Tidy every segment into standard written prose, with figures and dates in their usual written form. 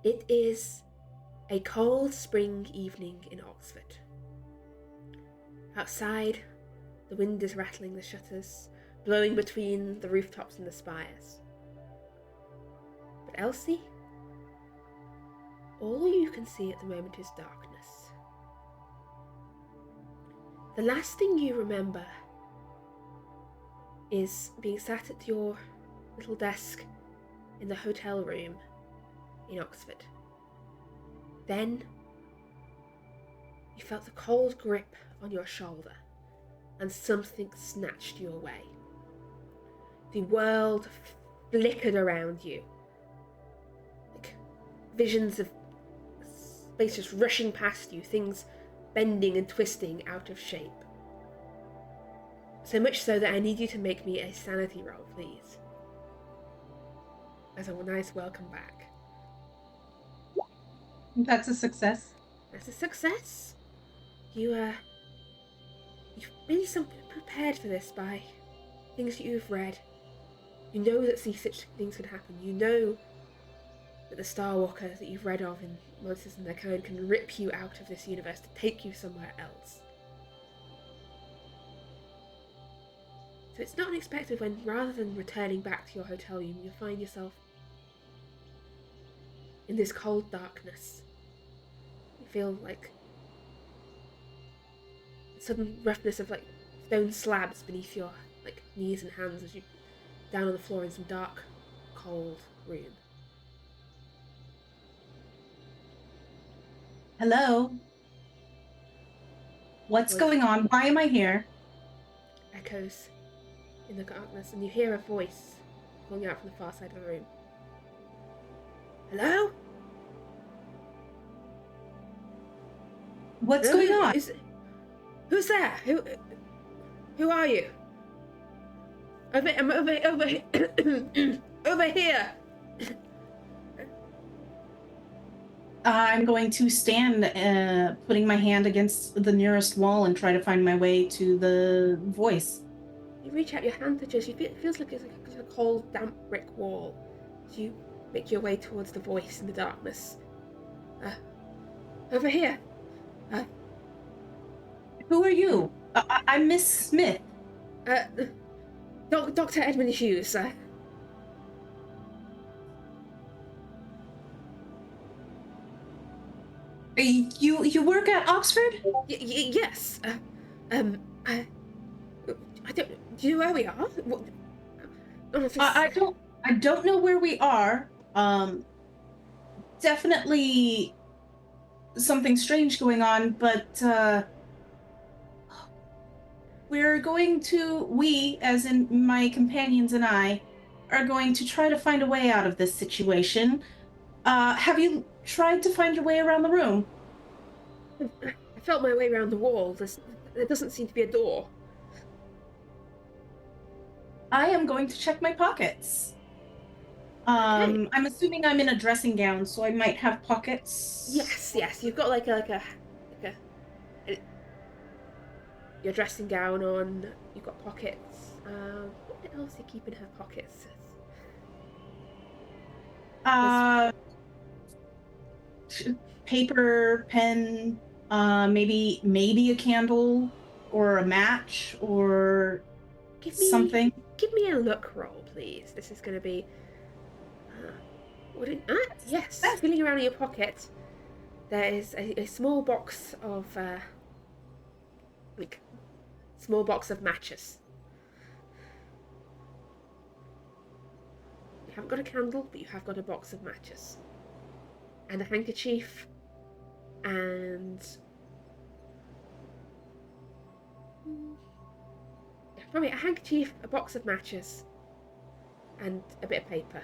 It is a cold spring evening in Oxford. Outside, the wind is rattling the shutters, blowing between the rooftops and the spires. But Elsie, all you can see at the moment is darkness. The last thing you remember is being sat at your little desk in the hotel room in Oxford. Then you felt the cold grip on your shoulder and something snatched you away. The world flickered around you, like visions of space just rushing past you, things bending and twisting out of shape. So much so that I need you to make me a sanity roll, please. As a nice welcome back. That's a success. That's a success. You've been prepared for this by things that you've read. You know that such things can happen. You know that the Starwalker that you've read of in Monsters and Their Kind can rip you out of this universe to take you somewhere else. So it's not unexpected when, rather than returning back to your hotel room, you find yourself in this cold darkness. You feel like sudden roughness of like stone slabs beneath your like knees and hands as you down on the floor in some dark, cold room. Hello? What's Voice going on? Why am I here? echoes in the darkness, and you hear a voice calling out from the far side of the room. Hello? What's going on? Who's there? Who are you? I'm over over here. I'm going to stand, putting my hand against the nearest wall and try to find my way to the voice. You reach out your hand to just. It feels like it's a cold, damp brick wall. As you make your way towards the voice in the darkness. Over here. Who are you? I'm Miss Smith. Dr. Edmund Hughes. You work at Oxford? Yes. I don't. Do you know where we are? What, I don't know where we are. Definitely something strange going on, but we, as in my companions and I, are going to try to find a way out of this situation. Have you tried to find your way around the room? I felt my way around the wall. There doesn't seem to be a door. I am going to check my pockets. Okay. I'm assuming I'm in a dressing gown, so I might have pockets. Yes. You've got like a your dressing gown on. You've got pockets. What else do you keep in her pockets? Paper, pen, maybe a candle or a match or something. Give me a look roll, please. This is going to be. Yes. Feeling around in your pocket, there is a small box of matches. You haven't got a candle, but you have got a box of matches. And a handkerchief, and probably a handkerchief, a box of matches, and a bit of paper.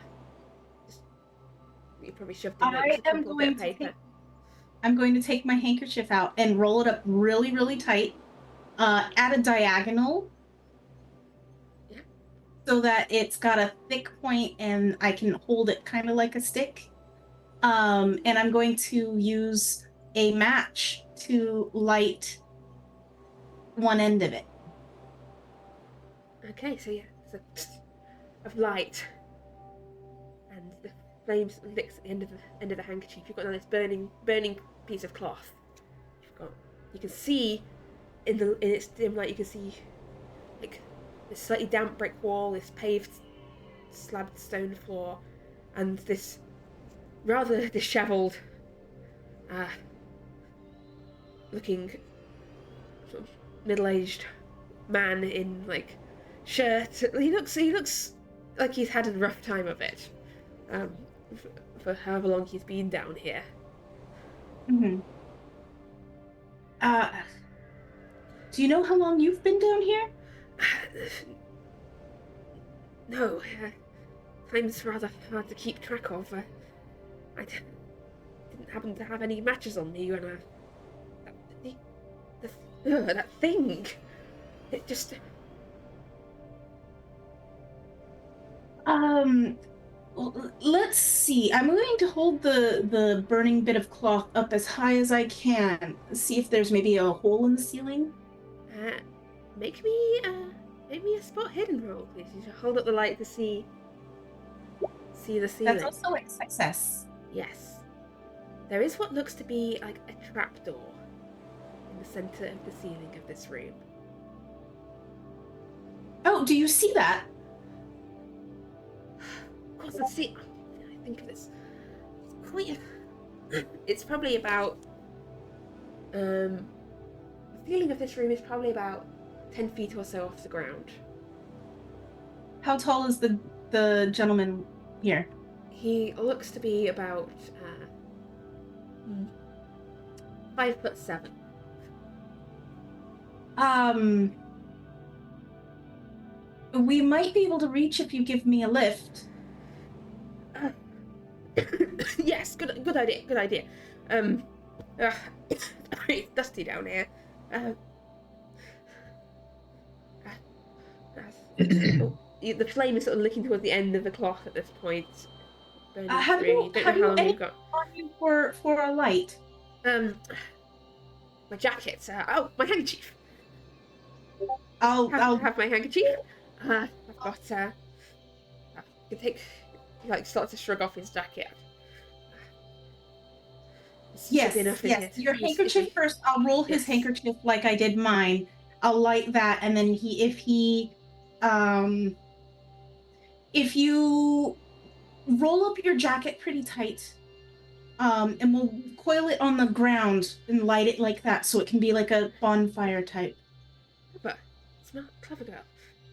You probably shoved in there. I'm going to take my handkerchief out and roll it up really, really tight, at a diagonal. Yeah. So that it's got a thick point and I can hold it kind of like a stick. And I'm going to use a match to light one end of it. Okay, so yeah, there's a of light, and the flames licks at the end of the handkerchief. You've got now this burning piece of cloth. You can see in its dim light. You can see like this slightly damp brick wall, this paved slabbed stone floor, and this rather dishevelled, looking sort of middle-aged man in like shirt. He looks like he's had a rough time of it, for however long he's been down here. Mm-hmm. Do you know how long you've been down here? No, time's rather hard to keep track of. I didn't happen to have any matches on me when that thing. It just. Let's see. I'm going to hold the burning bit of cloth up as high as I can. See if there's maybe a hole in the ceiling. Make me a spot hidden roll, please. You should hold up the light to see the ceiling. That's also a success. Yes. There is what looks to be like a trapdoor in the center of the ceiling of this room. Oh, do you see that? Of course, let's see. I think of this. It's quite. It's probably about. The ceiling of this room is probably about 10 feet or so off the ground. How tall is the gentleman here? He looks to be about 5'7". We might be able to reach if you give me a lift. Yes, good idea. It's dusty down here. The flame is sort of looking towards the end of the cloth at this point. Have you got for a light? My jacket. My handkerchief. I'll have my handkerchief. I've got. I can take. He starts to shrug off his jacket. Yes. Your handkerchief first. I'll roll his handkerchief like I did mine. I'll light that, and then if you roll up your jacket pretty tight, and we'll coil it on the ground and light it like that, so it can be like a bonfire type. Clever, smart, clever girl.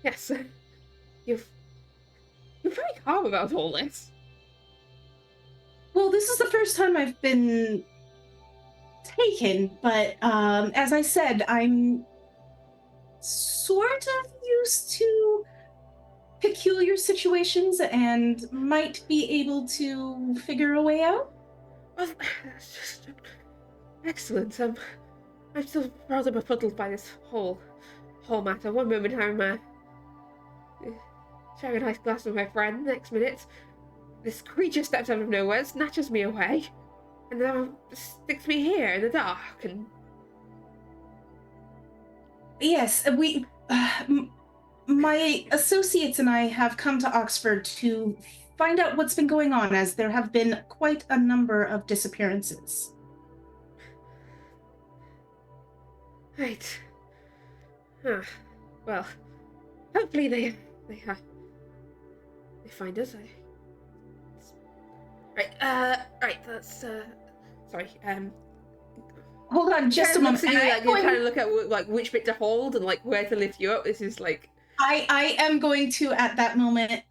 Yes, you're very calm about all this. Well, this is the first time I've been taken, but as I said, I'm sort of used to peculiar situations and might be able to figure a way out. Well, that's just excellent. I'm still rather befuddled by this whole matter. One moment I'm sharing a nice glass with my friend. Next minute, this creature steps out of nowhere, snatches me away, and then sticks me here in the dark. And yes, my associates and I have come to Oxford to find out what's been going on, as there have been quite a number of disappearances. Right. Well, hopefully they find us. Right. That's sorry. Hold on, just a moment. You kind of look at which bit to hold and where to lift you up. This is I am going to, at that moment,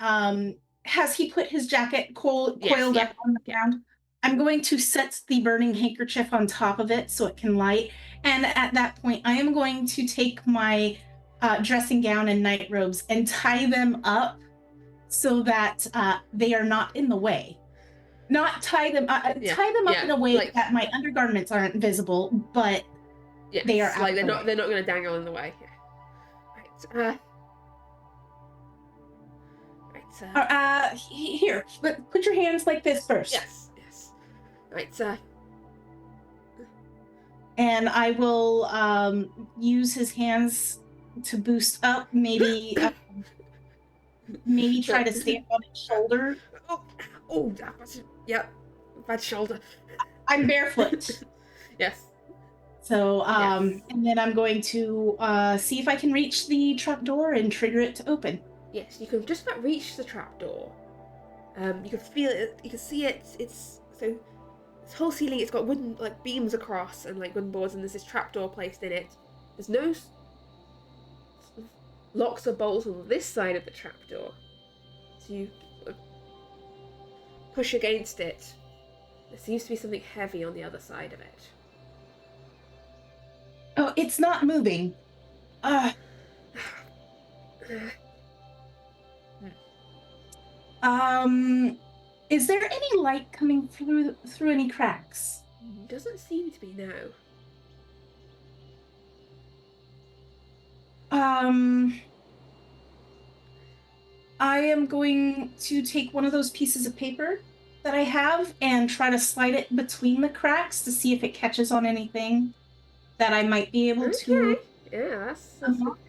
has he put his jacket coiled up on the ground? I'm going to set the burning handkerchief on top of it so it can light. And at that point, I am going to take my dressing gown and night robes and tie them up so that they are not in the way. Not tie them up in a way that my undergarments aren't visible, but they are out they're not going to dangle in the way. Right. Here, put your hands like this first. Yes. Right, and I will use his hands to boost up, maybe try to stand on his shoulder. Oh, yep, bad shoulder. I'm barefoot. Yes. So, Yes. and then I'm going to see if I can reach the trapdoor and trigger it to open. Yes, you can just about reach the trapdoor. You can feel it. You can see it. It's so this whole ceiling. It's got wooden like beams across and like wooden boards, and there's this trapdoor placed in it. There's no locks or bolts on this side of the trapdoor, so you push against it. There seems to be something heavy on the other side of it. Oh, it's not moving. Uh, is there any light coming through any cracks? Doesn't seem to be, no. I am going to take one of those pieces of paper that I have and try to slide it between the cracks to see if it catches on anything that I might be able Okay. to Yeah, that's unlock.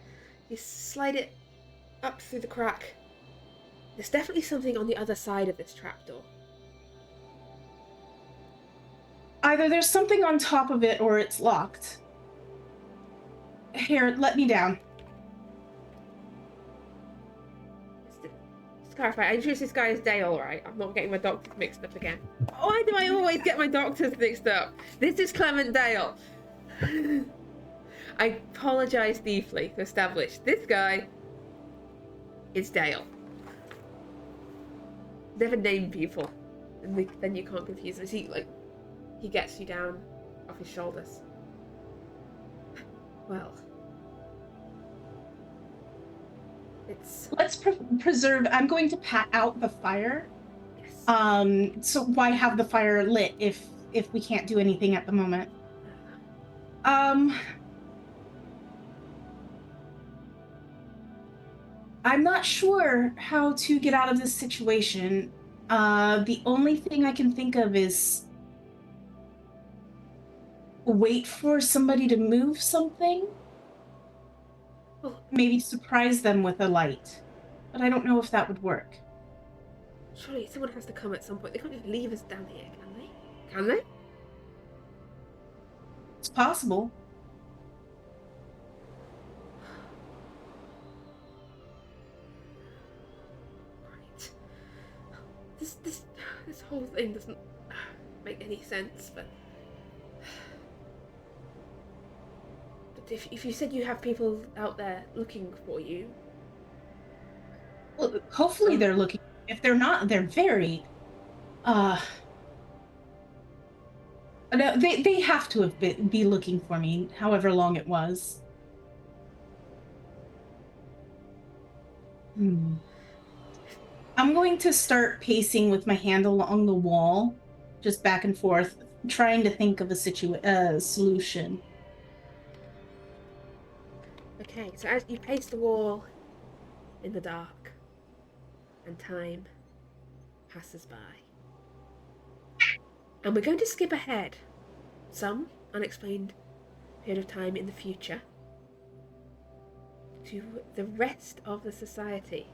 you slide it up through the crack. There's definitely something on the other side of this trapdoor. Either there's something on top of it or it's locked. Here, let me down. Just to clarify, I introduced this guy as Dale, right? I'm not getting my doctors mixed up again. Why do I always get my doctors mixed up? This is Clement Dale. I apologize deeply to establish this guy is Dale. Never name people, and then you can't confuse them. He gets you down off his shoulders. Well, it's Let's preserve. I'm going to pat out the fire. yes. So why have the fire lit if we can't do anything at the moment? I'm not sure how to get out of this situation. The only thing I can think of is wait for somebody to move something. Well, Maybe surprise them with a light. But I don't know if that would work. surely someone has to come at some point. They can't just leave us down here, can they? Can they? It's possible. Right. This whole thing doesn't make any sense, but if you said you have people out there looking for you, Well, hopefully they're looking. If they're not, they're very no, they have to have be looking for me, however long it was. I'm going to start pacing with my hand along the wall, just back and forth, trying to think of a solution. okay. So as you pace the wall in the dark, and time passes by, and we're going to skip ahead some unexplained period of time in the future to the rest of the society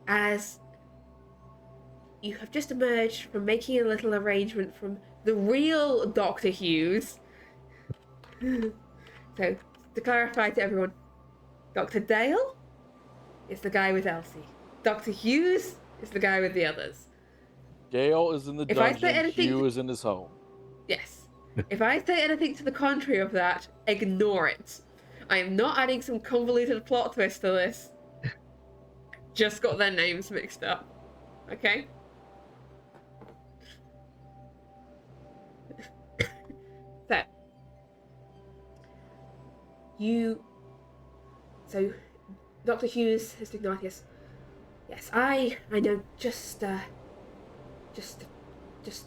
as you have just emerged from making a little arrangement from the real Dr. Hughes. So, to clarify to everyone, Dr. Dale is the guy with Elsie. Dr. Hughes is the guy with the others. Dale is in the dungeon, Hugh is in his home. Yes. If I say anything to the contrary of that, ignore it. I am not adding some convoluted plot twist to this. Just got their names mixed up. Okay? So, Dr. Hughes is Ignatius. Yes, I know just the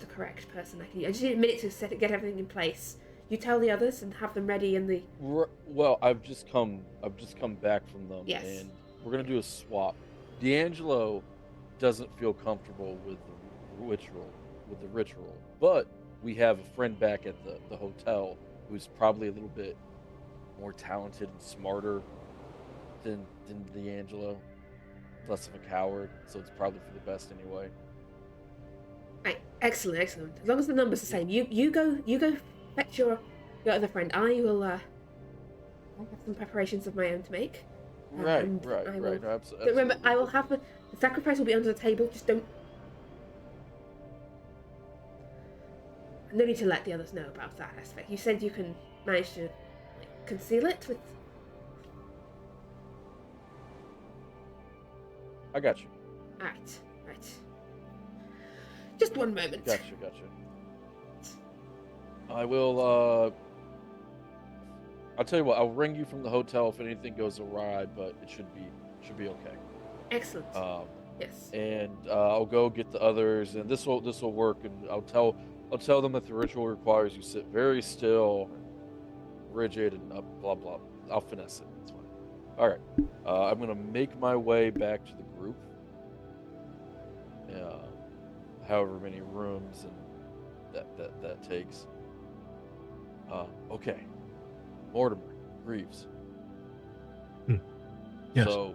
correct person. I just need a minute to get everything in place. You tell the others and have them ready in the. Well, I've just come back from them, Yes. and we're gonna do a swap. D'Angelo doesn't feel comfortable with the ritual, but we have a friend back at the hotel who's probably a little bit more talented and smarter than D'Angelo, less of a coward, so it's probably for the best anyway. Right, excellent, excellent. As long as the number's the same, you go fetch your other friend. I will I have some preparations of my own to make. Right, And right, I will. right. No, Remember, absolutely. I will have the sacrifice will be under the table. Just don't. No need to let the others know about that aspect. You said you can manage to conceal it with. I got you. Right, right. Just one moment. Gotcha. I will. I'll tell you what. I'll ring you from the hotel if anything goes awry, but it should be okay. Excellent. Yes. And I'll go get the others, and this will work. And I'll tell them that the ritual requires you sit very still, rigid, and blah blah. I'll finesse it. It's fine. All right. I'm gonna make my way back to the group. However many rooms and that takes. Okay. Mortimer, Reeves. Yes. So,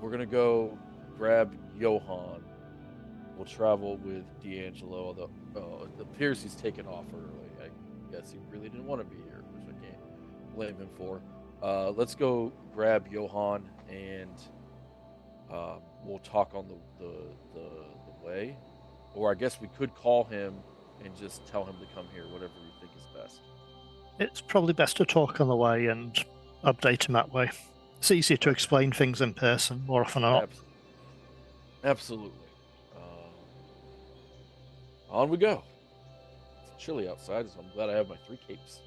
we're gonna go grab Johann. We'll travel with D'Angelo, although it appears he's taken off early. I guess he really didn't want to be here, which I can't blame him for. Let's go grab Johann, and we'll talk on the way. Or I guess we could call him and just tell him to come here, whatever you think is best. It's probably best to talk on the way and update him that way. It's easier to explain things in person more often than not. Absolutely. On we go. It's chilly outside, so I'm glad I have my 3 capes.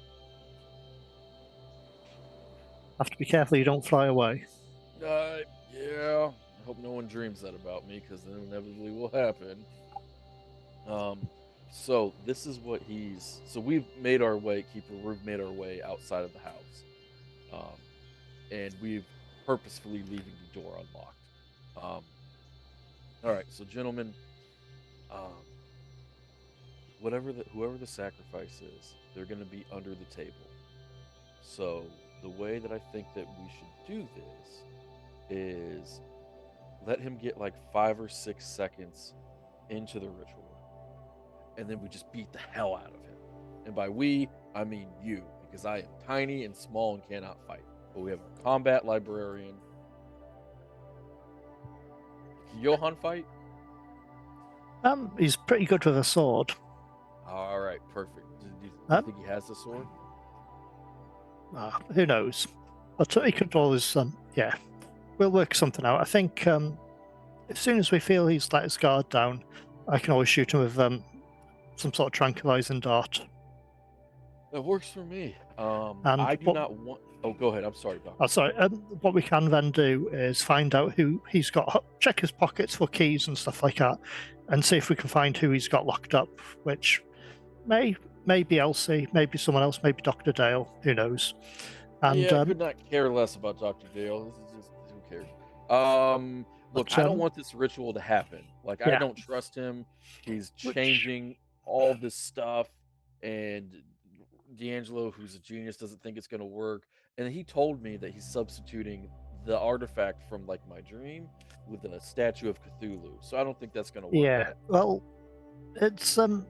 Have to be careful you don't fly away. Yeah. I hope no one dreams that about me, because then inevitably will happen. So this is what so we've made our way, Keeper, we've made our way outside of the house. And we've purposefully leaving the door unlocked. All right, so gentlemen, whoever the sacrifice is, they're going to be under the table. So the way that I think that we should do this is let him get like 5 or 6 seconds into the ritual, and then we just beat the hell out of him. And by we, I mean you, because I am tiny and small and cannot fight. But we have a combat librarian. Can Johann fight? He's pretty good with a sword. All right, perfect. Do you think he has the sword? Who knows? But he could always, yeah. We'll work something out. I think as soon as we feel he's let his guard down, I can always shoot him with some sort of tranquilizing dart. That works for me. And I do not want. Oh, go ahead. I'm sorry, Doc. Oh, sorry. What we can then do is find out who he's got, check his pockets for keys and stuff like that, and see if we can find who he's got locked up, which may be Elsie, maybe someone else, maybe Dr. Dale, who knows. And yeah, I could not care less about Dr. Dale. This is just, who cares? Look, I don't want this ritual to happen. Like, I don't trust him. He's changing all this stuff, and D'Angelo, who's a genius, doesn't think it's going to work. And he told me that he's substituting the artifact from like my dream with a statue of Cthulhu. So I don't think that's going to work. Yeah, well, it's I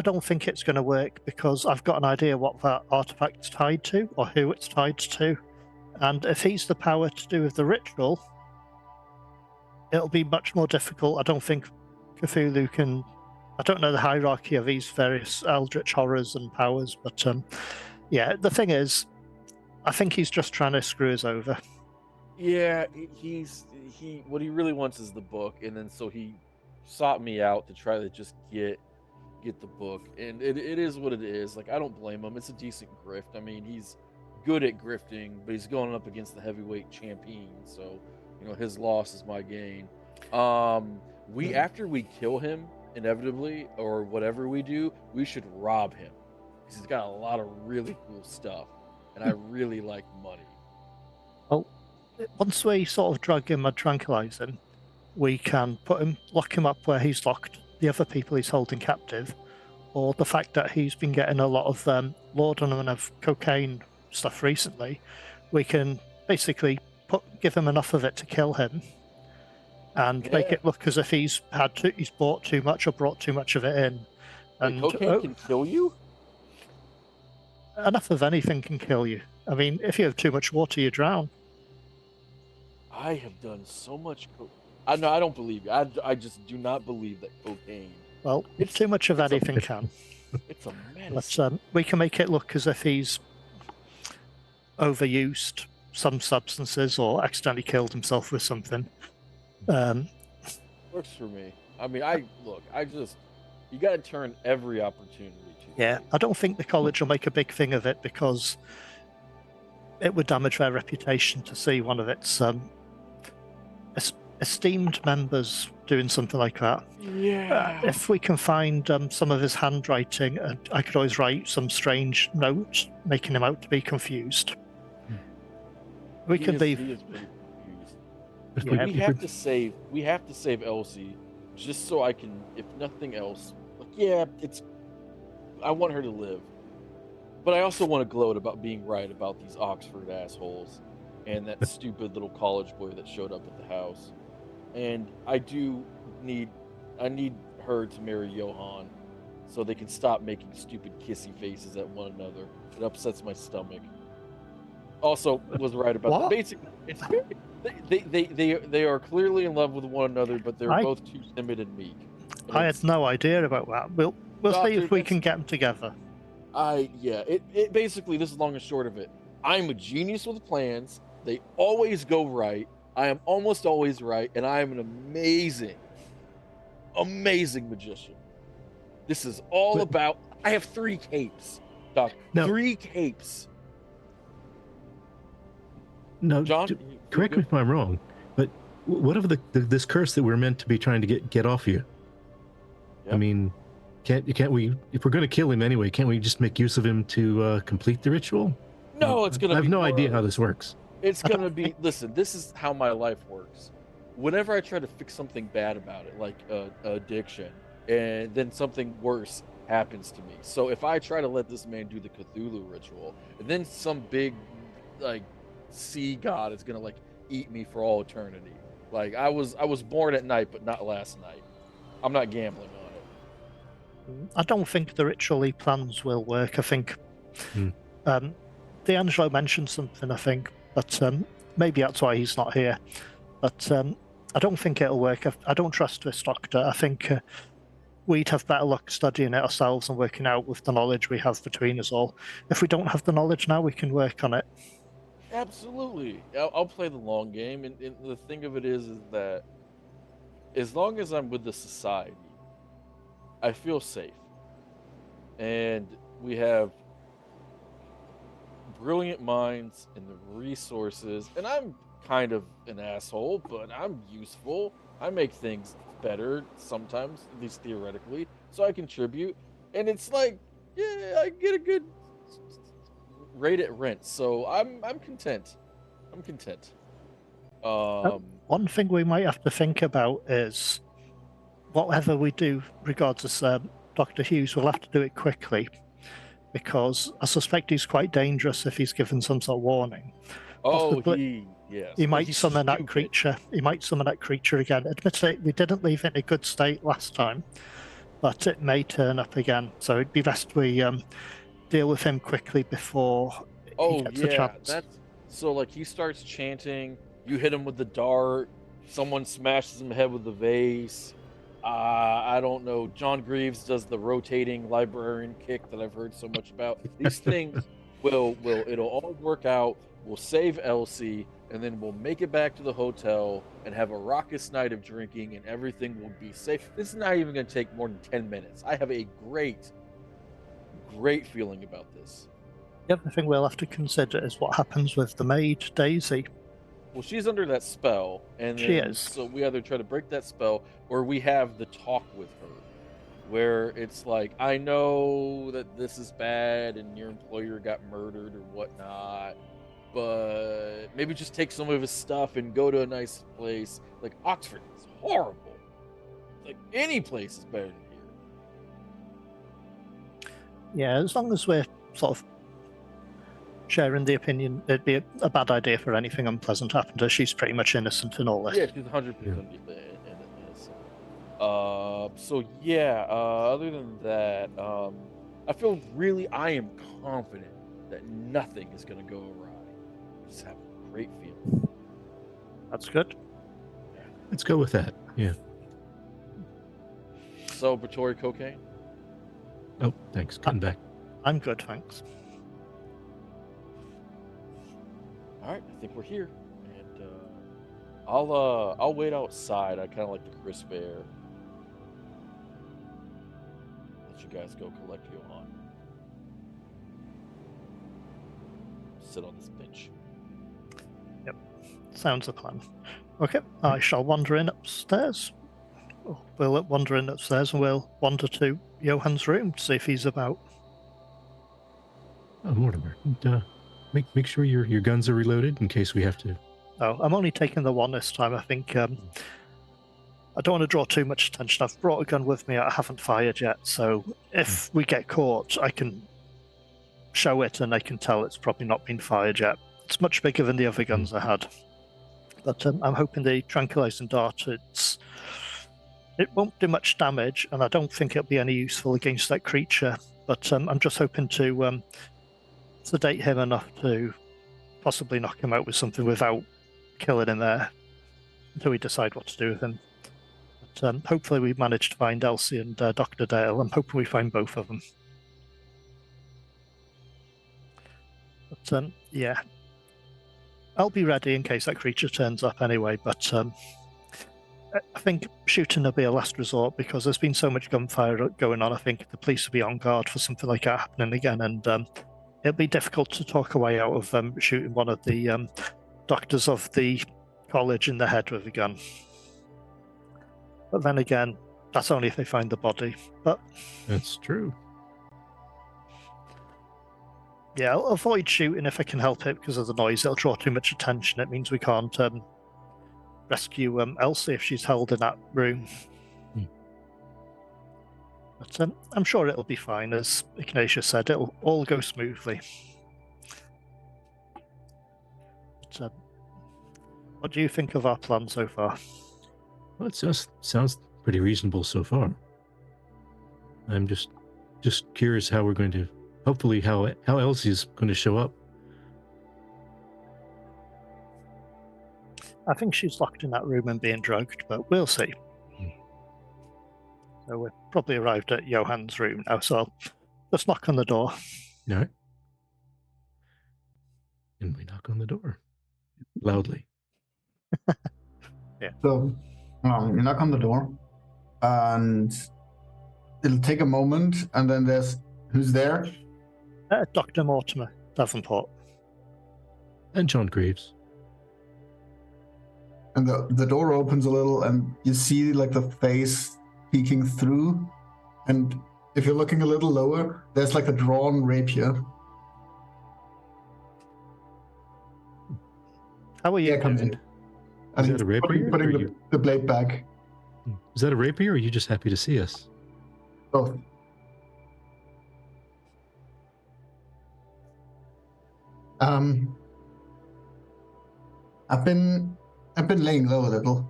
don't think it's going to work because I've got an idea what that artifact's tied to or who it's tied to. And if he's the power to do with the ritual, it'll be much more difficult. I don't think Cthulhu can. I don't know the hierarchy of these various eldritch horrors and powers, but yeah, the thing is, I think he's just trying to screw us over. Yeah, what he really wants is the book, and then so he sought me out to try to just get the book, and it is what it is. Like, I don't blame him. It's a decent grift. I mean, he's good at grifting, but he's going up against the heavyweight champion, so his loss is my gain. After we kill him inevitably, or whatever we do, we should rob him because he's got a lot of really cool stuff, and I really like money. Well, once we sort of drug him and tranquilize him, we can lock him up where he's locked the other people he's holding captive, or the fact that he's been getting a lot of laudanum and cocaine stuff recently, we can basically give him enough of it to kill him, and make Yeah. it look as if he's bought too much or brought too much of it in. Wait, And cocaine can kill you? enough of anything can kill you. I mean, if you have too much water, you drown. I have done so much I know I don't believe you. I just do not believe that cocaine. Well, It's too much of it's a- anything can. It's a But medicine. we can make it look as if he's overused some substances or accidentally killed himself with something. Works for me. I mean, you got to turn every opportunity to. Yeah, I don't think the college will make a big thing of it because it would damage their reputation to see one of its esteemed members doing something like that. Yeah. If we can find some of his handwriting, I could always write some strange note making him out to be confused. We He could is leave. really confused. Yeah, we have to save Elsie, just so I can, if nothing else. Like, yeah, I want her to live, but I also want to gloat about being right about these Oxford assholes and that stupid little college boy that showed up at the house. And I need her to marry Johann, so they can stop making stupid kissy faces at one another. It upsets my stomach. Also, was right about What? that. Basically, it's they are clearly in love with one another, but they're I- both too timid and meek. And I had it's- no idea about that. We'll see Doctor, if we that's- can get them together. It basically, this is long and short of it. I'm a genius with plans. They always go right. I am almost always right, and I am an amazing magician. This is all But- about. I have 3 capes, Doc. No. 3 capes. No, John, correct me if I'm wrong, but what of this curse that we're meant to be trying to get off you? I Yep. mean, can't we? If we're going to kill him anyway, can't we just make use of him to complete the ritual? No, it's gonna. I have be no idea how worse. this works. It's gonna be. Listen, this is how my life works. Whenever I try to fix something bad about it, like addiction, and then something worse happens to me. So if I try to let this man do the Cthulhu ritual, and then some big, like, sea god is gonna like eat me for all eternity. Like I was born at night, but not last night. I'm not gambling on it. I don't think the ritual he plans will work. I think Hmm. D'Angelo mentioned something, I think, but maybe that's why he's not here. But I don't think it'll work. I don't trust this doctor. I think we'd have better luck studying it ourselves and working out with the knowledge we have between us all. If we don't have the knowledge now, we can work on it. Absolutely, I'll play the long game, and the thing of it is that as long as I'm with the society, I feel safe, and we have brilliant minds and the resources, and I'm kind of an asshole, but I'm useful. I make things better sometimes, at least theoretically, so I contribute, and it's like, yeah, I get a good rate at rent, so I'm content. I'm content. One thing we might have to think about is whatever we do, regardless Dr. Hughes, we'll have to do it quickly because I suspect he's quite dangerous if he's given some sort of warning. Possibly- yes, He but might he's summon that stupid. creature. He might summon that creature again. Admittedly, we didn't leave it in a good state last time, but it may turn up again. So it'd be best we deal with him quickly before he Oh gets a yeah, chance. that's so like he starts chanting, you hit him with the dart, someone smashes him in the head with the vase. I don't know. John Greaves does the rotating librarian kick that I've heard so much about. These things it'll all work out. We'll save Elsie, and then we'll make it back to the hotel and have a raucous night of drinking, and everything will be safe. This is not even going to take more than 10 minutes. I have a great feeling about this. The other thing we'll have to consider is what happens with the maid, Daisy. Well, she's under that spell, and She then, is. so we either try to break that spell, or we have the talk with her, where it's like, I know that this is bad, and your employer got murdered or whatnot, but maybe just take some of his stuff and go to a nice place. Like Oxford is horrible. Like any place is better than here. Yeah, as long as we're sort of sharing the opinion it'd be a bad idea for anything unpleasant to happen to her. She's pretty much innocent in all this. Yeah, she's 100% innocent. So yeah, other than that, I am confident that nothing is going to go awry. I just have a great feeling. That's good. Let's go with that. Yeah. Celebratory cocaine? Oh, thanks. Cutting back. I'm good, thanks. All right, I think we're here, and I'll wait outside. I kind of like the crisp air. Let you guys go collect Johan. Sit on this bench. Yep, sounds a plan. Okay, I shall wander in upstairs. We'll wander in upstairs and we'll wander to Johan's room to see if he's about. Oh, Mortimer, and, make sure your guns are reloaded in case we have to. Oh, I'm only taking the one this time. I think I don't want to draw too much attention. I've brought a gun with me I haven't fired yet, so if we get caught, I can show it and they can tell it's probably not been fired yet. It's much bigger than the other guns I had. But I'm hoping the tranquilizing dart, it won't do much damage, and I don't think it'll be any useful against that creature. But I'm just hoping to sedate him enough to possibly knock him out with something without killing him there until we decide what to do with him. But hopefully we manage to find Elsie and Dr. Dale. I'm hoping we find both of them. But yeah, I'll be ready in case that creature turns up anyway, but I think shooting will be a last resort because there's been so much gunfire going on. I think the police will be on guard for something like that happening again, and it'll be difficult to talk a way out of shooting one of the doctors of the college in the head with a gun. But then again, that's only if they find the body. But That's true. yeah, I'll avoid shooting if I can help it because of the noise. It'll draw too much attention. It means we can't rescue Elsie if she's held in that room. But I'm sure it'll be fine. As Ignatius said, it'll all go smoothly. But, what do you think of our plan so far? Well, it sounds pretty reasonable so far. I'm just curious how we're going to, hopefully how Elsie's going to show up. I think she's locked in that room and being drugged, but we'll see. So we're probably arrived at Johan's room now, so I'll just knock on the door. All right. And we knock on the door loudly. Yeah. So you knock on the door, and it'll take a moment, and then there's who's there? Dr. Mortimer Davenport. And John Graves. And the door opens a little, and you see like the face peeking through. And if you're looking a little lower, there's like a drawn rapier. How are you? Yeah, come in. And Is that a rapier, or Putting you- the blade back. Is that a rapier, or are you just happy to see us? Both. I've been laying low a little.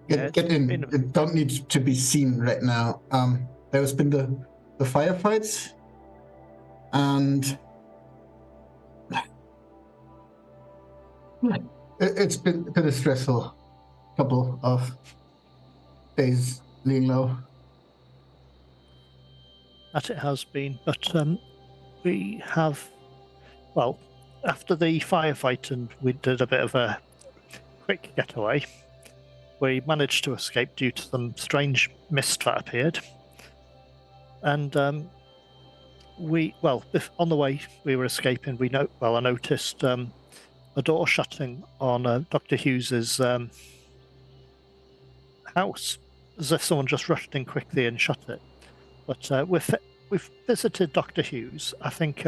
Get in. It don't need to be seen right now. There's been the firefights, and it's been a stressful couple of days laying low. That it has been, but we have, well, after the firefight and we did a bit of a quick getaway, we managed to escape due to some strange mist that appeared. And on the way we were escaping, I noticed a door shutting on Dr. Hughes's house, as if someone just rushed in quickly and shut it. But we've visited Dr. Hughes. I think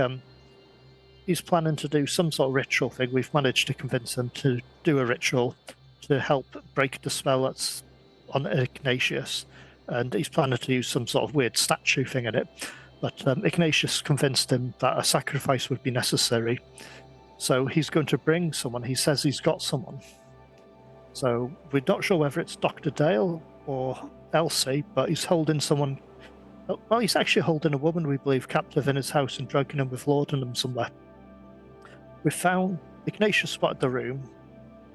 he's planning to do some sort of ritual thing. We've managed to convince him to do a ritual to help break the spell that's on Ignatius. And he's planning to use some sort of weird statue thing in it. but Ignatius convinced him that a sacrifice would be necessary. So he's going to bring someone. He says he's got someone. So we're not sure whether it's Dr. Dale or Elsie, but he's holding someone. Well, he's actually holding a woman, we believe, captive in his house and dragging him with laudanum somewhere. We found Ignatius spotted the room.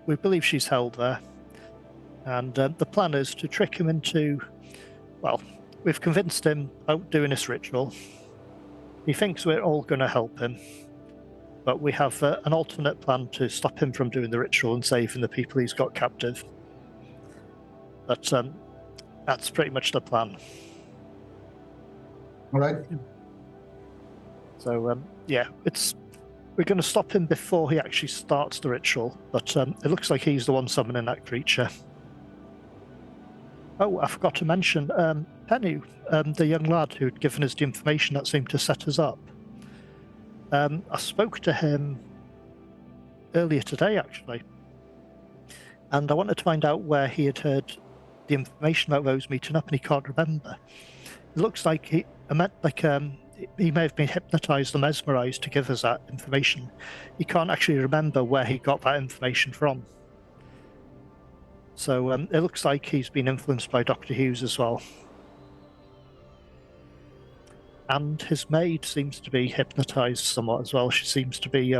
We believe she's held there. And the plan is to trick him into, well, we've convinced him about doing this ritual. He thinks we're all going to help him. But we have an alternate plan to stop him from doing the ritual and saving the people he's got captive. But that's pretty much the plan. All right. So, yeah, we're going to stop him before he actually starts the ritual, but it looks like he's the one summoning that creature. Oh, I forgot to mention, Penny, the young lad who'd given us the information that seemed to set us up. I spoke to him earlier today, actually, and I wanted to find out where he had heard the information about Rose meeting up, and he can't remember. It looks like he may have been hypnotized or mesmerized to give us that information. He can't actually remember where he got that information from. So it looks like he's been influenced by Dr. Hughes as well. And his maid seems to be hypnotized somewhat as well. She seems to be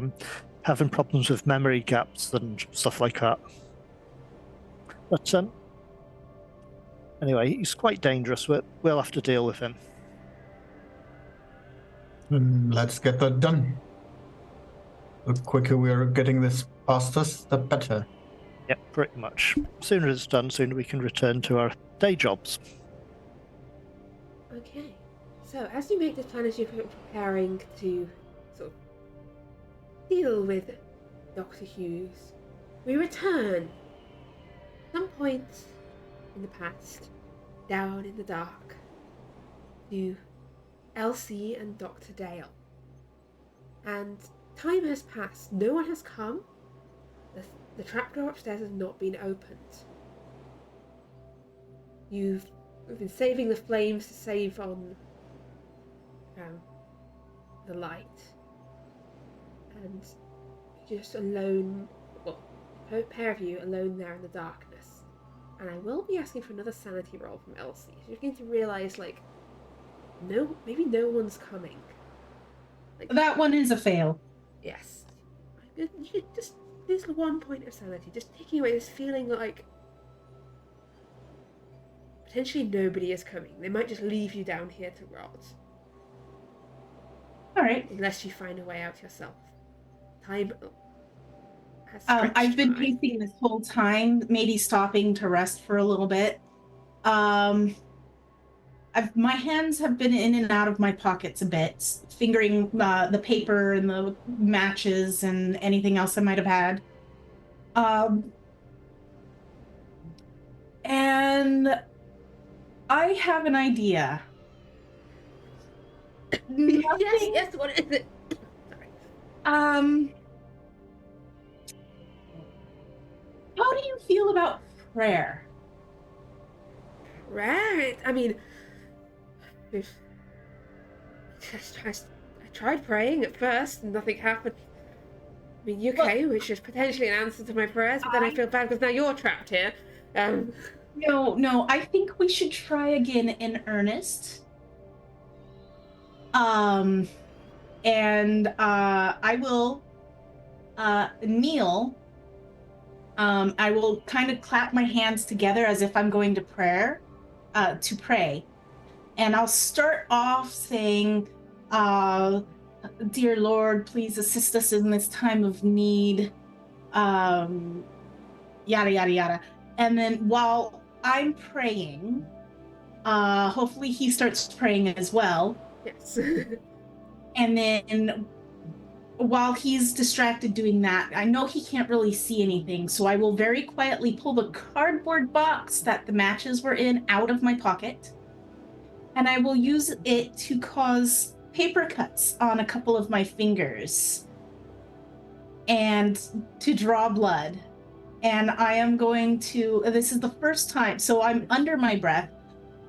having problems with memory gaps and stuff like that. But anyway, he's quite dangerous. We'll have to deal with him. Let's get that done. The quicker we are getting this past us, the better. Yeah, pretty much. Sooner it's done, sooner we can return to our day jobs. Okay. So, as you make this plan, as you're preparing to sort of deal with Dr. Hughes, we return some point in the past, down in the dark, to Elsie and Dr. Dale. And time has passed. No one has come. The trapdoor upstairs has not been opened. You've been saving the flames to save on the light. And just alone, well, a pair of you alone there in the darkness. And I will be asking for another sanity roll from Elsie. So you're beginning to realise, like, maybe no one's coming. Like, That one is a fail. yes. You should just, this 1 point of sanity, just taking away this feeling like potentially nobody is coming. They might just leave you down here to rot. Alright. Unless you find a way out yourself. Time has I've been by. pacing this whole time, maybe stopping to rest for a little bit. My hands have been in and out of my pockets a bit, fingering the paper and the matches and anything else I might have had. And I have an idea. Yes, what is it? Sorry. How do you feel about prayer? Right. I mean, I tried praying at first and nothing happened. I mean, UK, which is potentially an answer to my prayers, but then I feel bad because now you're trapped here. No, I think we should try again in earnest. I will kneel. I will kind of clap my hands together as if I'm going to pray. And I'll start off saying, dear Lord, please assist us in this time of need. Yada, yada, yada. And then while I'm praying, hopefully he starts praying as well. Yes. And then while he's distracted doing that, I know he can't really see anything, so I will very quietly pull the cardboard box that the matches were in out of my pocket, and I will use it to cause paper cuts on a couple of my fingers and to draw blood. And I am going to, this is the first time, so I'm under my breath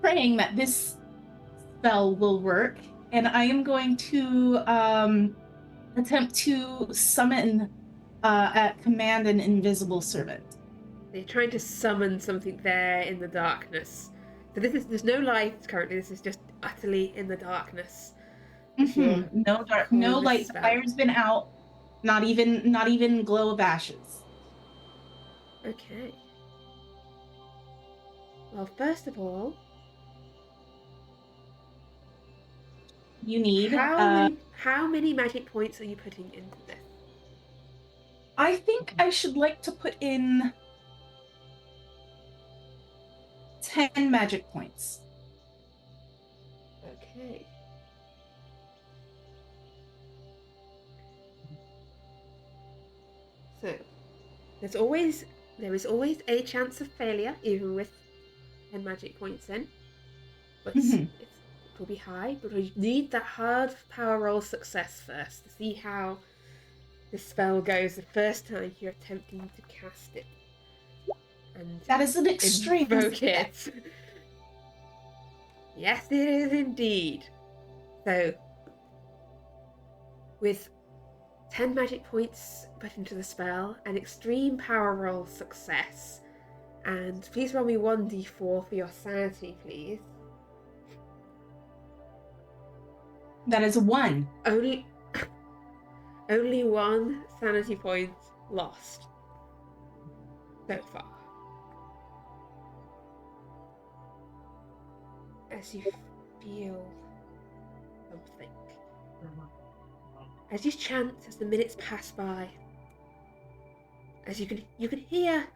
praying that this spell will work. and I am going to attempt to summon at command an invisible servant. You're trying to summon something there in the darkness. So there's no light currently. This is just utterly in the darkness. No dark, no light. The fire's been out. Not even glow of ashes. Okay. Well, first of all, you need how many magic points are you putting into this? I think I should like to put in 10 magic points. Okay. So, there is always a chance of failure, even with 10 magic points in. But it will be high, but we need that hard power roll success first to see how the spell goes the first time you're attempting to cast it. And that is an extreme invoke it. Yes, it is indeed. So, with 10 magic points put into the spell, an extreme power roll success, and please roll me 1d4 for your sanity, please. That is a 1. Only 1 sanity point lost so far. As you feel something. As you chant, as the minutes pass by, as you can hear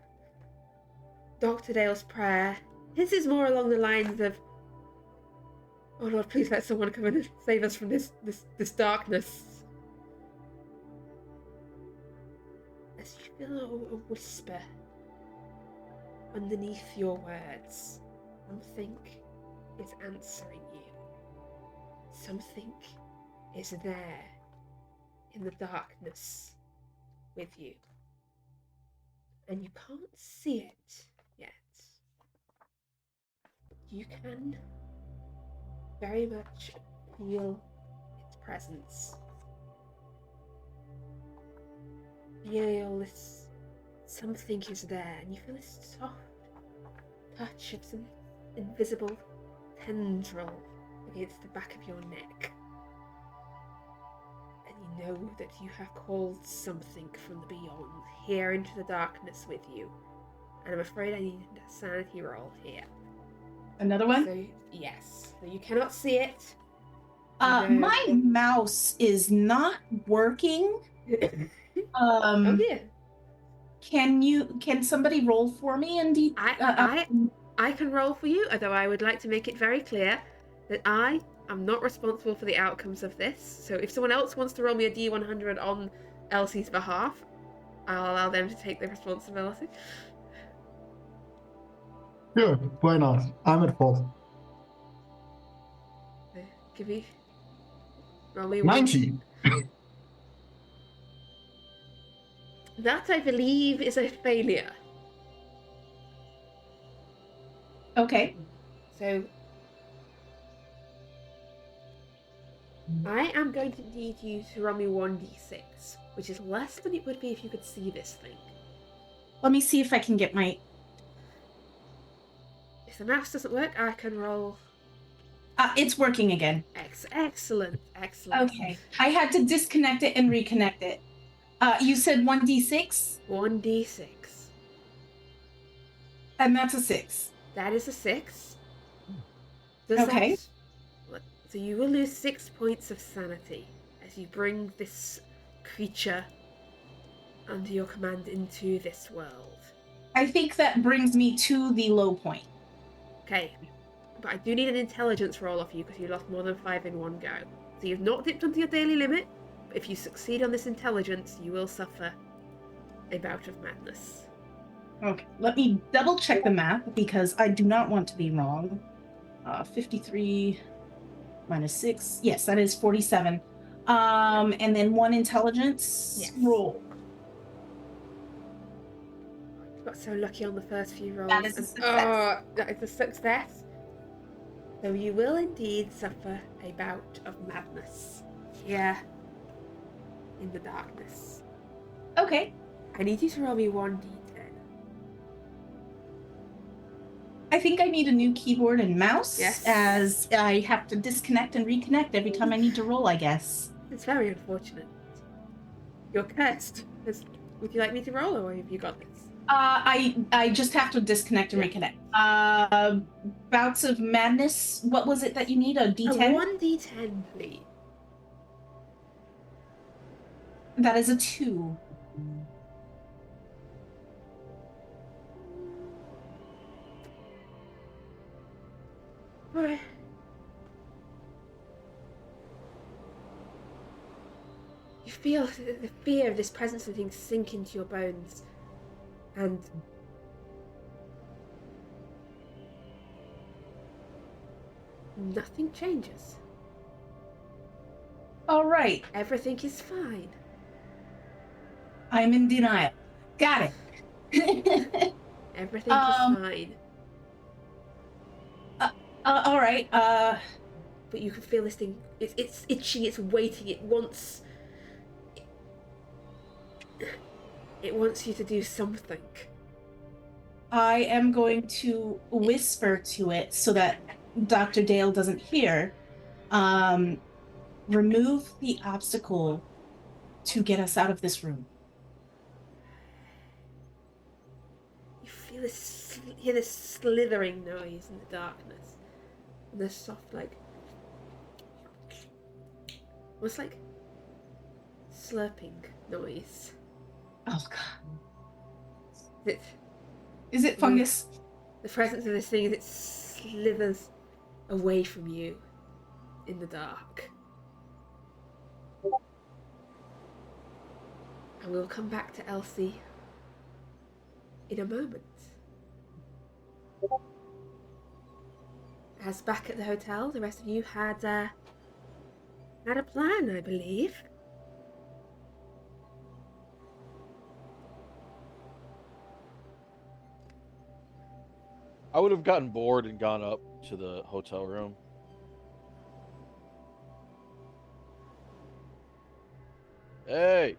Dr. Dale's prayer. This is more along the lines of, "Oh Lord, please let someone come in and save us from this darkness." As you feel a whisper underneath your words, something is answering you. Something is there in the darkness with you. And you can't see it yet. You can very much feel its presence. Feel this, something is there, and you feel this soft touch of some invisible tendril against the back of your neck. And you know that you have called something from the beyond here into the darkness with you. And I'm afraid I need a sanity roll here. Another one? So, yes. So you cannot see it. My mouse is not working. Oh dear. Can somebody roll for me indeed? I can roll for you, although I would like to make it very clear that I am not responsible for the outcomes of this. So if someone else wants to roll me a D100 on Elsie's behalf, I'll allow them to take the responsibility. Sure, why not? I'm at fault. Give me. Roll me 90. That, I believe, is a failure. Okay. So I am going to need you to roll me 1d6, which is less than it would be if you could see this thing. Let me see if I can get my... If the mouse doesn't work, I can roll. It's working again. Excellent. Okay. I had to disconnect it and reconnect it. You said 1d6? 1d6. And that's a 6. That is a 6. Okay. So you will lose 6 points of sanity as you bring this creature under your command into this world. I think that brings me to the low point. Okay. But I do need an intelligence roll off you because you lost more than 5 in one go. So you've not dipped onto your daily limit, but if you succeed on this intelligence, you will suffer a bout of madness. Okay, let me double check the math because I do not want to be wrong. 53 minus 6. Yes, that is 47. And then 1 intelligence roll. Got so lucky on the first few rolls. That is a success. Oh, that is a success. So you will indeed suffer a bout of madness here in the darkness. Okay. I need you to roll me 1d10. I think I need a new keyboard and mouse, Yes. as I have to disconnect and reconnect every time I need to roll, I guess. It's very unfortunate. You're cursed. Would you like me to roll, or have you got this? I just have to disconnect and reconnect. Bouts of madness. What was it that you need? A A D10? 1d10, please. That is a 2. Alright. You feel the fear of this presence of things sink into your bones, and nothing changes. All right. Everything is fine. I'm in denial. Got it. Everything is fine. All right. But you can feel this thing. It's itching. It's waiting. It wants you to do something. I am going to whisper to it so that Dr. Dale doesn't hear. Remove the obstacle to get us out of this room. You feel hear this slithering noise in the darkness, and this soft, almost like slurping noise. Oh God. It Is it fungus? The presence of this thing as it slithers away from you in the dark. And we'll come back to Elsie in a moment. As back at the hotel, the rest of you had a plan, I believe. I would have gotten bored and gone up to the hotel room. Hey,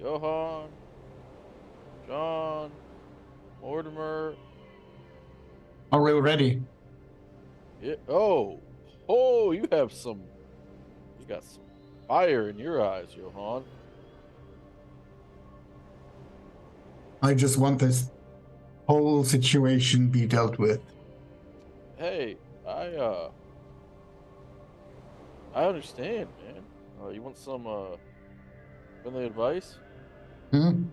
Johan, John, Mortimer. Are we ready? Yeah. Oh, you got some fire in your eyes, Johan. I just want this whole situation be dealt with. Hey, I understand, man. You want some friendly advice? Hmm?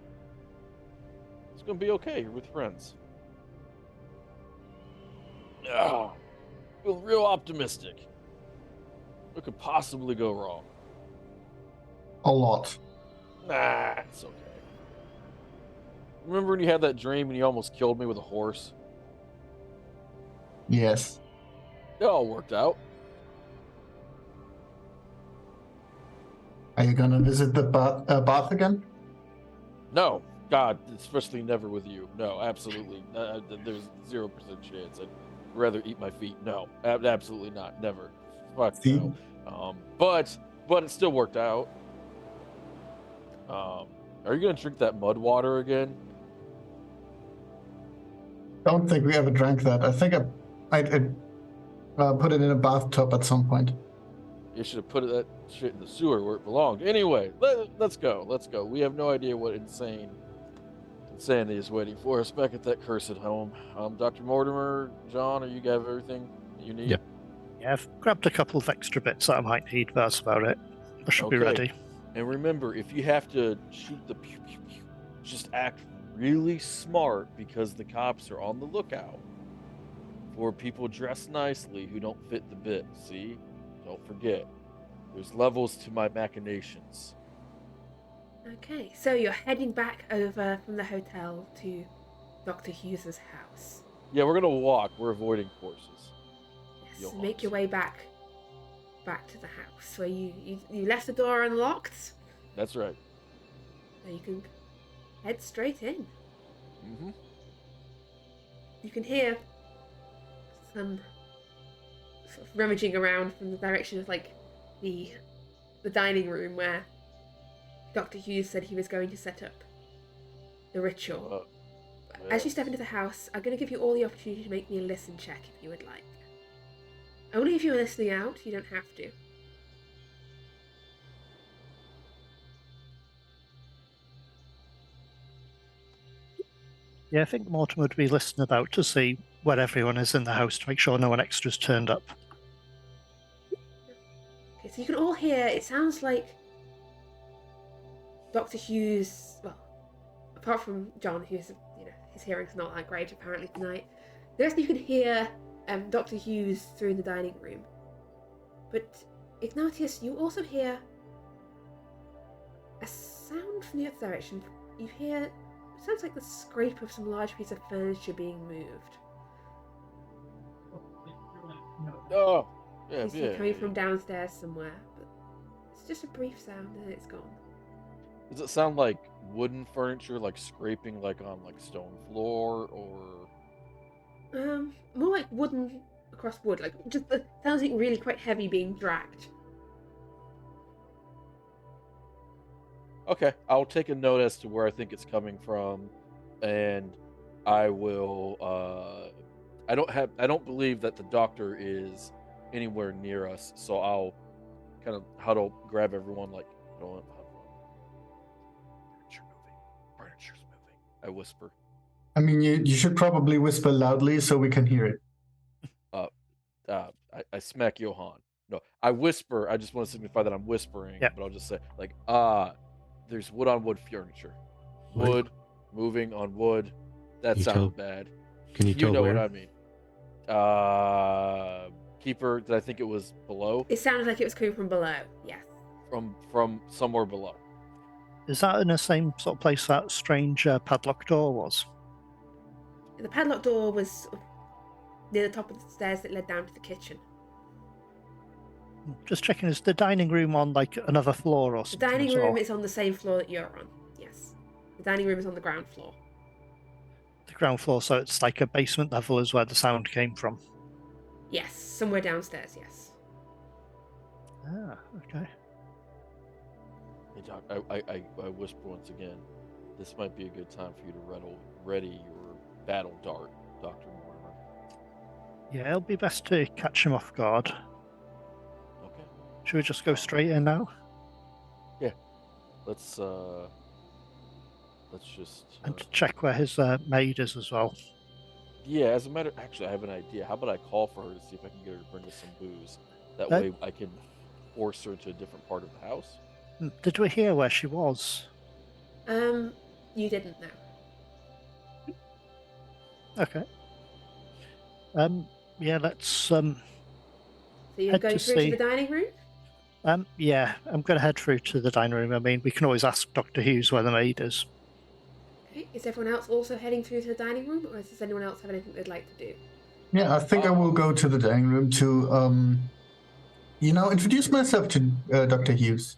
It's gonna be okay. You're with friends. Ah, feel real optimistic. What could possibly go wrong? A lot. Nah, it's okay. Remember when you had that dream and you almost killed me with a horse? Yes. It all worked out. Are you gonna visit the bath again? No, God, especially never with you. No, absolutely. There's 0% chance. I'd rather eat my feet. No, absolutely not. Never. Fuck See? no. But it still worked out. Are you gonna drink that mud water again? Don't think we ever drank that. I think I put it in a bathtub at some point. You should have put that shit in the sewer where it belonged. Anyway, let's go. Let's go. We have no idea what insanity is waiting for us back at that cursed home. Dr. Mortimer, John, you have everything you need? Yep. Yeah, I've grabbed a couple of extra bits that I might need, but that's about it. I should be ready. And remember, if you have to shoot the pew, pew, pew, just act really smart because the cops are on the lookout for people dressed nicely who don't fit the bit. See? Don't forget. There's levels to my machinations. Okay, so you're heading back over from the hotel to Dr. Hughes's house. Yeah, we're gonna walk. We're avoiding horses. Yes, make your way back to the house where you left the door unlocked. That's right. Now you can head straight in. Mm-hmm. You can hear some sort of rummaging around from the direction of like the dining room where Dr. Hughes said he was going to set up the ritual. As you step into the house, I'm going to give you all the opportunity to make me a listen check if you would like. Only if you're listening out, you don't have to. Yeah, I think Mortimer would be listening about to see where everyone is in the house to make sure no one extra's turned up. Okay, so you can all hear, it sounds like Dr. Hughes, well, apart from John, who's, his hearing's not that great apparently tonight, the rest of you can hear Dr. Hughes through the dining room. But Ignatius, you also hear a sound from the other direction. You hear, it sounds like the scrape of some large piece of furniture being moved. Oh, yeah, You see it coming from downstairs somewhere, but it's just a brief sound and it's gone. Does it sound like wooden furniture, like scraping, like on like stone floor, or? More like wooden across wood, like just sounds like really quite heavy being dragged. Okay, I'll take a note as to where I think it's coming from, and I will. I don't believe that the doctor is anywhere near us, so I'll kind of huddle, grab everyone, like, furniture's moving. I whisper. I mean, you should probably whisper loudly so we can hear it. I smack Johann. No, I whisper. I just want to signify that I'm whispering, Yep. but I'll just say, like, there's wood on wood furniture. Wood moving on wood. That sounds bad. Can you tell know where? what I mean. Keeper, did I think it was below? It sounded like it was coming from below, yes. From somewhere below. Is that in the same sort of place that strange padlock door was? The padlock door was near the top of the stairs that led down to the kitchen. Just checking, is the dining room on like another floor or The something? dining as room well? is on the same floor that you're on, yes. The dining room is on the ground floor. The ground floor, so it's like a basement level is where the sound came from. Yes, somewhere downstairs, yes. Ah, okay. Hey, Doc, I whisper once again. This might be a good time for you to ready your battle dart, Dr. Mortimer. Yeah, it'll be best to catch him off guard. Okay. Should we just go straight in now? Yeah. Let's just. And to check where his maid is as well. Yeah, actually, I have an idea. How about I call for her to see if I can get her to bring us some booze? That way I can force her to a different part of the house. Did we hear where she was? You didn't know. Okay. Yeah, let's So you're head going to through see. to the dining room? Yeah, I'm going to head through to the dining room. I mean, we can always ask Dr. Hughes where the maid is. Okay. Is everyone else also heading through to the dining room, or does anyone else have anything they'd like to do? Yeah, I think I will go to the dining room to, introduce myself to Dr. Hughes.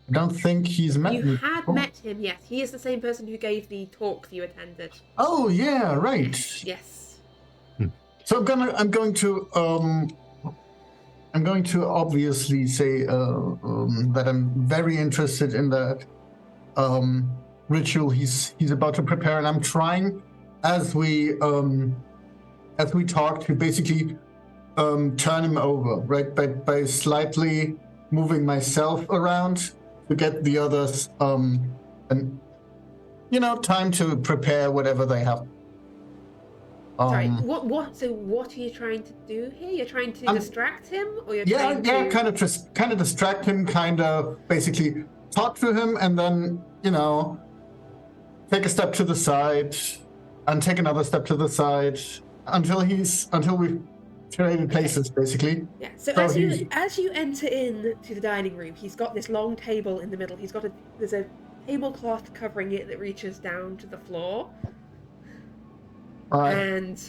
I don't think he's met me. You had before. met him, yes. He is the same person who gave the talk you attended. Oh yeah, right. Yes. So I'm going to obviously say that I'm very interested in that ritual he's about to prepare, and I'm trying as we talk to basically turn him over, right, by slightly moving myself around to get the others and time to prepare whatever they have. Sorry, what are you trying to do here? You're trying to distract him, or you're trying to... kind of distract him, kind of basically talk to him, and then take a step to the side and take another step to the side until we've traded places, basically. Yeah. So as you enter in to the dining room, he's got this long table in the middle. There's a tablecloth covering it that reaches down to the floor. Right. And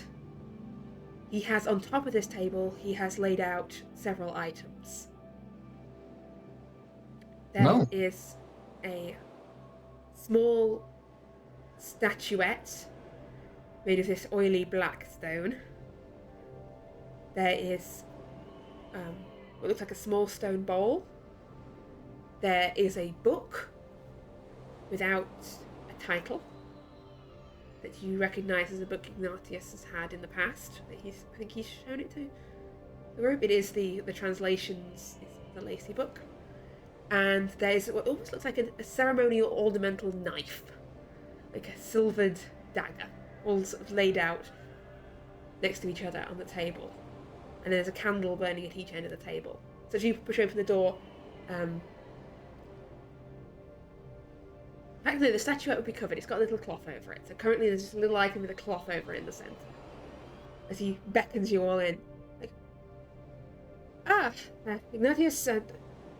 he has, on top of this table, he has laid out several items. There is a small statuette made of this oily black stone. There is what looks like a small stone bowl. There is a book without a title that you recognise as a book Ignatius has had in the past. I think he's shown it to the group. It is the translations, it's the Lacey book. And there's what almost looks like a ceremonial ornamental knife, like a silvered dagger, all sort of laid out next to each other on the table. And there's a candle burning at each end of the table. So as you push open the door, actually the statuette would be covered. It's got a little cloth over it. So currently there's just a little icon with a cloth over it in the centre. As he beckons you all in, like, Ignatius,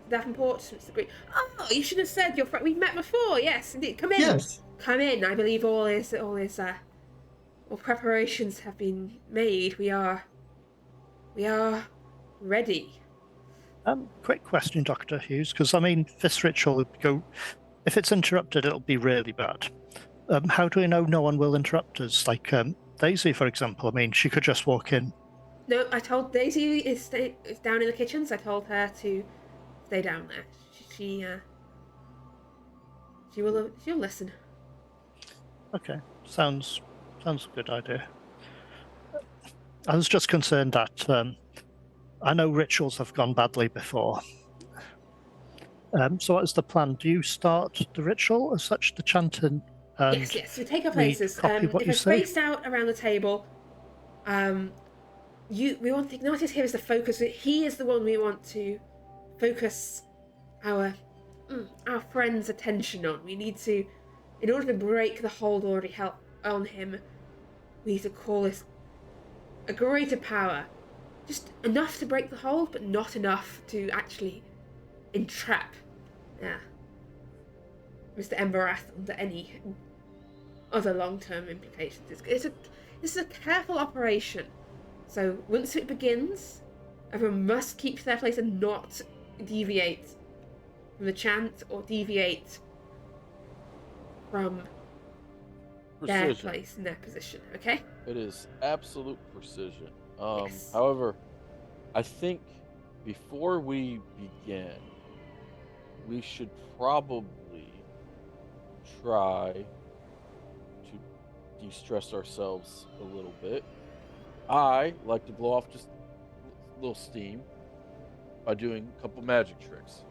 Davenport, Mr. Green. Oh, you should have said your friend. We've met before. Yes, indeed. Come in. Yes. Come in. I believe all preparations have been made. We are ready. Quick question, Dr. Hughes, because I mean, this ritual would go. If it's interrupted, it'll be really bad. How do we know no one will interrupt us? Like Daisy, for example. I mean, she could just walk in. No, I told Daisy is down in the kitchen, so I told her to stay down there. She'll listen. Okay, sounds a good idea. I was just concerned that I know rituals have gone badly before. So what is the plan? Do you start the ritual as such, the chanting? Yes. We take our places. If we're spaced out around the table, we want Ignatius here as the focus. He is the one we want to focus our friend's attention on. We need to, in order to break the hold already held on him, we need to call this a greater power. Just enough to break the hold, but not enough to actually entrap Mr. Emberath under any other long-term implications. This is a careful operation. So once it begins, everyone must keep to their place and not deviate from the chant or deviate from their place and their position, okay? It is absolute precision. Yes. However, I think before we begin, we should probably try to de-stress ourselves a little bit. I like to blow off just a little steam by doing a couple magic tricks.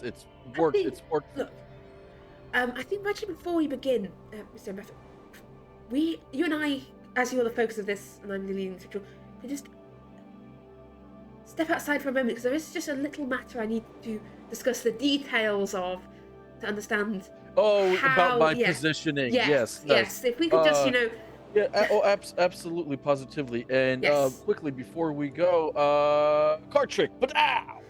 It's worked. It's worked. Look, I think actually before we begin, Mr. Emberath, you and I, as you're the focus of this, and I'm the leading ritual, can just step outside for a moment, because there is just a little matter I need to discuss the details of to understand. About my positioning. Yes. If we could just, Yeah. Absolutely, positively. And Yes. Quickly before we go, card trick. But ow!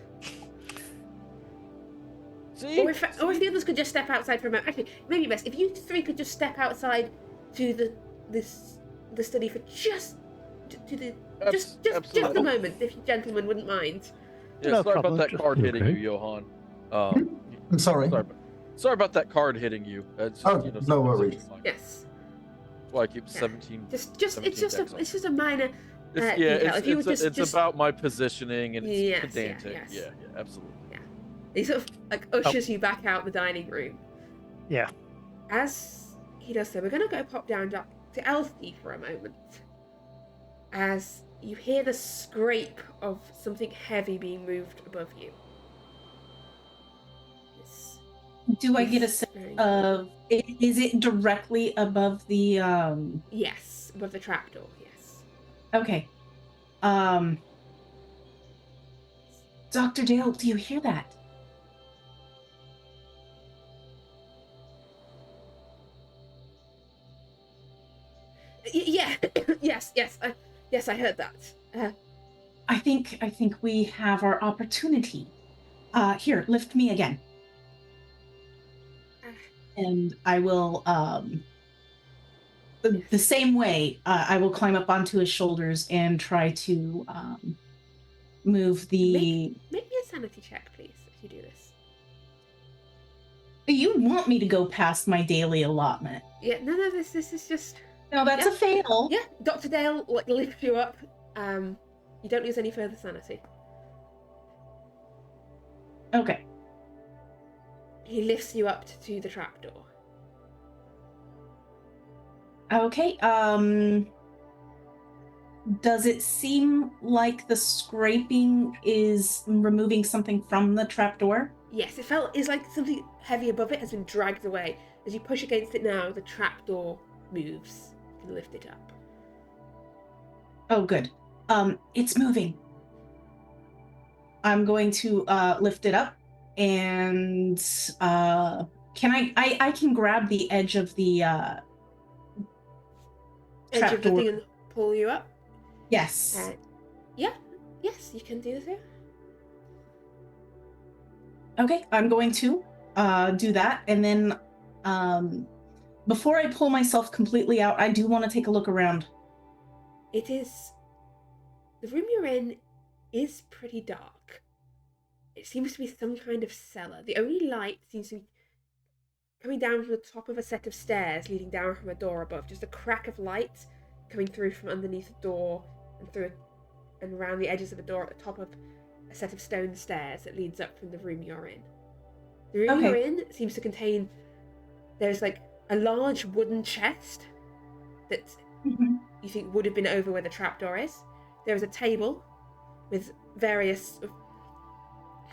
See? Or if the others could just step outside for a moment. Actually, maybe best if you three could just step outside to the study for just a moment, if you gentlemen wouldn't mind. Yeah, No sorry problem. about that card hitting Okay. you, Johan. I'm sorry. Sorry about that card hitting you. It's just, Oh, no worries. Yes. That's why I keep 17. It's 17 just decks on. a minor It's, detail. If you would it's just about my positioning and it's Yes, pedantic. yes. Yeah, absolutely. he sort of like ushers you back out the dining room. Yeah. As he does so, we're gonna go pop down to Elfie for a moment. As you hear the scrape of something heavy being moved above you. Do I get a sense of, is it directly above the Yes, above the trapdoor, yes. Okay. Dr. Dale, do you hear that? Yeah, yes, I heard that. I think we have our opportunity. Here, lift me again. And I will the same way, I will climb up onto his shoulders and try to move the Make me a sanity check, please, if you do this. You want me to go past my daily allotment? Yeah, no, this is just. No, that's Yeah. a fail. Yeah, Dr. Dale lifts you up. You don't lose any further sanity. Okay. He lifts you up to the trapdoor. Okay. Does it seem like the scraping is removing something from the trapdoor? Yes, it's like something heavy above it has been dragged away. As you push against it now, the trapdoor moves. You can lift it up. Oh, good. It's moving. I'm going to lift it up, and can I can grab the edge of the Edge of the trapdoor. thing and pull you up. Yes. Yes, you can do so. Okay, I'm going to do that, and then before I pull myself completely out, I do want to take a look around. The room you're in is pretty dark. It seems to be some kind of cellar. The only light seems to be coming down from the top of a set of stairs leading down from a door above. Just a crack of light coming through from underneath the door and through and around the edges of a door at the top of a set of stone stairs that leads up from the room you're in. The room you're in seems to contain, there's like a large wooden chest that you think would have been over where the trapdoor is. There is a table with various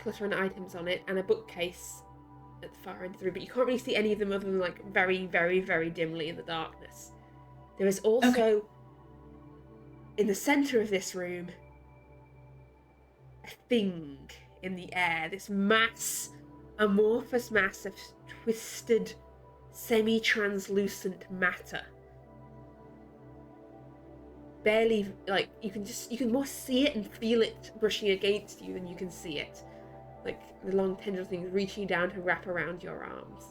cluttering items on it and a bookcase at the far end of the room, but you can't really see any of them other than like very, very, very dimly in the darkness. There is also, in the centre of this room, a thing in the air, this amorphous mass of twisted, semi-translucent matter. Barely, like, you can more see it and feel it brushing against you than you can see it. Like, the long tendril things reaching down to wrap around your arms.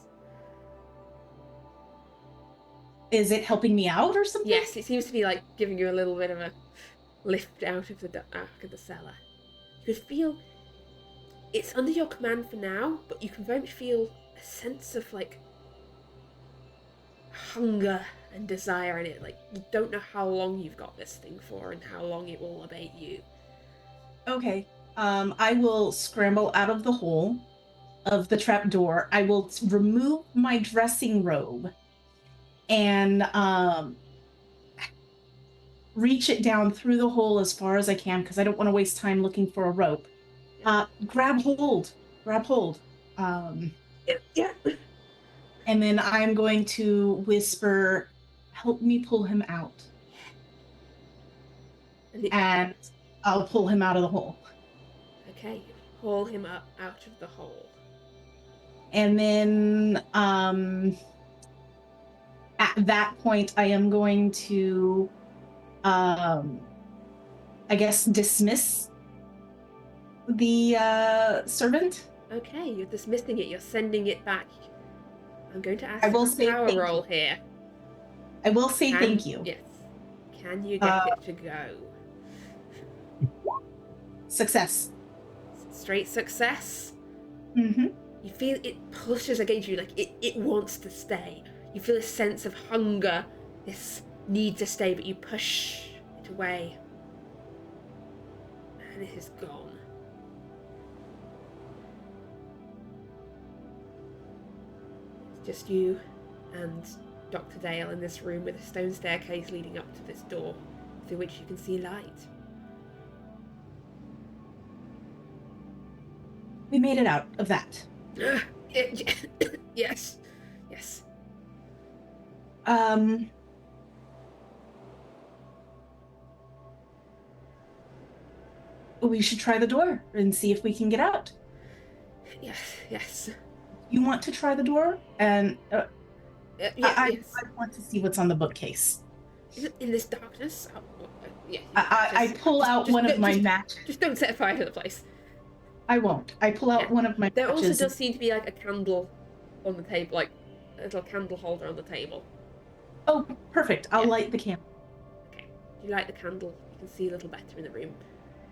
Is it helping me out or something? Yes, it seems to be, like, giving you a little bit of a lift out of the cellar. You can feel it's under your command for now, but you can very much feel a sense of, like, hunger and desire in it. Like, you don't know how long you've got this thing for and how long it will obey you. Okay. I will scramble out of the hole of the trapdoor. I will remove my dressing robe and reach it down through the hole as far as I can because I don't want to waste time looking for a rope. Grab hold. Yeah. And then I'm going to whisper, "Help me pull him out." And I'll pull him out of the hole. Okay, pull him up out of the hole. And then at that point, I am going to, I guess, dismiss the servant. Okay, you're dismissing it. You're sending it back. I'm going to ask I will for a say power thank roll you. here. I will say thank you. Yes. Can you get it to go? Success. Straight success. Mm-hmm. You feel it pushes against you, like it wants to stay. You feel a sense of hunger, this need to stay, but you push it away. And it is gone. It's just you and Dr. Dale in this room with a stone staircase leading up to this door, through which you can see light. We made it out of that. Yes. We should try the door and see if we can get out. Yes. You want to try the door? And Yes. I want to see what's on the bookcase. In this darkness? Yeah. I pull out one of my matches. Just don't set fire to the place. I won't. I pull out one of my There matches. also does seem to be like a candle on the table, like a little candle holder on the table. Oh, perfect. I'll light the candle. Okay. You light the candle, you can see a little better in the room.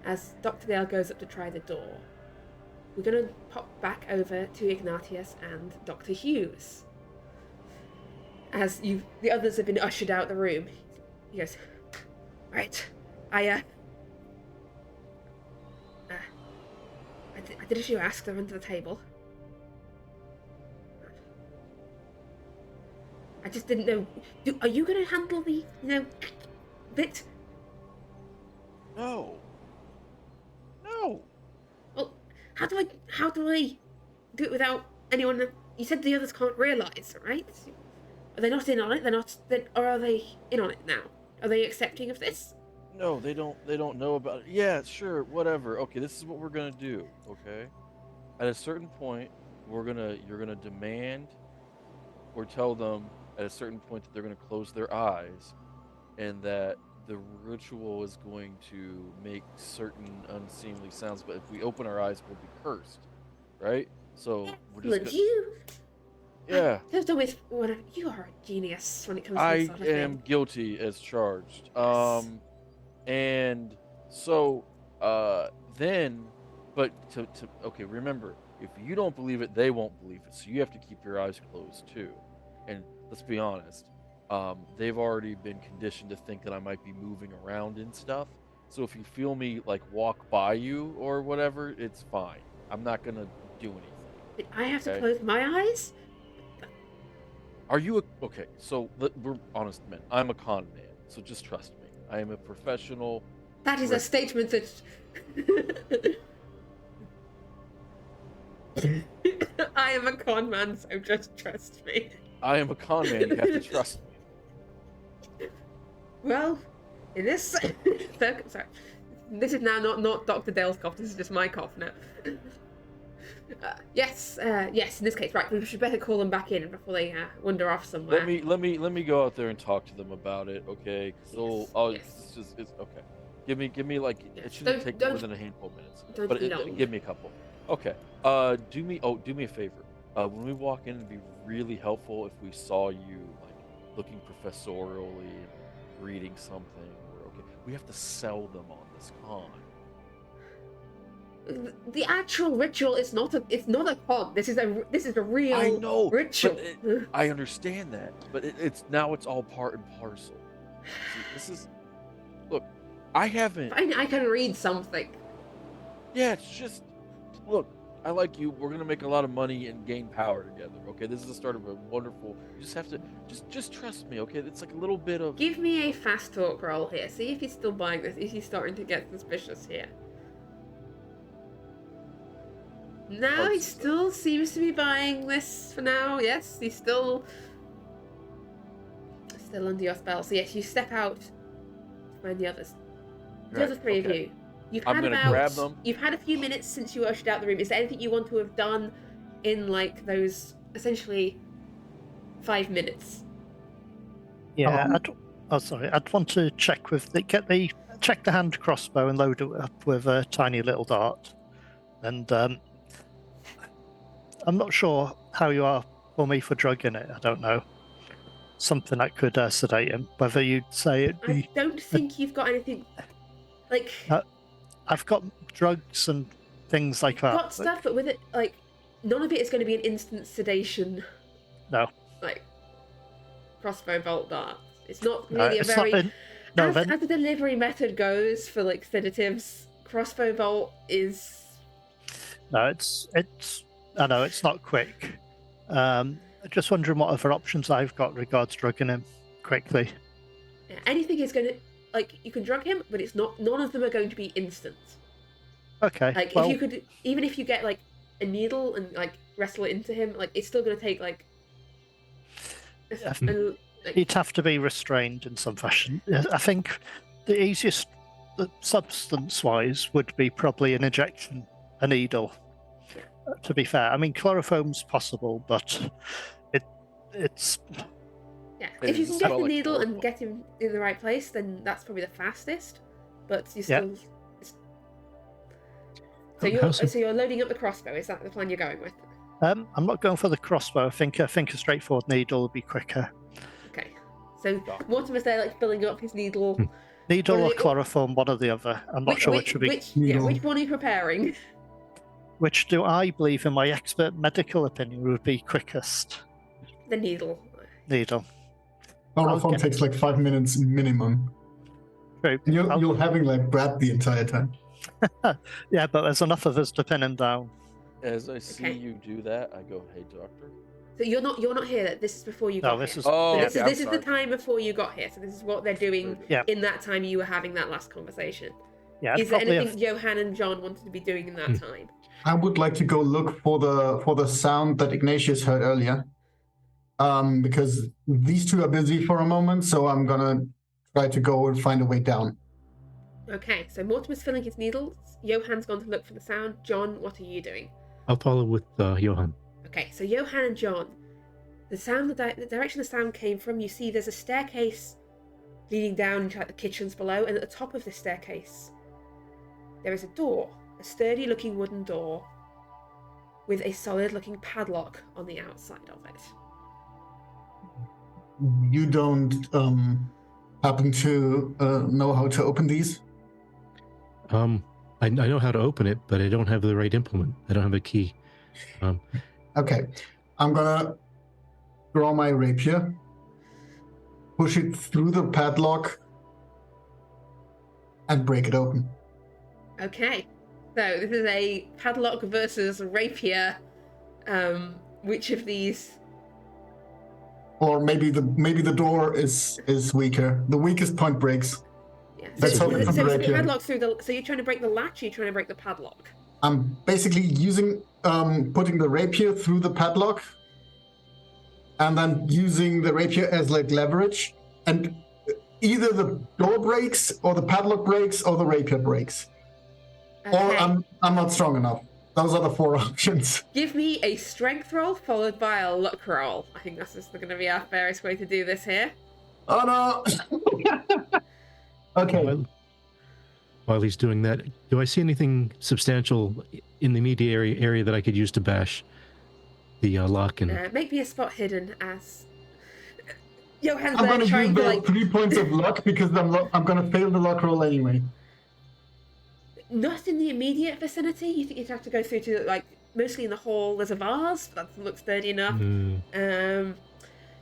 As Dr. Dale goes up to try the door, we're going to pop back over to Ignatius and Dr. Hughes. As the others have been ushered out the room, he goes, "Right, I did as you asked. They're under the table. I just didn't know. Are you going to handle the, bit? No. No. Well, how do I do it without anyone? You said the others can't realise, right? Are they not in on it? They're not. Or are they in on it now? Are they accepting of this? No, they don't know about it. Yeah, sure, whatever. Okay, this is what we're gonna do, okay? At a certain point, you're gonna demand or tell them at a certain point that they're gonna close their eyes and that the ritual is going to make certain unseemly sounds, but if we open our eyes we'll be cursed. Right? So we're just Excellent. You. Yeah. There's always whatever. You are a genius when it comes to I this sort of am thing. guilty as charged. Yes. And so then but to okay, remember, if you don't believe it, they won't believe it. So you have to keep your eyes closed too. And let's be honest, they've already been conditioned to think that I might be moving around and stuff. So if you feel me like walk by you or whatever, it's fine. I'm not gonna do anything. But I have to Okay. close my eyes? Are you okay? So we're honest men. I'm a con man, so just trust me. I am a professional. That is a Right. statement that. I am a con man, so just trust me. I am a con man. You have to trust me. Well, in this sorry, this is now not Dr. Dale's cough. This is just my cough now. Yes. In this case, right. We should better call them back in before they wander off somewhere. Let me go out there and talk to them about it, okay? Because Yes. it's okay. Give me like Yes, it shouldn't take more don't- than a handful of minutes. don't But be long. give me a couple. Okay. Do me a favor. When we walk in, it'd be really helpful if we saw you like looking professorially and reading something. Okay, we have to sell them on this con. The actual ritual is not a con. This is a real I know, but ritual. I understand that, but it's all part and parcel. See, this is look. I haven't. I can read something. Yeah, it's just look. I like you. We're gonna make a lot of money and gain power together. Okay, this is the start of a wonderful. You just have to just trust me. Okay, it's like a little bit of. Give me a fast talk roll here. See if he's still buying this. Is he starting to get suspicious here? No, he still seems to be buying this for now. Yes, he's still under your spell. So yes, you step out to find the others. The Right, other three of okay. you. I'm gonna grab them. You've had a few minutes since you were ushered out the room. Is there anything you want to have done in like those essentially 5 minutes? Yeah, I'd want to check check the hand crossbow and load it up with a tiny little dart. And I'm not sure how you are for me for drugging it. I don't know. Something that could sedate him. Whether you'd say it'd I be. don't think you've got anything like. I've got drugs and things like that. Got stuff, but with it, like, none of it is going to be an instant sedation. No. Like, crossbow bolt dart. It's not really a it's very. not As the delivery method goes for like sedatives, crossbow bolt is. No, it's. I know it's not quick. Just wondering what other options I've got regards drugging him quickly. Yeah, anything is going to. Like, you can drug him, but it's not. None of them are going to be instant. Okay. Like, well, if you could, even if you get like a needle and like wrestle it into him, like it's still going to take like. He'd have to be restrained in some fashion. I think the easiest, substance-wise, would be probably an injection, a needle. To be fair, I mean chloroform's possible, but it's. Yeah, It if you doesn't can get smell the like needle and chloroform. get him in the right place, then that's probably the fastest. But you Yeah. still. So you're loading up the crossbow. Is that the plan you're going with? I'm not going for the crossbow. I think a straightforward needle would be quicker. Okay. So Mortimer's there, like filling up his needle. Needle Well, or chloroform, one or the other. I'm not sure which would be. Which Needle. one are you preparing? Which do I believe, in my expert medical opinion, would be quickest? The needle. Needle. Chloroform Okay. takes like 5 minutes minimum. True. And you're having like Brad the entire time. Yeah, but there's enough of us to pin him down. As I see Okay. you do that, I go, "Hey, doctor." So you're not here. This is before you No, got this here. is Oh, So this okay, is I'm this is the sorry. time before you got here. So this is what they're doing Very good. Yeah. in that time you were having that last conversation. yeah. Is there Probably anything Johan and John wanted to be doing in that time? I would like to go look for the sound that Ignatius heard earlier. Because these two are busy for a moment, so I'm gonna try to go and find a way down. Okay, so Mortimer's filling his needles. Johan's gone to look for the sound. John, what are you doing? I'll follow with Johan. Okay, so Johan and John, the direction the sound came from, you see there's a staircase leading down into like the kitchens below, and at the top of the staircase, there is a door, a sturdy looking wooden door with a solid looking padlock on the outside of it. You don't happen to know how to open these? I know how to open it, but I don't have the right implement. I don't have a key. Okay, I'm gonna draw my rapier, push it through the padlock, and break it open. Okay, so this is a padlock versus rapier. Which of these? Or maybe the door is weaker. The weakest point breaks. Yeah. Let's So, hope it's so the it's the rapier. padlock through the. So you're trying to break the latch. Or you're trying to break the padlock. I'm basically using putting the rapier through the padlock, and then using the rapier as like leverage, and either the door breaks, or the padlock breaks, or the rapier breaks, or Okay. I'm not strong enough. Those are the four options. Give me a strength roll followed by a luck roll. I think that's just going to be our fairest way to do this here. Oh no! Okay. While he's doing that, do I see anything substantial in the immediate area that I could use to bash the lock? And Make me a spot hidden as Johan's I'm there gonna trying use to the like 3 points of luck because I'm gonna fail the luck roll anyway. not in the immediate vicinity. You think you'd have to go through to like mostly in the hall. There's a vase, but that doesn't look sturdy enough.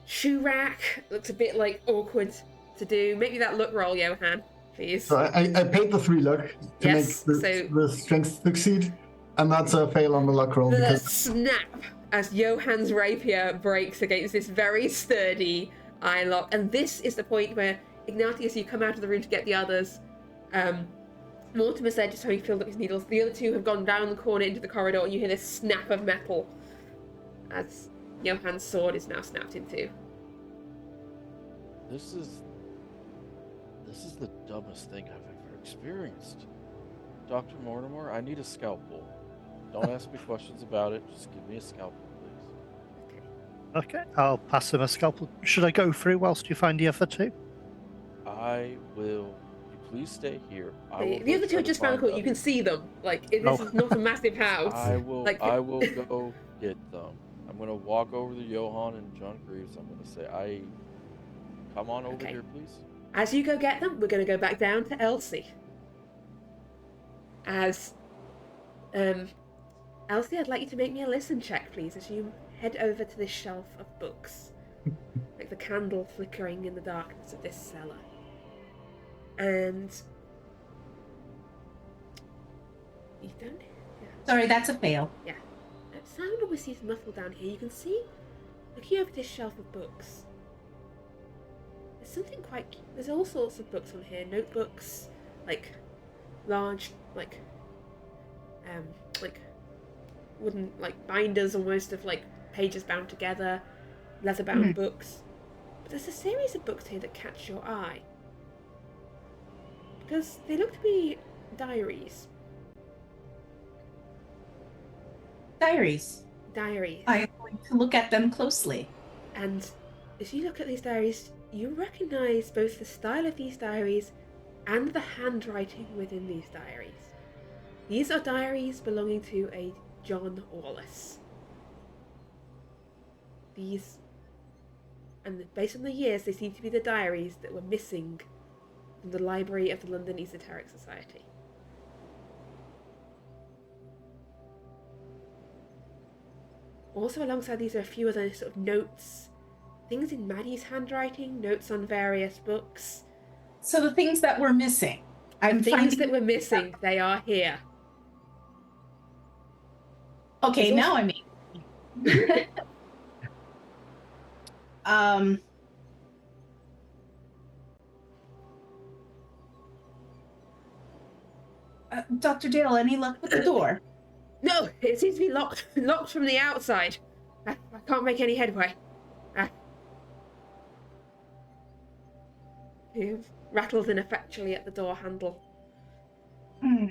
Shoe rack looks a bit like awkward to do. Make me that luck roll, Johan, please. So I paid the 3 luck to Yes, make the strength succeed, and that's a fail on the luck roll The because snap as Johan's rapier breaks against this very sturdy iron lock, and this is the point where Ignatius, you come out of the room to get the others. Mortimer's there just having filled up his needles. The other two have gone down the corner into the corridor, and you hear this snap of metal as Johan's sword is now snapped in two. This is the dumbest thing I've ever experienced. Dr. Mortimer, I need a scalpel. Don't ask me questions about it. Just give me a scalpel, please. Okay, I'll pass him a scalpel. Should I go through whilst you find the other two? I will. You please stay here. The other two are just around the corner. You can see them. Like, this is not a massive house. I will. Like, I will go get them. I'm gonna walk over to Johan and John Greaves. I'm gonna say, come on over Okay. here, please. As you go get them, we're going to go back down to Elsie. As, Elsie, I'd like you to make me a listen check, please, as you head over to this shelf of books. Like the candle flickering in the darkness of this cellar. And... you don't... Yeah. Sorry, that's a fail. Sound obviously is muffled down here. You can see, looking over this shelf of books, there's something quite... there's all sorts of books on here. Notebooks, like large, like wooden, like binders almost of like pages bound together, leather-bound books. But there's a series of books here that catch your eye. Because they look to be diaries. Diaries. Diaries. I'm going to look at them closely. And as you look at these diaries, you recognize both the style of these diaries and the handwriting within these diaries. These are diaries belonging to a John Wallace. These, and based on the years, they seem to be the diaries that were missing from the library of the London Esoteric Society. Also alongside these are a few other sort of notes, things in Maddie's handwriting, notes on various books. So the things that were missing. I'm things finding that we're missing, they are here. Okay, There's now also- I mean. Dr. Dale, any luck with the door? No, it seems to be locked from the outside. I can't make any headway. He rattles ineffectually at the door handle. No,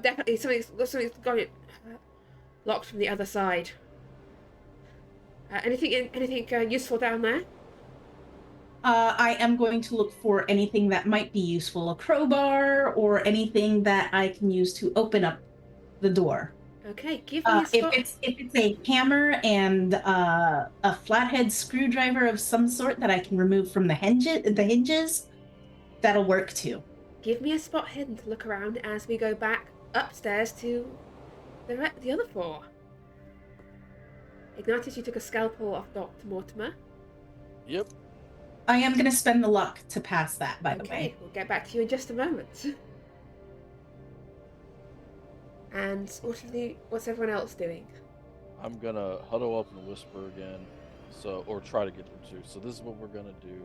definitely something's got it locked from the other side. Anything useful down there? I am going to look for anything that might be useful, a crowbar or anything that I can use to open up the door. Okay, give me a spot. If it's a hammer and a flathead screwdriver of some sort that I can remove from the hinges, that'll work too. Give me a spot hidden to look around as we go back upstairs to the other floor. Ignatius, you took a scalpel off Dr. Mortimer. Yep. I am going to spend the luck to pass that, by the way. Okay, we'll get back to you in just a moment. And what's everyone else doing? I'm gonna huddle up and whisper again, or try to get them to. So this is what we're gonna do.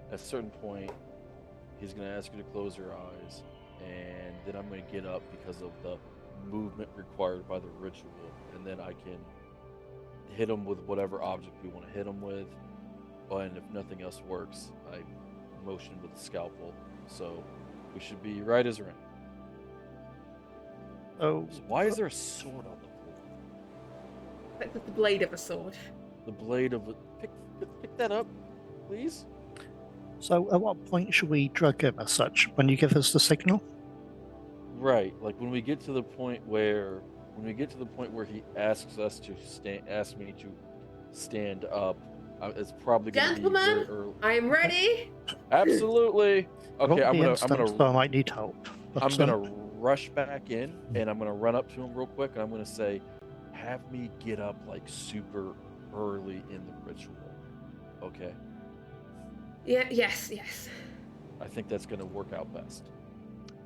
At a certain point, he's gonna ask you to close your eyes, and then I'm gonna get up because of the movement required by the ritual, and then I can hit him with whatever object we want to hit him with. And if nothing else works, I motion with the scalpel. So we should be right as rain. Oh, So why is there a sword on the floor? Like with the blade of a sword. The blade of a... Pick that up, please. so at what point should we drug him as such? When you give us the signal? Right, like when we get to the point where he asks me to stand up, it's probably going to be very Gentlemen, early. I am ready. Absolutely. Okay, I'm gonna So I might need help. But, I'm gonna rush back in, and I'm gonna run up to him real quick, and I'm gonna say, "Have me get up like super early in the ritual." Okay. Yeah. Yes. I think that's gonna work out best.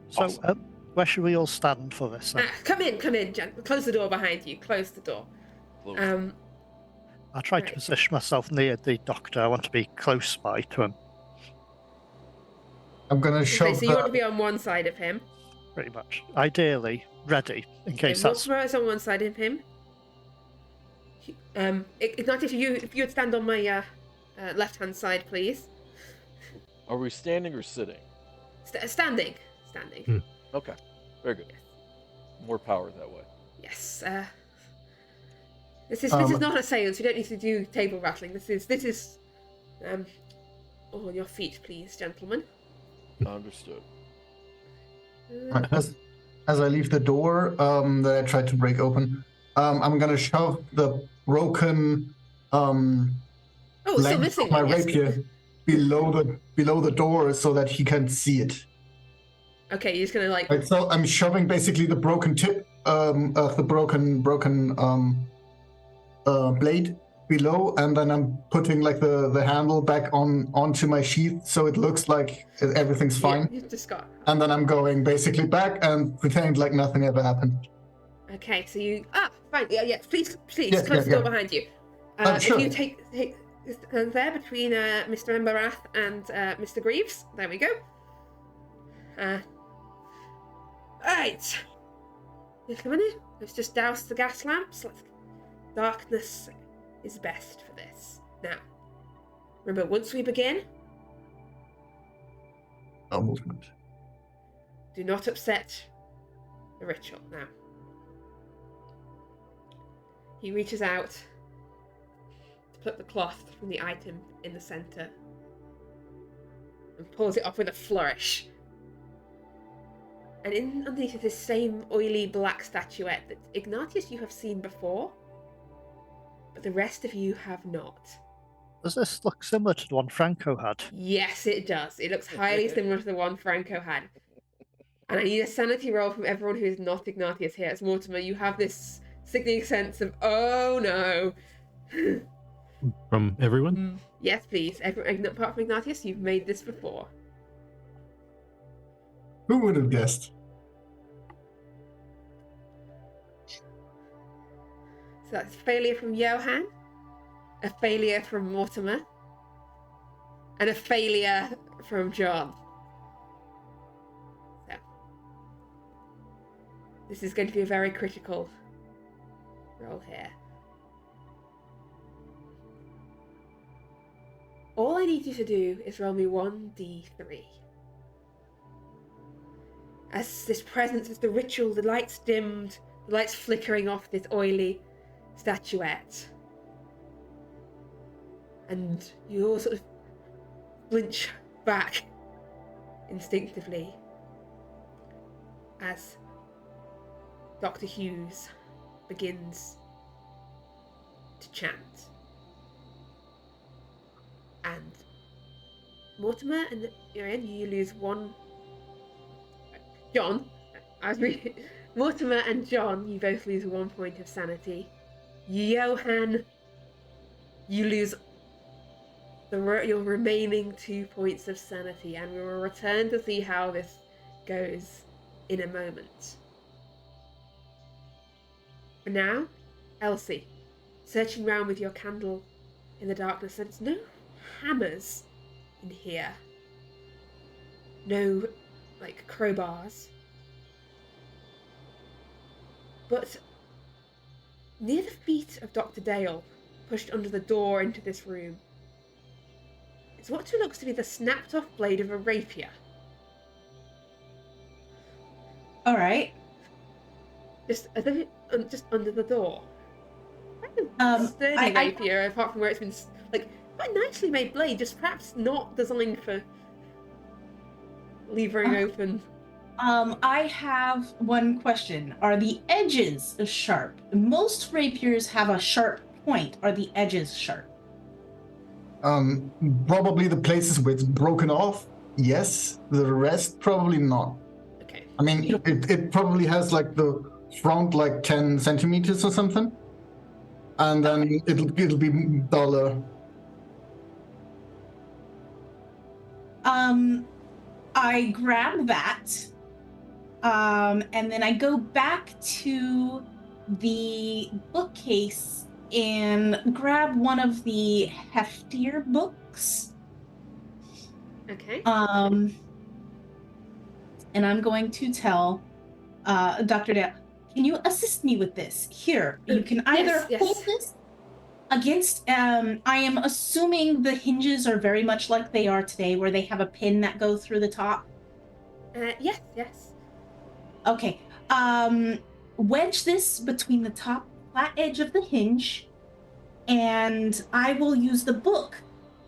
So Awesome. where should we all stand for this then? Come in, close the door behind you. Close the door. Close. I try to right. position myself near the doctor. I want to be close by to him, I'm gonna Okay, shove so you want to be on one side of him. pretty much. Ideally, ready in case that's. Mortimer is on one side of him. Ignatius, if you would stand on my left-hand side, please. Are we standing or sitting? Standing. Okay. Very good. More power that way. Yes. This is not a seance. You don't need to do table rattling. This is on your feet, please, gentlemen. Understood. as I leave the door that I tried to break open. I'm gonna shove the broken still length missing of my one, yes. rapier below the door so that he can see it. Okay, you're just gonna like. Right, so I'm shoving basically the broken tip of the broken blade below, and then I'm putting like the handle back onto my sheath so it looks like everything's fine. Yeah, you just got. And then I'm going basically back and pretend like nothing ever happened. Okay, so you fine. Yeah. Please Yes, close the yeah. door behind you. Sure. If you take there between Mr. Emberath and Mr. Greaves. There we go. Right. Gentlemen, let's just douse the gas lamps. Darkness is best for this. Now, remember, once we begin, No movement. do not upset the ritual. Now, he reaches out to put the cloth from the item in the center and pulls it off with a flourish. And underneath is this same oily black statuette that Ignatius you have seen before, but the rest of you have not. Does this look similar to the one Franco had? Yes, it does. It looks highly similar to the one Franco had. And I need a sanity roll from everyone who is not Ignatius here. As Mortimer, you have this sickening sense of, oh no. From everyone? Yes, please. Apart from Ignatius, you've made this before. Who would have guessed? So that's failure from Johan, a failure from Mortimer, and a failure from John. So this is going to be a very critical roll here. All I need you to do is roll me 1d3. As this presence, as the ritual, the lights dimmed, the lights flickering off this oily statuette. And you all sort of flinch back instinctively as Dr. Hughes begins to chant. And Mortimer and Irian, you lose one. John, I was reading. Mortimer and John, you both lose 1 point of sanity. Johan, you lose your remaining 2 points of sanity, and we will return to see how this goes in a moment. For now, Elsie, searching round with your candle in the darkness, there's no hammers in here. No, like, crowbars. But near the feet of Dr. Dale, pushed under the door into this room, is what looks to be the snapped-off blade of a rapier. All right. Just under the door. Sturdy I- rapier, apart from where it's been like quite nicely made blade, just perhaps not designed for levering open. I have one question. Are the edges sharp? Most rapiers have a sharp point. Are the edges sharp? Probably the places where it's broken off, yes. The rest, probably not. Okay. I mean, it probably has like the front like 10 centimeters or something. And then it'll be duller. I grab that. And then I go back to the bookcase and grab one of the heftier books. Okay. And I'm going to tell Dr. Dale, can you assist me with this? Here, you can either yes. hold this against, I am assuming the hinges are very much like they are today, where they have a pin that goes through the top. Yes. Okay. Wedge this between the top flat edge of the hinge, and I will use the book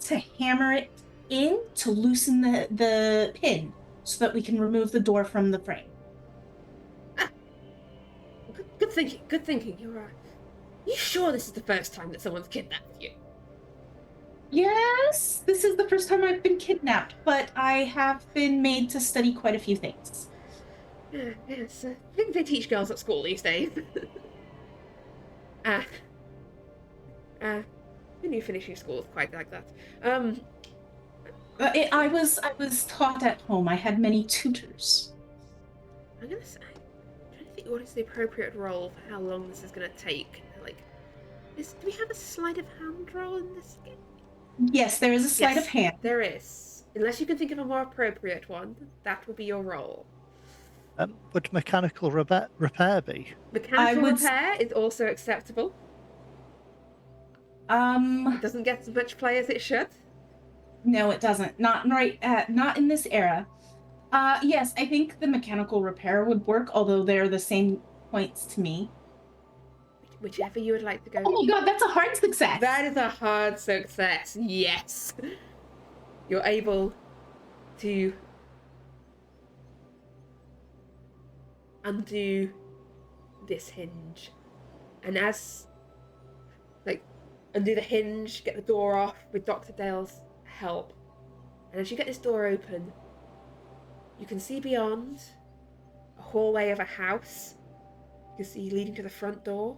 to hammer it in to loosen the pin so that we can remove the door from the frame. Good thinking. You're right. You sure this is the first time that someone's kidnapped you? Yes, this is the first time I've been kidnapped, but I have been made to study quite a few things. Yes. I think they teach girls at school these days. When you finish your school, it's quite like that. I was taught at home. I had many tutors. I'm trying to think what is the appropriate role for how long this is going to take. Like, do we have a sleight of hand roll in this game? Yes, there is a sleight of hand. There is. Unless you can think of a more appropriate one, that will be your role. Would mechanical repair be? Mechanical repair is also acceptable. It doesn't get as much play as it should. No, it doesn't. Not in this era. Yes, I think the mechanical repair would work, although they're the same points to me. Whichever you would like to go. Oh my god, that's a hard success. That is a hard success. Yes. You're able to undo this hinge. And undo the hinge, get the door off with Dr. Dale's help. And as you get this door open, you can see beyond a hallway of a house. You can see leading to the front door.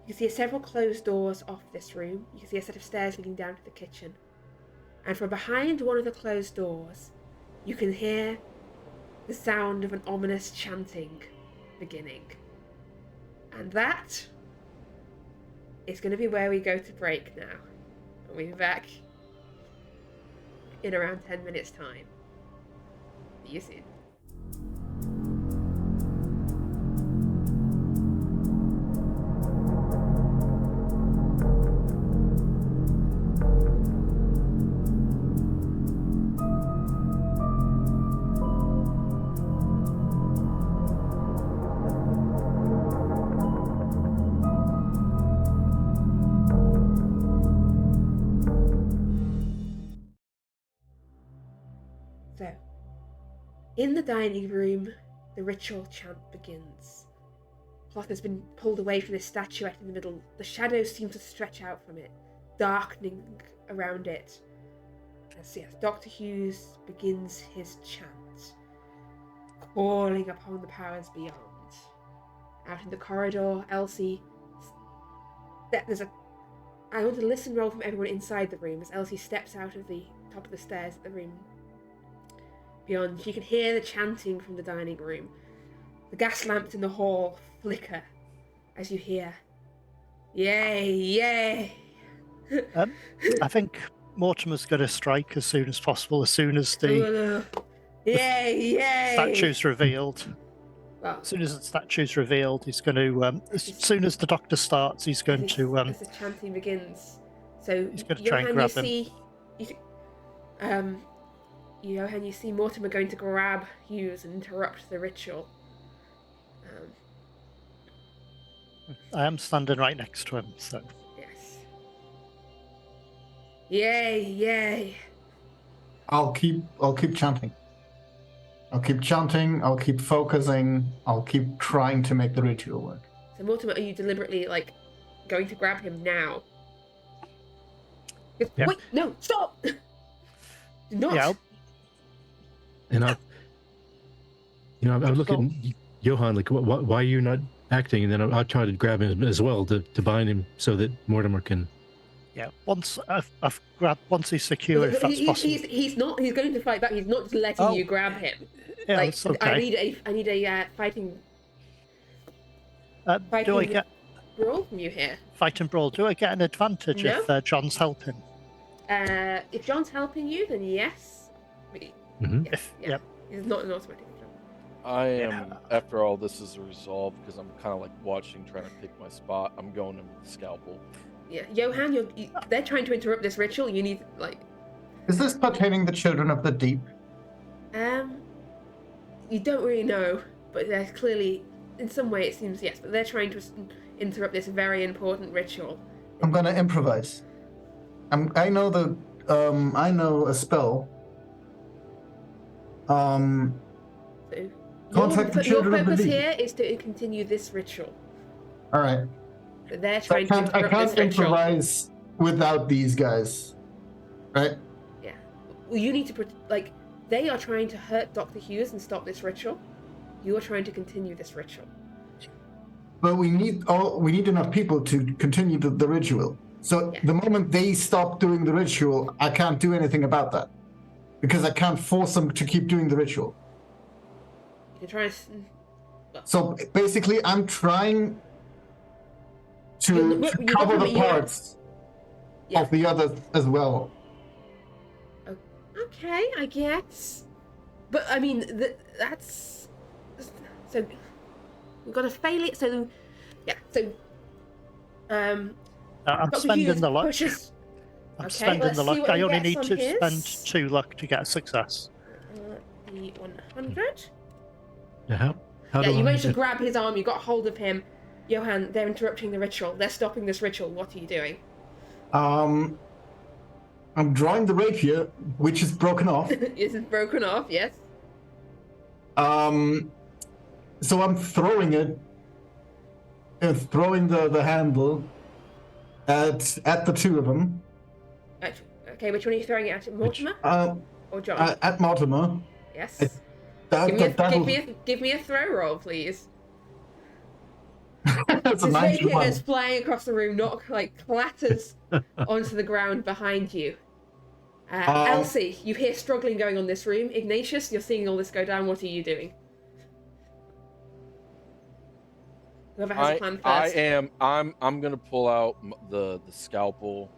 You can see several closed doors off this room. You can see a set of stairs leading down to the kitchen. And from behind one of the closed doors, you can hear the sound of an ominous chanting beginning. And that is going to be where we go to break now. And we'll be back in around 10 minutes' time. See you soon. So, in the dining room, the ritual chant begins. Cloth has been pulled away from the statuette in the middle. The shadows seem to stretch out from it, darkening around it. As yes, Dr. Hughes begins his chant, calling upon the powers beyond. Out in the corridor, Elsie... I want a listen roll from everyone inside the room as Elsie steps out of the top of the stairs at the room beyond. She can hear the chanting from the dining room. The gas lamps in the hall flicker as you hear, "Yay, yay!" I think Mortimer's going to strike as soon as possible, as soon as the Yay, yay! statue's revealed. Well, As soon as the statue's revealed, he's going to. As soon as the doctor starts, he's going to. as the chanting begins. So He's going to try and Johan, grab him. Johan, you see Mortimer going to grab Hughes and interrupt the ritual. I am standing right next to him, so. Yes. Yay, yay! I'll keep chanting. I'll keep chanting, I'll keep focusing, I'll keep trying to make the ritual work. So Mortimer, are you deliberately going to grab him now? Yeah. Wait, no, stop! Do not. Yeah. And I look at Johan like, why are you not acting? And then I'll try to grab him as well to bind him so that Mortimer can. Yeah. Once I've grabbed, once he's secure, if that's possible. He's not. He's going to fight back. He's not just letting you grab him. Yeah, it's okay. I need a fighting Do I get brawl from you here. fight and brawl? Do I get an advantage No. if John's helping? If John's helping you, then yes. Mhm. Yeah. It's not an automatic jump. I am, after all this is resolved, because I'm kind of like watching, trying to pick my spot, I'm going in with the scalpel. Yeah, Johan, they're trying to interrupt this ritual. You need Is this pertaining the children of the deep? you don't really know, but they're clearly, in some way, it seems yes. But they're trying to interrupt this very important ritual. I'm gonna improvise. I know a spell. So Contact the your children of the purpose deep. here is to continue this ritual. All right. But they're So I trying to can't interrupt this ritual. improvise without these guys, right? Yeah. Well, you need to they are trying to hurt Dr. Hughes and stop this ritual. You are trying to continue this ritual. But we need enough people to continue the ritual. So Yeah. the moment they stop doing the ritual, I can't do anything about that because I can't force them to keep doing the ritual. You can try and So basically, I'm trying to You cover got the me, parts Yeah. of the others as well. Okay, I guess. But I mean, that's so we've got to fail it. So yeah, so I'm Dr. spending Hughes the luck. pushes. I'm Okay, spending let's the see luck. what I he only gets need on to his. spend 2 luck to get a success. The 100. Now, how Yeah, do you I managed to get- grab his arm. You got hold of him. Johan, they're interrupting the ritual. They're stopping this ritual. What are you doing? I'm drawing the rapier, which is broken off. This is broken off. Yes. So I'm throwing it, throwing the handle at the two of them. Okay, which one are you throwing it at? Mortimer or John? At Mortimer. Yes. Give me a throw roll, please. That's a This nice rapier one. goes flying across the room, clatters onto the ground behind you. Elsie, you hear struggling going on in this room. Ignatius, you're seeing all this go down. What are you doing? Whoever has a plan first. I'm gonna pull out the scalpel,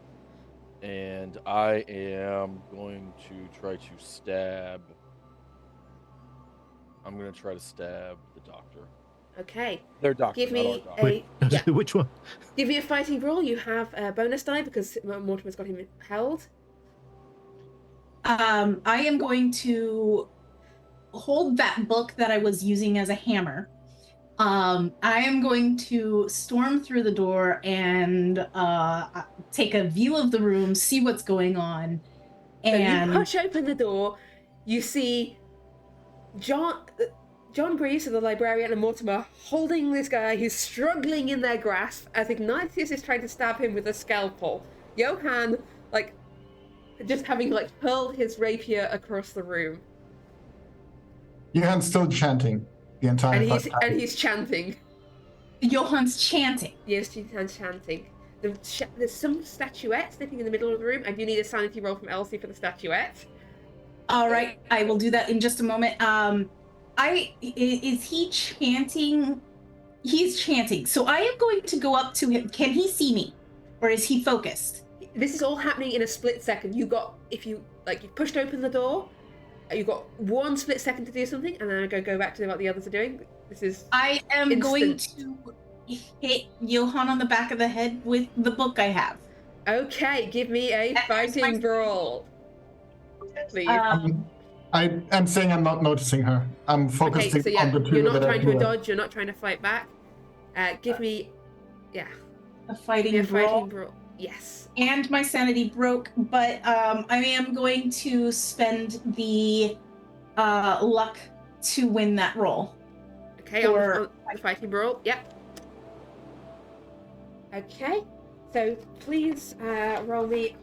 and I am going to try to stab. I'm gonna try to stab the doctor. Okay. Their doctor. Give me not our doctor. yeah. Which one? Give me a fighting brawl. You have a bonus die because Mortimer's got him held. I am going to hold that book that I was using as a hammer. I am going to storm through the door and take a view of the room, see what's going on. And so you push open the door. You see John Greaves, the librarian, and Mortimer holding this guy who's struggling in their grasp as Ignatius is trying to stab him with a scalpel. Johann, just having hurled his rapier across the room. Johann's still chanting the entire time. And he's chanting. Johann's chanting. Yes, Johann's chanting. There's some statuette sitting in the middle of the room, and you need a sanity roll from Elsie for the statuette. All right, I will do that in just a moment. Is he chanting? He's chanting. So I am going to go up to him. Can he see me? Or is he focused? This is all happening in a split second. You pushed open the door, you've got 1 split second to do something, and then I go back to what the others are doing. I am instant. going to hit Johann on the back of the head with the book I have. Okay, give me a fighting brawl. Please. I am saying I'm not noticing her. I'm focusing on the two you're not that trying are to dodge, you're not trying to fight back. Give me, a fighting brawl. Yes. And my sanity broke, but I am going to spend the luck to win that roll. Okay, on the fighting brawl. Yep. Okay, so please roll me.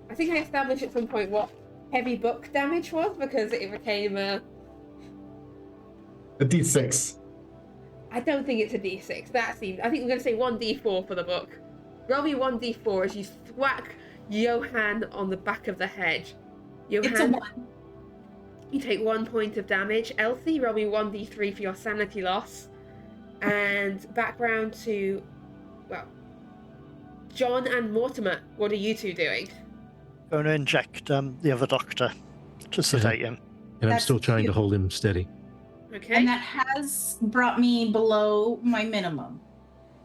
I think I established at some point what heavy book damage was because it became a D6. I don't think it's a D6. I think we're going to say 1D4 for the book. Roll me 1D4 as you thwack Johann on the back of the head. Johann, it's a 1. You take 1 point of damage. Elsie, roll me 1D3 for your sanity loss. And back round to, John and Mortimer. What are you two doing? Going to inject the other doctor to sedate him. And I'm That's still trying to cute. hold him steady. Okay. And that has brought me below my minimum.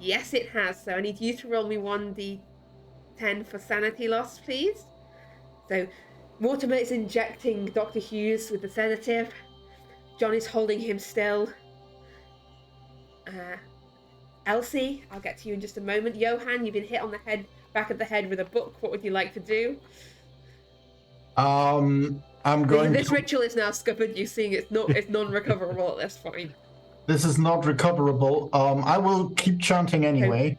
Yes, it has. So I need you to roll me 1d10 for sanity loss, please. So Mortimer is injecting Dr. Hughes with the sedative. John is holding him still. Elsie, I'll get to you in just a moment. Johann, you've been hit on the back of the head with a book. What would you like to do? I'm going This to... ritual is now scuppered. You're seeing it's non-recoverable at this point. This is not recoverable. I will keep chanting anyway.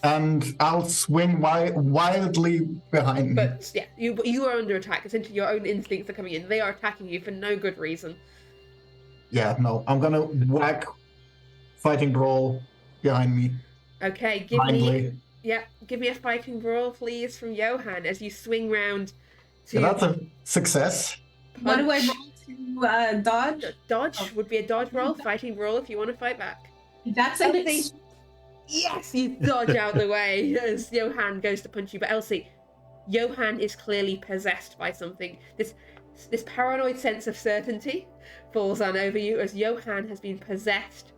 And I'll swing wildly behind me. But yeah, you are under attack. Essentially, your own instincts are coming in. They are attacking you for no good reason. Yeah, no. I'm gonna whack fighting brawl behind me. Okay, give me a fighting brawl, please, from Johann as you swing round to. Yeah, that's a success. What do I roll to dodge? Dodge would be a dodge roll, fighting brawl if you want to fight back. That's Elsie, yes, you dodge out the way as Johann goes to punch you. But Elsie, Johann is clearly possessed by something. This paranoid sense of certainty falls on over you as Johann has been possessed.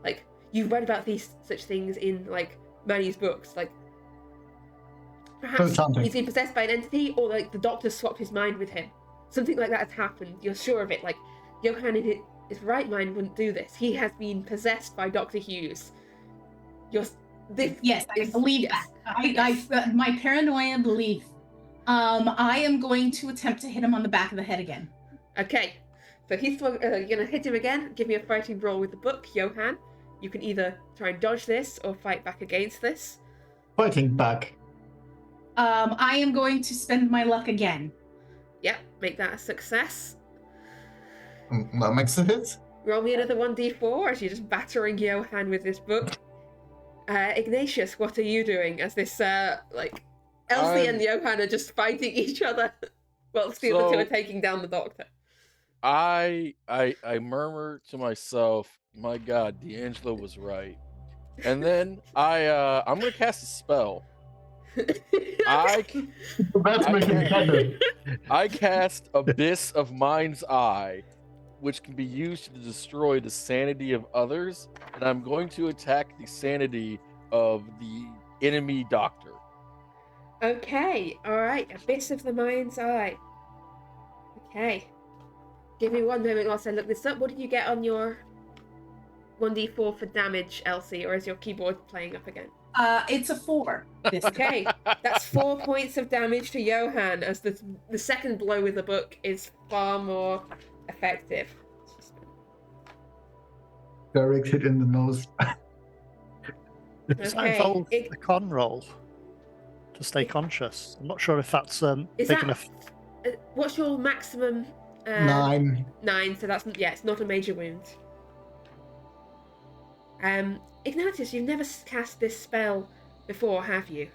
Like, you've read about such things in Manny's books. Perhaps he's been possessed by an entity, or the doctor swapped his mind with him. Something like that has happened. You're sure of it. Johann in his right mind wouldn't do this. He has been possessed by Dr. Hughes. Yes, I believe that. My paranoia belief. I am going to attempt to hit him on the back of the head again. Okay, so he's going to hit him again. Give me a fighting brawl with the book, Johann. You can either try and dodge this or fight back against this. Fighting back. I am going to spend my luck again. Yep, make that a success. That makes a hit. Roll me another 1d4 as you're just battering Johann with this book. Ignatius, what are you doing as this, Elsie and Johann are just fighting each other? Whilst the other two So- are taking down the doctor. I murmur to myself, my God, D'Angelo was right. And then I'm gonna cast a spell. That's I making can't- canon. I cast Abyss of Mind's Eye, which can be used to destroy the sanity of others, and I'm going to attack the sanity of the enemy doctor. Okay, alright. Abyss of the Mind's Eye. Okay. Give me one moment whilst I look this up. What did you get on your 1d4 for damage, Elsie, or is your keyboard playing up again? It's a 4. This time. Okay, that's 4 points of damage to Johan, as the second blow with the book is far more effective. Derek hit in the nose. Does that Okay, involve a con roll to stay conscious? I'm not sure if that's Is big that enough. What's your maximum? 9. 9. So that's it's not a major wound. Ignatius, you've never cast this spell before, have you?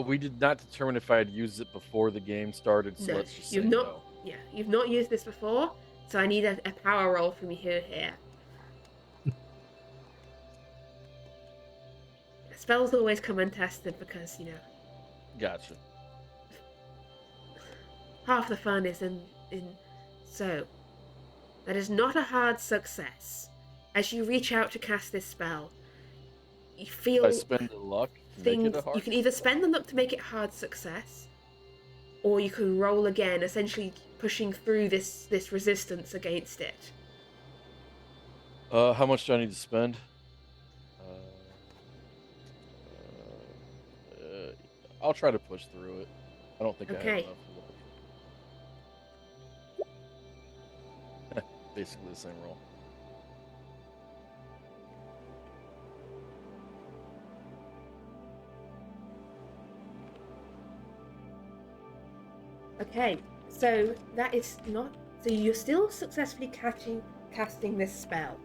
We did not determine if I had used it before the game started, so No, let's just you've say not. no. Yeah, you've not used this before, so I need a power roll from you here. Spells always come untested because, Gotcha. half the fun is in. So, that is not a hard success. As you reach out to cast this spell, you feel I spend the luck to make things. it a hard You can either spend the luck to make it hard success, or you can roll again, essentially pushing through this resistance against it. How much do I need to spend? I'll try to push through it. I don't think I have Okay. enough. Basically the same roll. Okay, so that is not. So you're still successfully casting this spell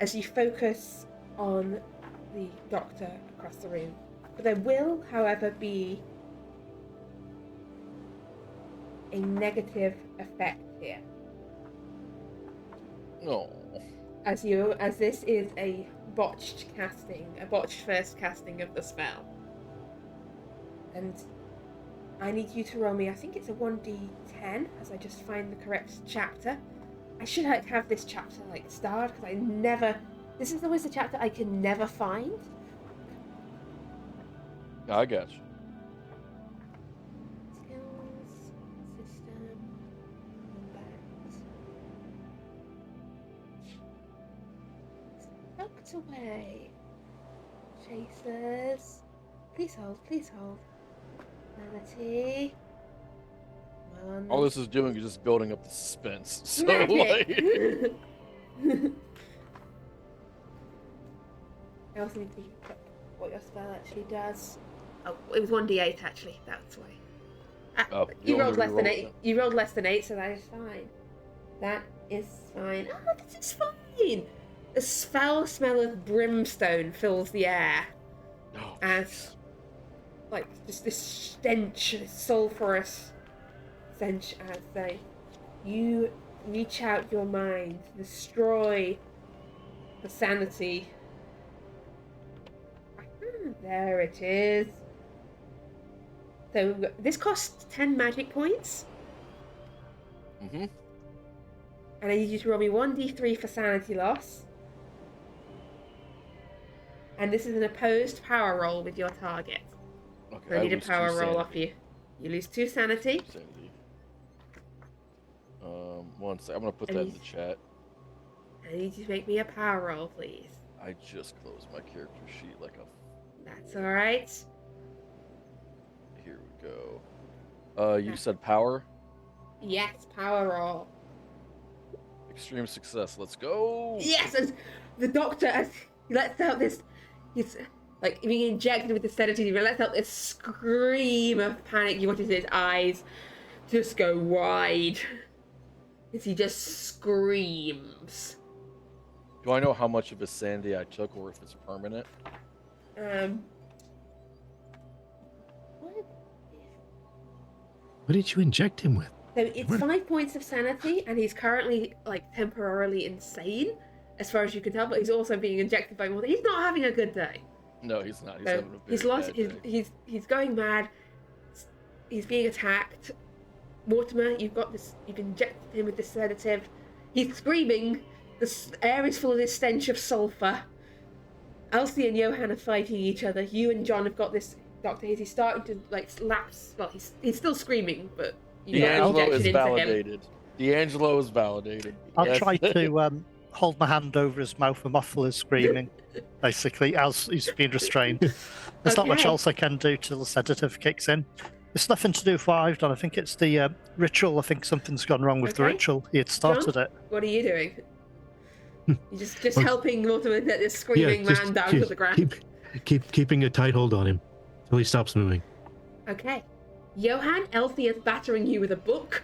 as you focus on the doctor across the room. But there will, however, be a negative effect here, No. as this is a botched first casting of the spell, and I need you to roll me. I think it's a 1d10, as I just find the correct chapter. I should have this chapter starred because I never. This is always a chapter I can never find. I got you. Skills, system, combat. Tucked away. Chasers. Please hold. Vanity. All this is doing is just building up the suspense. So, Magic. like, I also need to check what your spell actually does. Oh, it was 1d8 actually. That's why. Oh, you you rolled only less than rerolled 8. it. You rolled less than 8, so that is fine. That is fine. Oh, this is fine. The foul smell of brimstone fills the air oh, as, just this stench, this sulphurous stench as you reach out your mind to destroy the sanity. There it is. So this costs 10 magic points. Mm-hmm. And I need you to roll me 1d3 for sanity loss. And this is an opposed power roll with your target. Okay, So I need a lose 2 power roll sanity. off you. You lose 2 sanity. Sanity. One sec. I'm gonna put And that in you- the chat. I need you to make me a power roll, please. I just closed my character sheet like a. That's alright. Here we go. You said power. Yes, power roll. Extreme success. Let's go. Yes, and the doctor, as he lets out this, he's being injected with the sedative, he lets out this scream of panic. You watch as his eyes just go wide as he just screams. Do I know how much of his sanity I took, or if it's permanent? What? What did you inject him with? So it's 5 points of sanity, and he's currently like temporarily insane, as far as you can tell. But he's also being injected by water. He's not having a good day. No, he's not. He's So having a very he's lost. bad day. He's going mad. He's being attacked. Mortimer, you've got this. You've injected him with this sedative. He's screaming. The air is full of this stench of sulfur. Elsie and Johan are fighting each other. You and John have got this. Dr. Hayes, he's starting to like lapse. Well, he's still screaming, but you got an D'Angelo injection is into him. validated. D'Angelo is validated. I'll Yes. try to hold my hand over his mouth and muffle his screaming, basically, as he's being restrained. There's not much Okay. else I can do till the sedative kicks in. It's nothing to do with what I've done. I think it's the ritual. I think something's gone wrong with the Okay. ritual. He had started it. What are you doing? You're just helping Mortimer get this screaming just man down to the ground. Keeping a tight hold on him till he stops moving. Okay. Johan, Elsie is battering you with a book.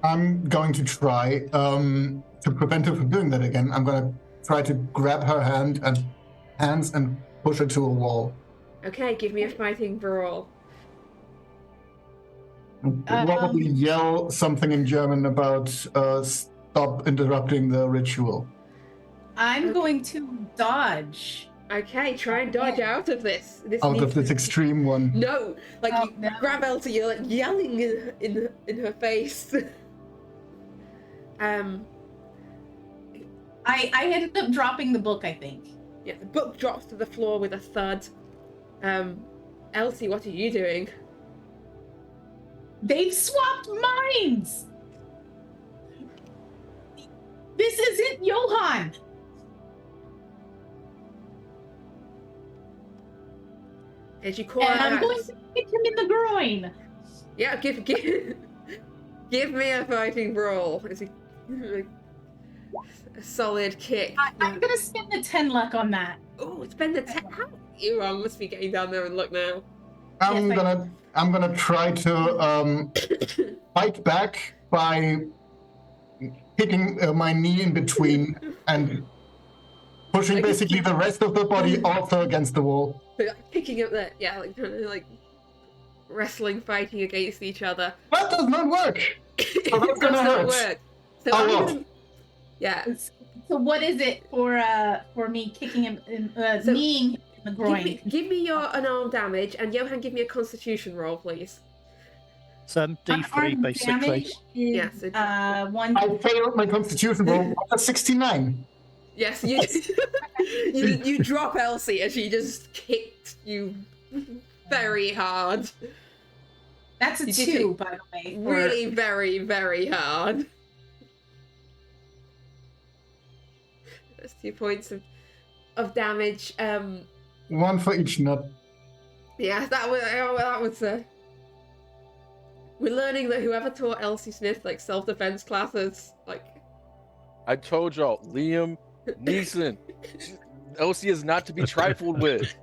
I'm going to try to prevent her from doing that again. I'm going to try to grab her hands and push her to a wall. Okay, give me a fighting brawl. Probably yell something in German about stop interrupting the ritual. I'm going to dodge. Okay, try and dodge out of this. Out needs of this to- extreme one. No, like Oh, you no. grab Elsie, you're like yelling in her face. I ended up dropping the book, I think. Yeah, the book drops to the floor with a thud. Elsie, what are you doing? They've swapped minds! This isn't Johan! As you call And out, I'm going to kick him in the groin! yeah, give give me a fighting brawl. Is he a solid kick? I'm gonna spend the 10 luck on that. Oh, spend the 10. How you must be getting down there and look now. I'm gonna try to fight back by kicking my knee in between and pushing Like- basically the rest of the body also against the wall. So, like, picking up the like kind of like wrestling, fighting against each other. That does not work. It that's does gonna not hurt. work. So Oh, I'm well. gonna, yeah. So what is it for me kicking him, So- kneeing him in the groin? Give me your unarmed damage, and Johan, give me a Constitution roll, please. It's D3, Unarmed basically. damage is, Yes, it- one. I failed my constitution roll. That's 69. Yes, you you drop Elsie as she just kicked you very hard. That's a You did 2, it by the way. Really, very, very hard. That's 2 points of damage. One for each nut. Yeah, that was. We're learning that whoever taught Elsie Smith like self-defense classes, like I told y'all, Liam Neeson. Elsie is not to be trifled with.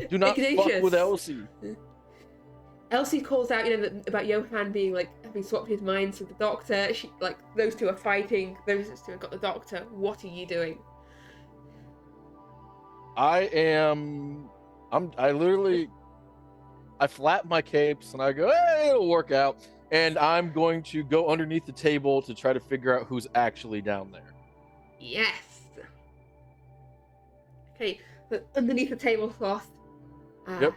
Do not fuck Ignatius. with Elsie. Elsie calls out, about Johan being like having swapped his minds with the doctor. She, like, those two are fighting. Those two have got the doctor. What are you doing? I flap my capes and I go, hey, it'll work out. And I'm going to go underneath the table to try to figure out who's actually down there. Yes. Okay, so underneath the tablecloth, Yep.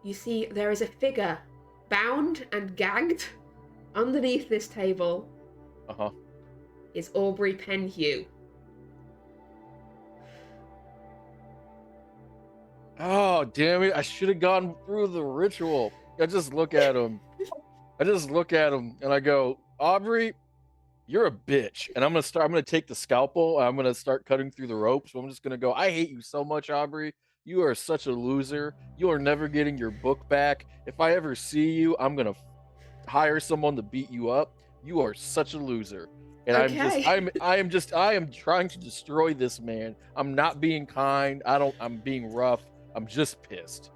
you see there is a figure bound and gagged. Underneath this table Uh-huh. is Aubrey Penhew. Oh, damn it. I should have gone through the ritual. I just look at him. And I go, Aubrey, you're a bitch. And I'm gonna take the scalpel and I'm gonna start cutting through the ropes. I'm just gonna go, I hate you so much, Aubrey. You are such a loser. You are never getting your book back. If I ever see you, I'm gonna hire someone to beat you up. You are such a loser. And Okay. I am trying to destroy this man. I'm not being kind. I'm being rough. I'm just pissed.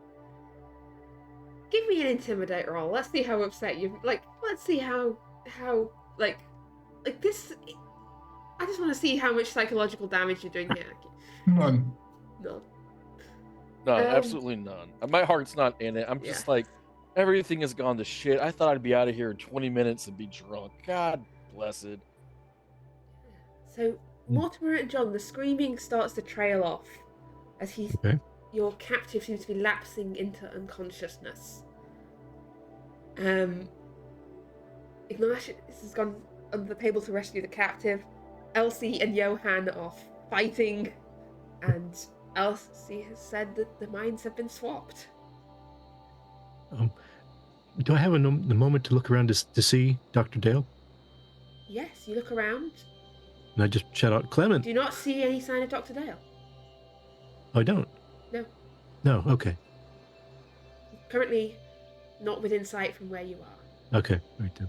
Give me an intimidate roll. Let's see how upset you. Like, let's see how like this. I just want to see how much psychological damage you're doing here. None. No. None, Um, absolutely none. My heart's not in it. I'm just yeah. like, Everything has gone to shit. I thought I'd be out of here in 20 minutes and be drunk. God blessed. So, Mortimer and John, the screaming starts to trail off as Okay. your captive seems to be lapsing into unconsciousness. Ignatius has gone under the table to rescue the captive. Elsie and Johan are fighting, and Elsie has said that the minds have been swapped. Do I have a moment to look around to see Dr. Dale? Yes, you look around. And I just shout out, Clement. Do you not see any sign of Dr. Dale? Oh, I don't. No. No, okay. Currently not within sight from where you are. Okay, right then.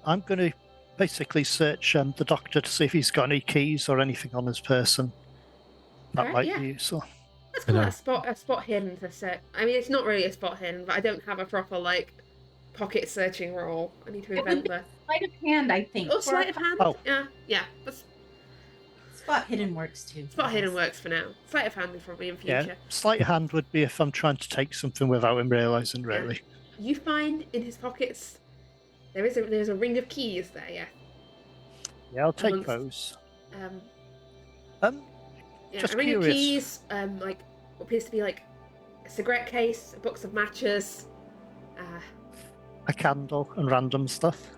I'm going to basically search the doctor to see if he's got any keys or anything on his person. That Alright, might yeah. be useful. Let's call And that a spot hidden for sec. I mean, it's not really a spot hidden, but I don't have a proper pocket searching roll. I need to invent the Sleight of hand, I think. oh sleight of hand. Oh. Yeah. But Spot hidden works too. spot hidden works for now. Sleight of hand is probably in future. Yeah, sleight of hand would be if I'm trying to take something without him realizing, really. You find in his pockets there's a ring of keys there. Yeah. Yeah, I'll take Amongst- those. Yeah, Just a ring of curious. keys. What appears to be a cigarette case, a box of matches. A candle and random stuff.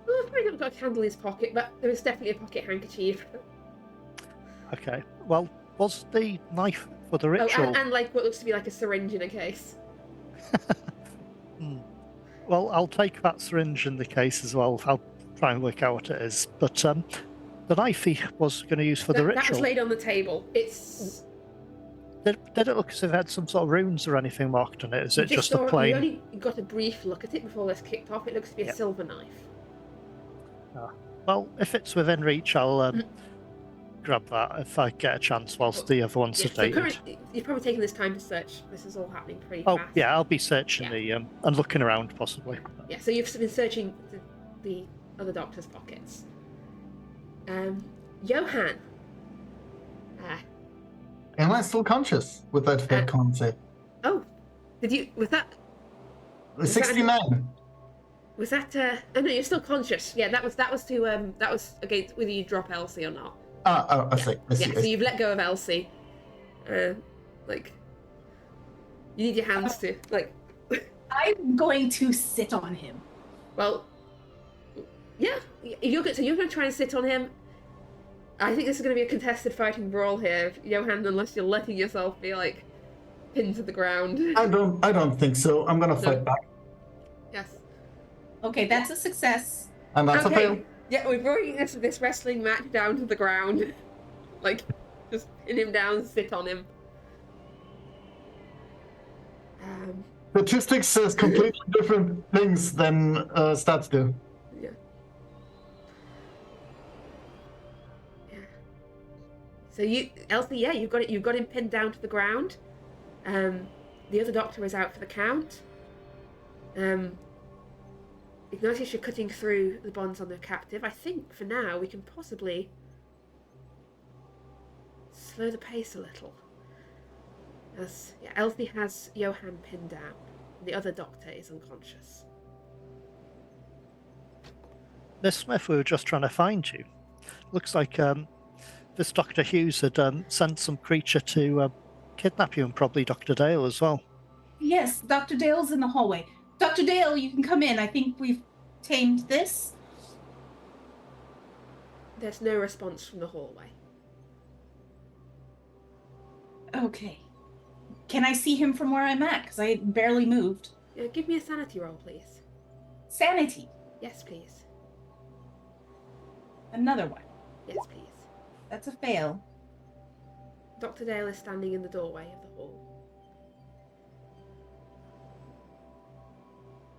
Well, I've probably not got a candle in his pocket, but there is definitely a pocket handkerchief. Okay. Well, was the knife for the Oh, ritual? and what looks to be a syringe in a case. Well, I'll take that syringe in the case as well. I'll try and work out what it is. But the knife he was going to use for the That was ritual, laid on the table. It's did it look as if it had some sort of runes or anything marked on it? Is it you just saw a it- plain? You only got a brief look at it before this kicked off. It looks to be a Yep. silver knife. Well, if it's within reach, I'll grab that if I get a chance whilst the other one's Yeah, so sedated. currently, you've probably taken this time to search. This is all happening pretty Oh, fast. yeah, I'll be searching Yeah. and looking around possibly. Yeah, so you've been searching the other doctor's pockets. Johan. Am I still conscious with that failed con save? Oh, was that 69. oh no, you're still conscious. Yeah, that was against whether you drop Elsie or not. I see. I see. Yeah, so you've let go of Elsie. You need your hands to I'm going to sit on him. well, yeah. You're going to try and sit on him. I think this is going to be a contested fighting brawl here, Johan, unless you're letting yourself be pinned to the ground. I don't think so. I'm gonna fight back. Yes. Okay, that's a success. And that's a fail. Yeah, we're bringing this wrestling match down to the ground. Just pin him down, sit on him. Statistics says completely different things than stats do. Yeah. So Elsie, yeah, you've got him pinned down to the ground. The other doctor is out for the count. Ignatius, you're cutting through the bonds on the captive. I think for now we can possibly slow the pace a little. As Elsie has Johan pinned down. The other doctor is unconscious. Miss Smith, we were just trying to find you. Looks like this Dr. Hughes had sent some creature to kidnap you, and probably Dr. Dale as well. Yes, Dr. Dale's in the hallway. Dr. Dale, you can come in. I think we've tamed this. There's no response from the hallway. Okay. Can I see him from where I'm at? Because I barely moved. Yeah, give me a sanity roll, please. Sanity. Yes, please. Another one. Yes, please. That's a fail. Dr. Dale is standing in the doorway of the hall.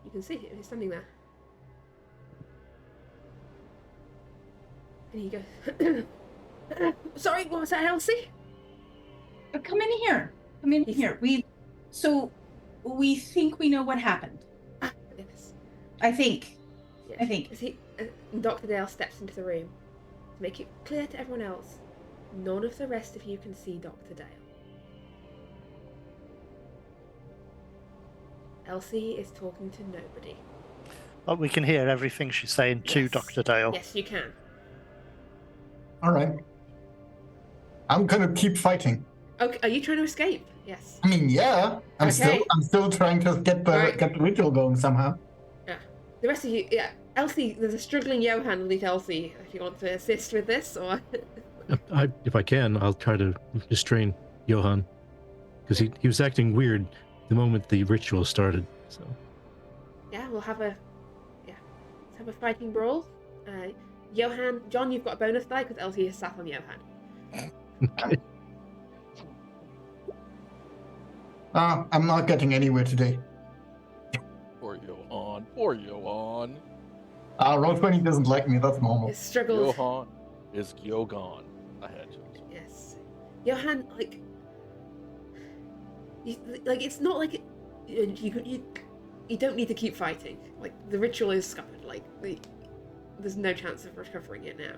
You can see him, he's standing there. And he goes, sorry, what was that, Elsie? Come in here. Come in here. We think we know what happened. Ah, goodness. I think. Yes. I think. As Dr. Dale steps into the room to make it clear to everyone else, none of the rest of you can see Dr. Dale. Elsie is talking to nobody. But we can hear everything she's saying to Yes. Dr. Dale. Yes, you can. All right. I'm gonna keep fighting. Okay, are you trying to escape? Yes. I mean, yeah. I'm Okay. still trying to get the ritual going somehow. Yeah. The rest of you, yeah. Elsie, there's a struggling Johan underneath Elsie. If you want to assist with this, or If I can, I'll try to restrain Johan, because he was acting weird the moment the ritual started. So yeah, let's have a fighting brawl. Johan, John, you've got a bonus die because Elsie is sat on Johan. okay. I'm not getting anywhere today. Poor Johan. Poor Johan. Roll20 doesn't like me. That's normal. His struggles. Johan is Yogan. I had to. Yes. Johan, it's not like you don't need to keep fighting. Like, the ritual is scuppered. Like, there's no chance of recovering it now.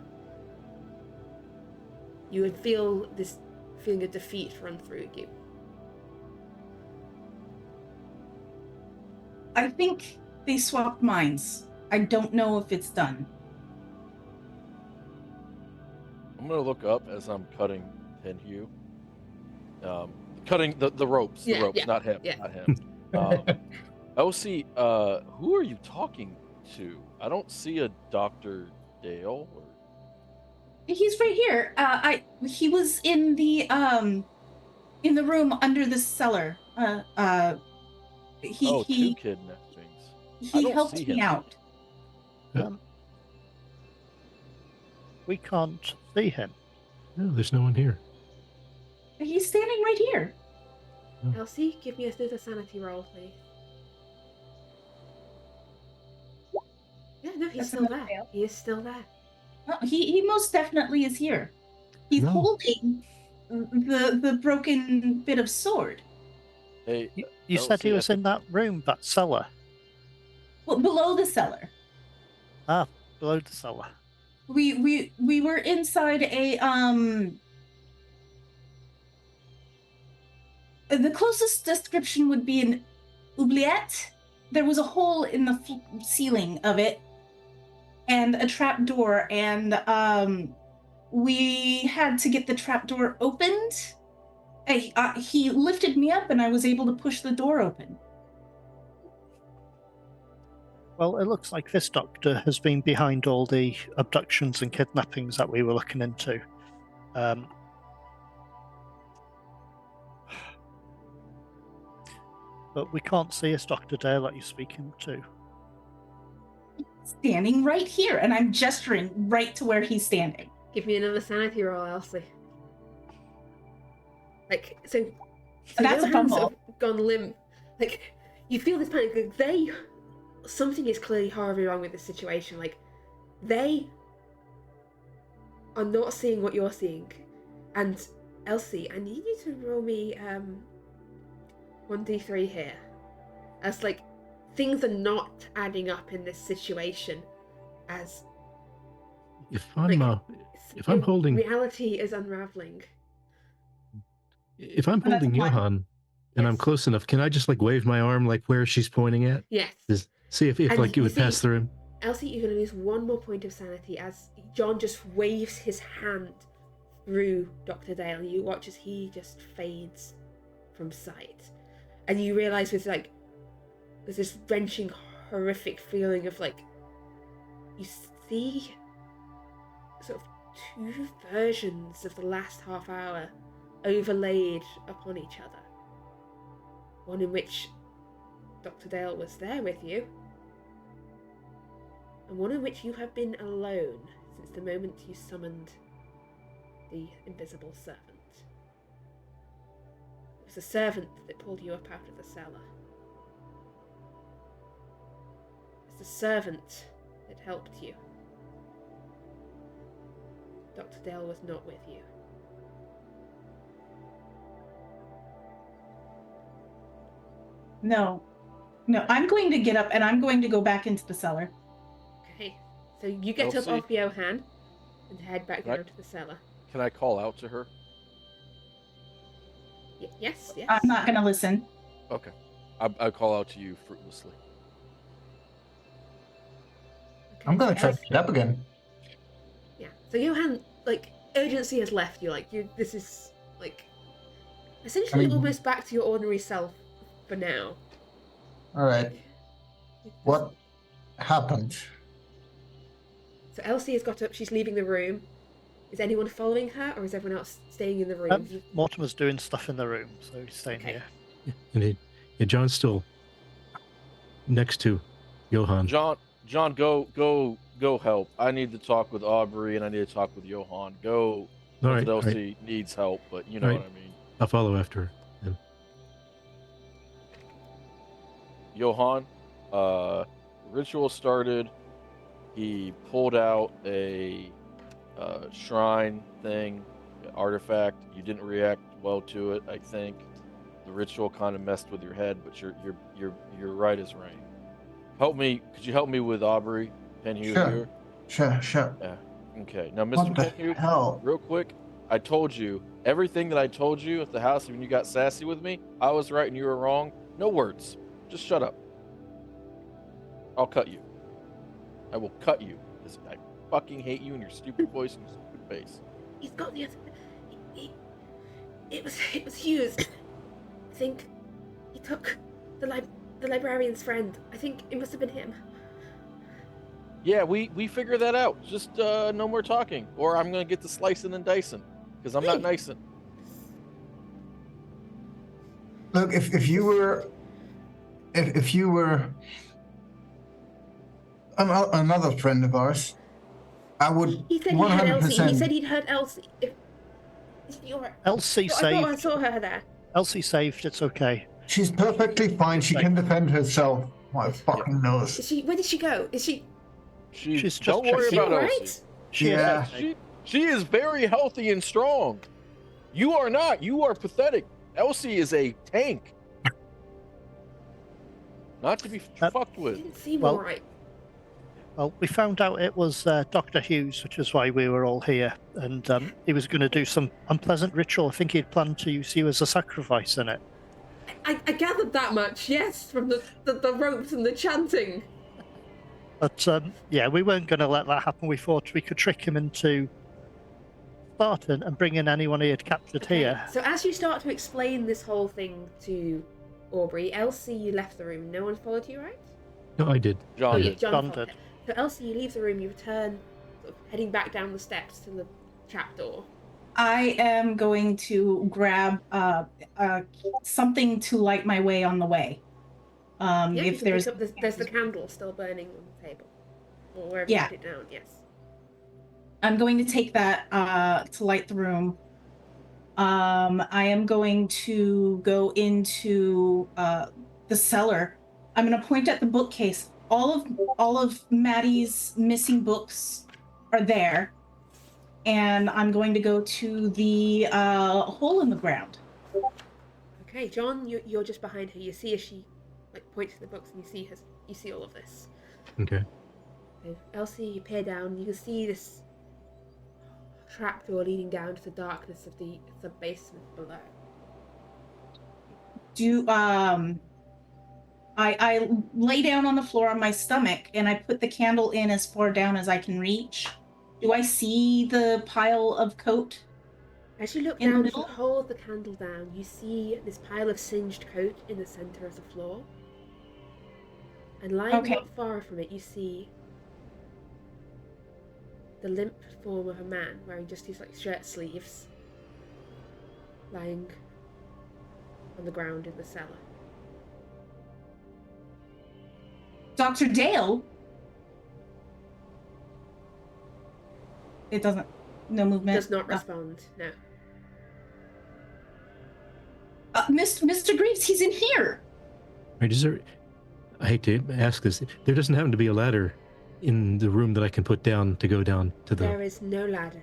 You would feel this feeling of defeat run through you. I think they swapped minds. I don't know if it's done. I'm gonna look up as I'm cutting Tenhu. Cutting the ropes. Yeah, The ropes, yeah, not him. yeah. Not him. Elsie, who are you talking to? I don't see a Dr. Dale. Or... He's right here. He was in the room under the cellar. two kidnappings. I He don't helped see me him. out. We can't see him. No, there's no one here. He's standing right here. Elsie, give me another sanity roll, please. Yeah, no, he's That's still another there. fail. He is still there. No, he most definitely is here. He's No. holding the broken bit of sword. Hey, You said he Elsie, was in that room, that cellar. Well, below the cellar. Below the cellar. We were inside a the closest description would be an oubliette. There was a hole in the ceiling of it and a trap door, and we had to get the trap door opened. He lifted me up and I was able to push the door open. Well, it looks like this doctor has been behind all the abductions and kidnappings that we were looking into. But we can't see this Dr. Dale that you're speaking to. Standing right here, and I'm gesturing right to where he's standing. Give me another sanity roll, Elsie. Like, so That's a Johan's fumble. sort of gone limp. Like, you feel this panic. Like, something is clearly horribly wrong with this situation. Like, they are not seeing what you're seeing. And Elsie, I need you to roll me 1d3 here. As, like, things are not adding up in this situation. As If I'm holding reality is unraveling. If I'm Oh, that's holding fine. Johan and I'm Yes. close enough, can I just like wave my arm like where she's pointing at? Yes. See if And like it you would pass see- through him. Elsie, you're going to lose one more point of sanity as John just waves his hand through Dr. Dale, and you watch as he just fades from sight. And you realise there's this wrenching, horrific feeling of like, you see sort of two versions of the last half hour overlaid upon each other. One in which Dr. Dale was there with you, and one in which you have been alone since the moment you summoned the invisible servant. It was the servant that pulled you up out of the cellar. It's the servant that helped you. Dr. Dale was not with you. No, I'm going to get up and I'm going to go back into the cellar. Okay, so you get up Elsie? off Johan and head back Right. down to the cellar. Can I call out to her? Yes, yes. I'm not going to listen. Okay. I call out to you fruitlessly. Okay, I'm gonna so try as- to get up again. Yeah. So Johan, like, urgency has left you. Like, this is like essentially almost back to your ordinary self for now. All right. Like, What happened? So Elsie has got up. She's leaving the room. Is anyone following her, or is everyone else staying in the room? Mortimer's doing stuff in the room, so he's staying Okay. here. And John's still next to Johan. John, go help. I need to talk with Aubrey and I need to talk with Johan. Go. All Not right, that all right. Elsie needs help, but you know All what right. I mean. I'll follow after her. Then. Johan, ritual started. He pulled out a shrine thing, artifact. You didn't react well to it, I think. The ritual kind of messed with your head, but you're right as rain. Help me. Could you help me with Aubrey Penhue here? Sure. Yeah. Okay. Now, Mr. What the Penhue, hell? real quick, I told you everything that I told you at the house when you got sassy with me. I was right and you were wrong. No words. Just shut up. I'll cut you. I will cut you because I fucking hate you and your stupid voice and your stupid face. He's got the other. It was Hughes. I think he took the librarian's friend. I think it must have been him. Yeah, we figure that out. Just no more talking, or I'm gonna get to slicing and dicing because I'm not nicing. Look, if you were another friend of ours, I would He said he had Elsie. 100%. He said he'd heard Elsie. Elsie I thought I saved. saw her there. Elsie saved. It's okay. She's perfectly fine. She can defend herself. My fucking nose. Is she? Where did she go? Is she? She's just don't worry Is she about alright? Elsie. Yeah. She is very healthy and strong. You are not. You are pathetic. Elsie is a tank. Not to be fucked She with. didn't seem Well- alright. Well, we found out it was Dr. Hughes, which is why we were all here, and he was going to do some unpleasant ritual. I think he'd planned to use you as a sacrifice in it. I gathered that much. Yes, from the ropes and the chanting. But yeah, we weren't going to let that happen. We thought we could trick him into starting and bring in anyone he had captured here. So as you start to explain this whole thing to Aubrey, Elsie, you left the room. No one followed you, right? No, I did. John yeah, did. John John followed did. her. So Elsie, you leave the room. You return, sort of heading back down the steps to the trapdoor. I am going to grab something to light my way on the way. Yeah, you If can there's pick up there's the candle still burning on the table, or wherever Yeah. you put it down. Yes. I'm going to take that to light the room. I am going to go into the cellar. I'm going to point at the bookcase. All of Maddie's missing books are there, and I'm going to go to the hole in the ground. Okay, John, you're just behind her. You see as she like points to the books, and you see all of this. Okay. So, Elsie, you peer down. You can see this trapdoor leading down to the darkness of the basement below. I lay down on the floor on my stomach and I put the candle in as far down as I can reach. Do I see the pile of coat? As you look In the down, as you middle? hold the candle down, you see this pile of singed coat in the center of the floor. And lying Okay. not far from it, you see the limp form of a man wearing just his like shirt sleeves, lying on the ground in the cellar. Dr. Dale? It doesn't. No movement. Does not respond. No. Mr. Greaves, he's in here. Right, is there? I hate to ask this. There doesn't happen to be a ladder in the room that I can put down to go down to the. There is no ladder.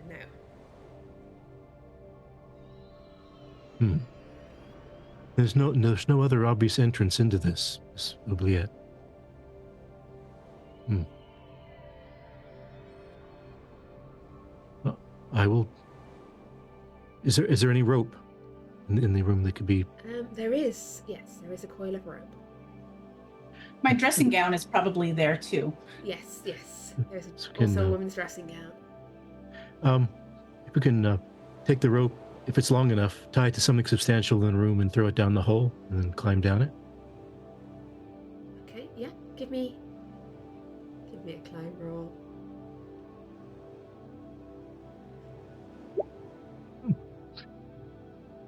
No. There's no other obvious entrance into this oubliette. Well, I will. Is there any rope in the room that could be? There is. Yes, there is a coil of rope. My dressing gown is probably there too. Yes, yes. There's So also a woman's dressing gown. If we can take the rope, if it's long enough, tie it to something substantial in the room and throw it down the hole and then climb down it. Okay, yeah. Give me a climb roll.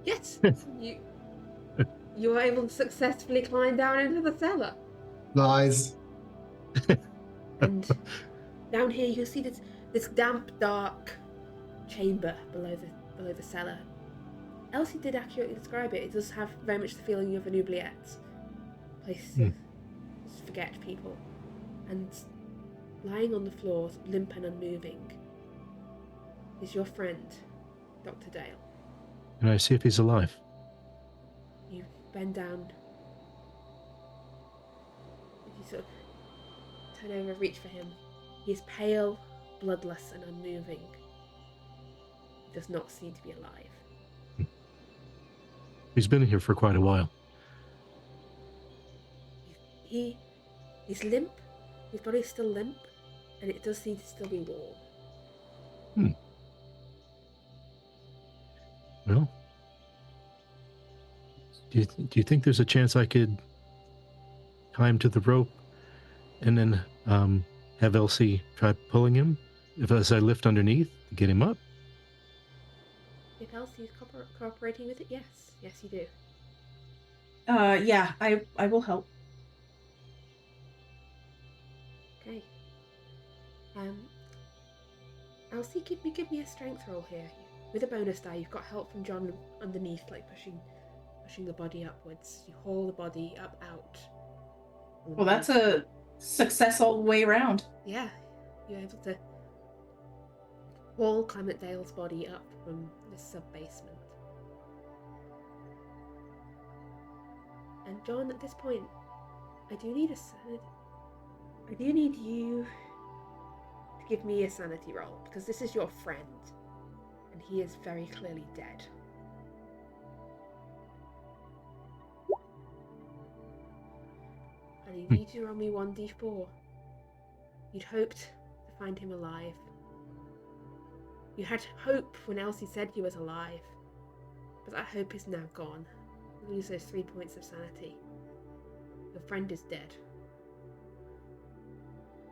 Yes, you were able to successfully climb down into the cellar. Nice. And down here you can see this damp, dark chamber below the cellar. Elsie did accurately describe it. It does have very much the feeling of an oubliette, place to forget people. And lying on the floor, limp and unmoving, is your friend, Dr. Dale. Can I see if he's alive? You bend down. You sort of turn over, reach for him. He is pale, bloodless, and unmoving. He does not seem to be alive. He's been here for quite a while. He's limp. His body's still limp, and it does seem to still be warm. Well, do you think there's a chance I could tie him to the rope and then have Elsie try pulling him as I lift underneath to get him up? If Elsie's cooperating with it, yes. Yes, you do. Yeah, I will help. Okay. Elsie, give me a strength roll here. With a bonus die, you've got help from John underneath, like pushing the body upwards. You haul the body out. Well, that's a success all the way around. Yeah, you're able to haul Clement Dale's body up from the sub-basement. And John, at this point, I do need you to give me a sanity roll, because this is your friend, and he is very clearly dead. And I need you to roll me 1d4. You'd hoped to find him alive. You had hope when Elsie said he was alive, but that hope is now gone. You lose those 3 points of sanity. Your friend is dead.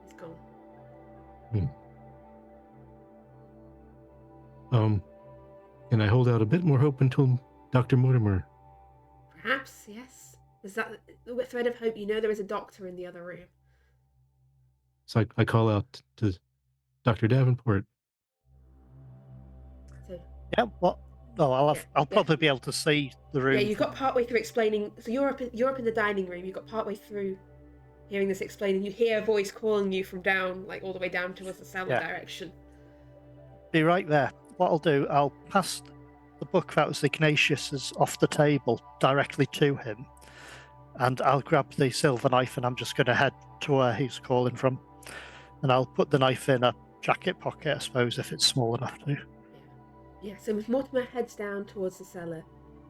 He's gone. Can I hold out a bit more hope until Dr. Mortimer? Perhaps, yes. Is that the thread of hope? You know there is a doctor in the other room. So I call out to Dr. Davenport. So Yeah, what? No, I'll probably be able to see the room. yeah, you got partway through explaining. So you're up in the dining room. You got partway through hearing this explaining. You hear a voice calling you from down, like all the way down towards the cellar direction. Be right there. What I'll do, I'll pass the book that was Ignatius's off the table directly to him, and I'll grab the silver knife, and I'm just going to head to where he's calling from, and I'll put the knife in a jacket pocket, I suppose, if it's small enough to. Yeah, so as Mortimer heads down towards the cellar,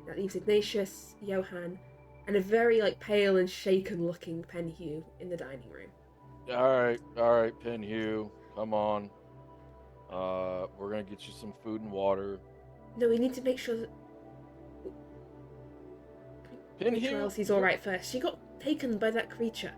that leaves Ignatius, Johann, and a very pale and shaken looking Penhew in the dining room. All right, Penhew, come on. We're gonna get you some food and water. No, we need to make sure that Penhew, Elsie's all right first. She got taken by that creature.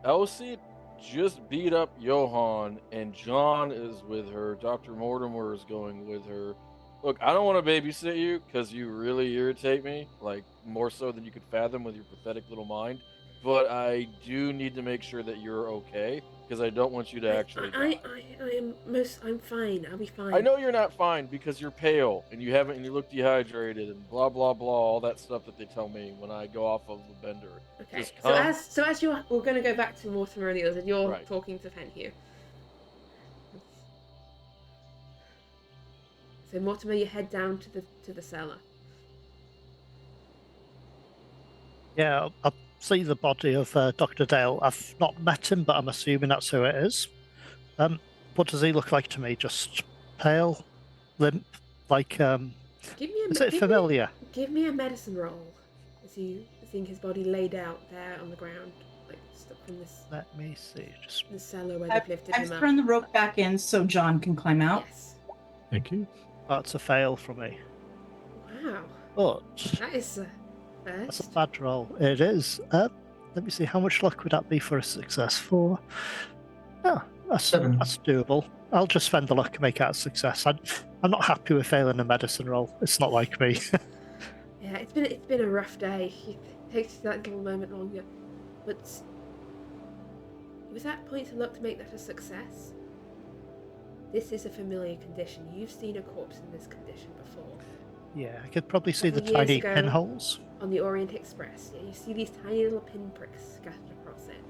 Elsie just beat up Johann, and John is with her. Dr. Mortimer is going with her. Look, I don't want to babysit you because you really irritate me, more so than you could fathom with your pathetic little mind. But I do need to make sure that you're okay, because I don't want you to actually die. I'm fine. I'll be fine. I know you're not fine because you're pale and you look dehydrated and blah blah blah, all that stuff that they tell me when I go off of the bender. Okay. So as we're going to go back to Mortimer and the others, and you're talking to Penhew. So Mortimer, you head down to the cellar. Yeah, I'll see the body of Dr. Dale. I've not met him, but I'm assuming that's who it is. What does he look like to me? Just pale, limp, is it familiar? Give me a medicine roll as you seeing his body laid out there on the ground, like stuck from this Let me see. Just the cellar where they've lifted I've him up. thrown the rope back in so John can climb out. Yes. Thank you. that's a fail for me. Wow. But That is a that's a first. bad roll. It is. Let me see. How much luck would that be for a success? For that's 7. doable. I'll just spend the luck and make it a success. I'm not happy with failing a medicine roll. It's not like me. Yeah, it's been a rough day. It takes that little moment longer, but was that point to look to make that a success? This is a familiar condition. You've seen a corpse in this condition before. Yeah, I could probably see the Couple years tiny ago- pinholes. On the Orient Express, yeah, you see these tiny little pinpricks scattered across it.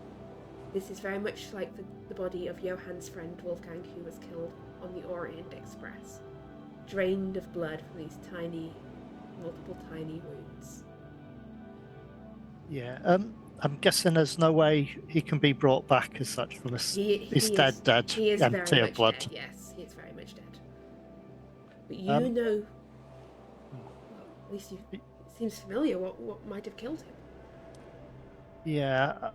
This is very much like the body of Johann's friend Wolfgang, who was killed on the Orient Express, drained of blood from these multiple tiny wounds. Yeah. I'm guessing there's no way he can be brought back as such from this. He's dead. He is empty very of much blood. dead. Yes, he is very much dead. But you Um, know, well, at least it seems familiar. What might have killed him? Yeah.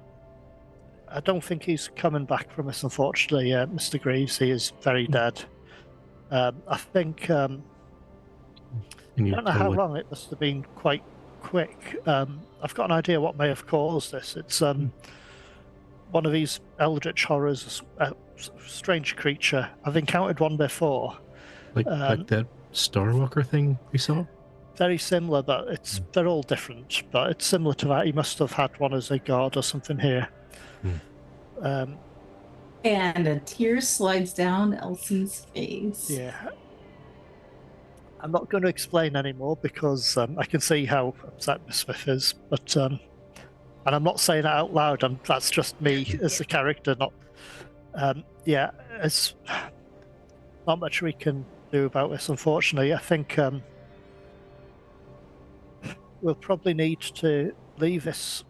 I don't think he's coming back from this, unfortunately, Mr. Greaves. He is very dead. I think Can I you don't know tell how what? long. It must have been quite quick. I've got an idea what may have caused this. It's one of these eldritch horrors, a strange creature. I've encountered one before. Like that Starwalker thing we saw? Very similar, but they're all different. But it's similar to that. He must have had one as a guard or something here. And a tear slides down Elsie's face. Yeah. I'm not going to explain anymore because I can see how upset Miss Smith is, but and I'm not saying that out loud. That's just me as a character. Not, yeah. It's not much we can do about this, unfortunately. I think we'll probably need to leave this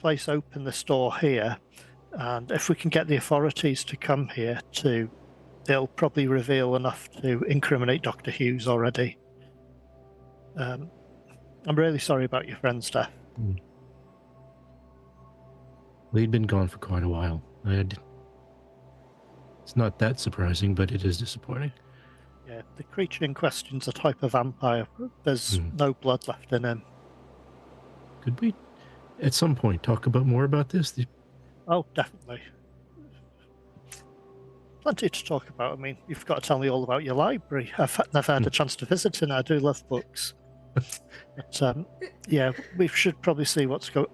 place open, this door here, and if we can get the authorities to come here to. They'll probably reveal enough to incriminate Dr. Hughes already. I'm really sorry about your friend's death. Well, he'd been gone for quite a while. It's not that surprising, but it is disappointing. Yeah, the creature in question's a type of vampire. There's no blood left in him. Could we, at some point, talk more about this? Oh, definitely. Plenty to talk about. I mean, you've got to tell me all about your library. I've never had a chance to visit it. I do love books. But, yeah, we should probably see what's going.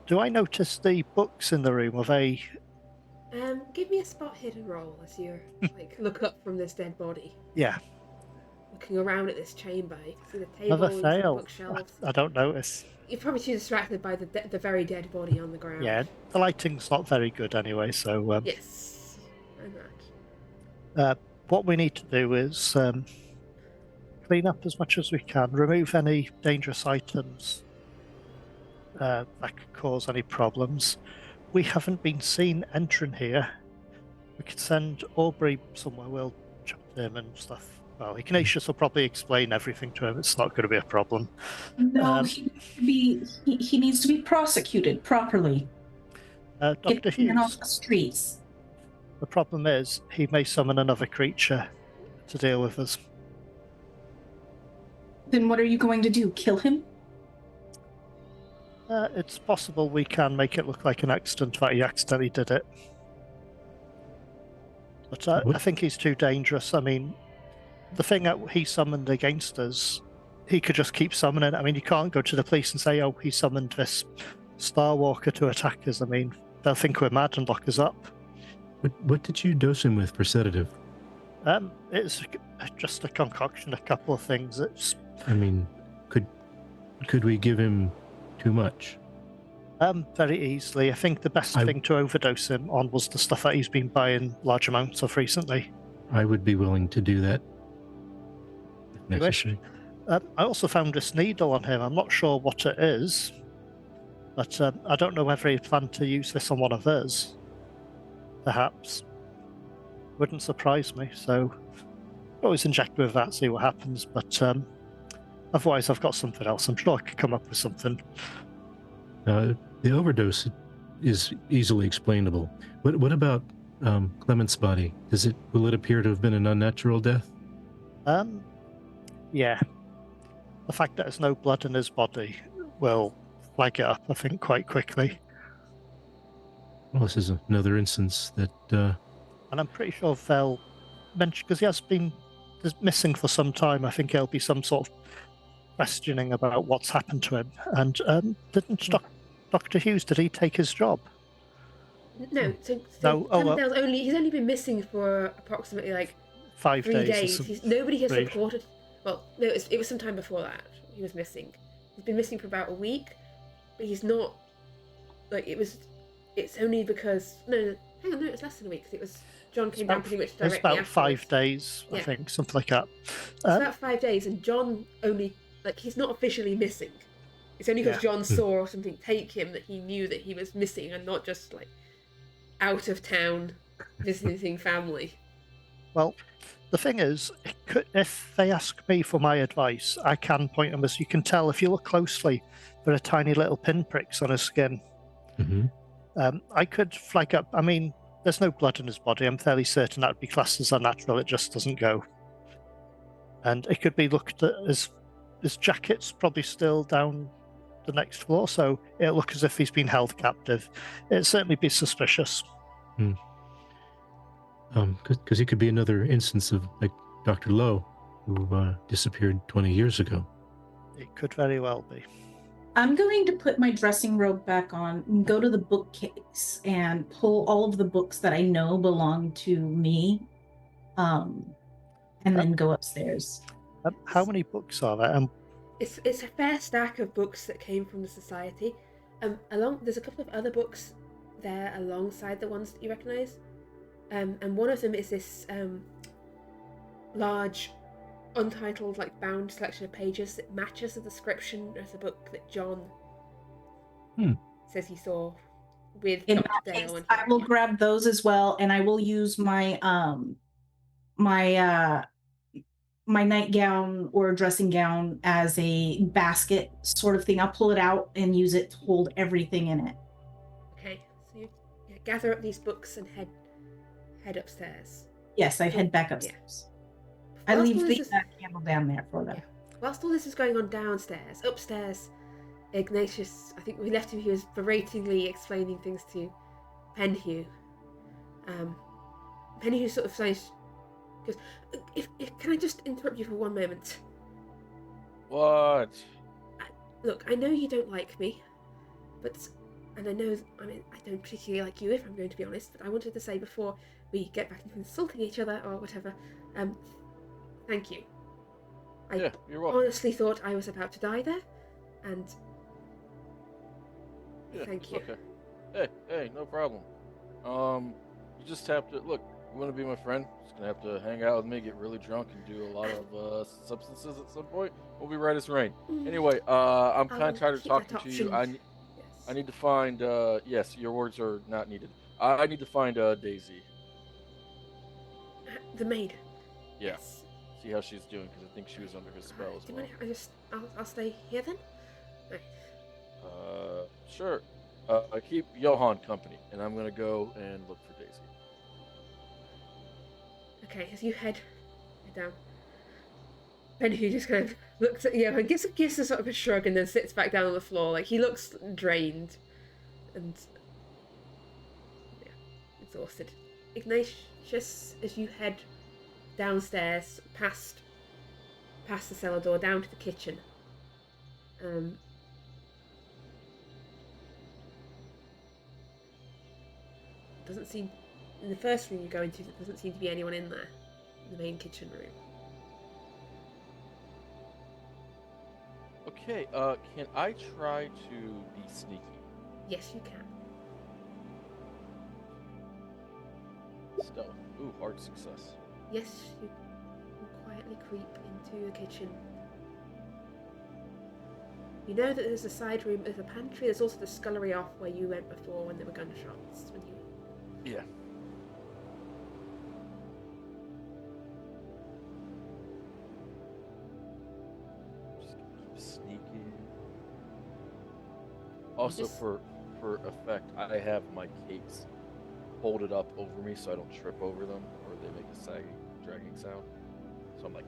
Do I notice the books in the room? Are they? Give me a spot hidden roll as you look up from this dead body. Yeah. Looking around at this chamber, you can see the Another tables, the fail. bookshelves. I don't notice. You're probably too distracted by the very dead body on the ground. Yeah, the lighting's not very good anyway, so. Yes. And that. What we need to do is clean up as much as we can, remove any dangerous items that could cause any problems. We haven't been seen entering here. We could send Aubrey somewhere. We'll chat to him and stuff. Well, Ignatius will probably explain everything to him. It's not going to be a problem. No, he needs to be prosecuted properly. Dr. Get him off Hughes, the streets. the problem is he may summon another creature to deal with us. Then what are you going to do? Kill him? It's possible we can make it look like an accident that he accidentally did it. But I think he's too dangerous. I mean, the thing that he summoned against us, he could just keep summoning. I mean, you can't go to the police and say, oh, he summoned this Starwalker to attack us. I mean, they'll think we're mad and lock us up. What did you dose him with for sedative? It's just a concoction, a couple of things. I mean, could we give him too much? Very easily. I think the best thing to overdose him on was the stuff that he's been buying large amounts of recently. I would be willing to do that. If necessary. I also found this needle on him. I'm not sure what it is, but I don't know whether he planned to use this on one of us. Perhaps. Wouldn't surprise me, so always inject with that, see what happens, but otherwise I've got something else. I'm sure I could come up with something. The overdose is easily explainable. What about Clement's body? Will it appear to have been an unnatural death? Yeah. The fact that there's no blood in his body will flag it up, I think, quite quickly. Well, this is another instance that. And I'm pretty sure they'll mention, because he has been missing for some time. I think there'll be some sort of questioning about what's happened to him. And didn't Dr. Hughes, did he take his job? No, so No, he's only been missing for approximately like 5 3 days. days. Nobody has 3. reported. Well, no, it was some time before that he was missing. He's been missing for about a week, but he's not like it was. It's only because no, hang on, no, it's less than a week because it was John came down pretty much directly. It's about afterwards. 5 days, I think, something like that. It's about 5 days, and John only he's not officially missing. It's only because John saw something take him that he knew that he was missing, and not just like out of town visiting family. Well, the thing is, if they ask me for my advice, I can point them as you can tell if you look closely, there are tiny little pinpricks on his skin. Mm-hmm. I could flag up. I mean, there's no blood in his body. I'm fairly certain that would be classed as unnatural. It just doesn't go. And it could be looked at as his jacket's probably still down the next floor, so it'll look as if he's been held captive. It'd certainly be suspicious. Because it could be another instance of like Dr. Lowe, who disappeared 20 years ago. It could very well be. I'm going to put my dressing robe back on and go to the bookcase and pull all of the books that I know belong to me, and then go upstairs. How many books are there? It's a fair stack of books that came from the society. There's a couple of other books there alongside the ones that you recognise. And one of them is this large, untitled, bound selection of pages that matches the description of the book that John says he saw with In Dr. that Dale. case, I will grab those as well, and I will use my my nightgown or dressing gown as a basket sort of thing. I'll pull it out and use it to hold everything in it. Okay, so you gather up these books and head upstairs. Yes, I head back upstairs. I leave the candle down there for them. Yeah. Whilst all this is going on downstairs, upstairs, Ignatius, I think we left him, he was beratingly explaining things to Penhew. Penhew sort of says, if can I just interrupt you for one moment? What? Look, I know you don't like me, and I don't particularly like you, if I'm going to be honest, but I wanted to say before we get back into insulting each other or whatever, thank you. Yeah, you're welcome. Honestly thought I was about to die there, and thank you. Okay. Hey, no problem. You just have to look. You want to be my friend? Just gonna have to hang out with me, get really drunk, and do a lot of substances at some point. We'll be right as rain. Anyway, I'm kind of tired of talking to you. I need to find. Yes, your words are not needed. I need to find Daisy. The maid. Yeah. Yes. See how she's doing, because I think she was under his spell as well. I'll stay here then. Right. Sure. I keep Johan company, and I'm gonna go and look for Daisy. Okay, as you head down, Penhew just kind of looks at Johan, gives a sort of a shrug, and then sits back down on the floor. Like, he looks drained and exhausted. Ignatius, as you head downstairs, past the cellar door, down to the kitchen. Doesn't seem, in the first room you go into, there doesn't seem to be anyone in there, in the main kitchen room. Okay, can I try to be sneaky? Yes, you can. Stealth. Ooh, hard success. Yes, you can quietly creep into the kitchen. You know that there's a side room, there's a pantry, there's also the scullery off where you went before when there were gunshots. Yeah. Just keep sneaking. Also, just- for effect, I have my capes folded up over me so I don't trip over them or they make a sagging, dragging sound. So I'm like,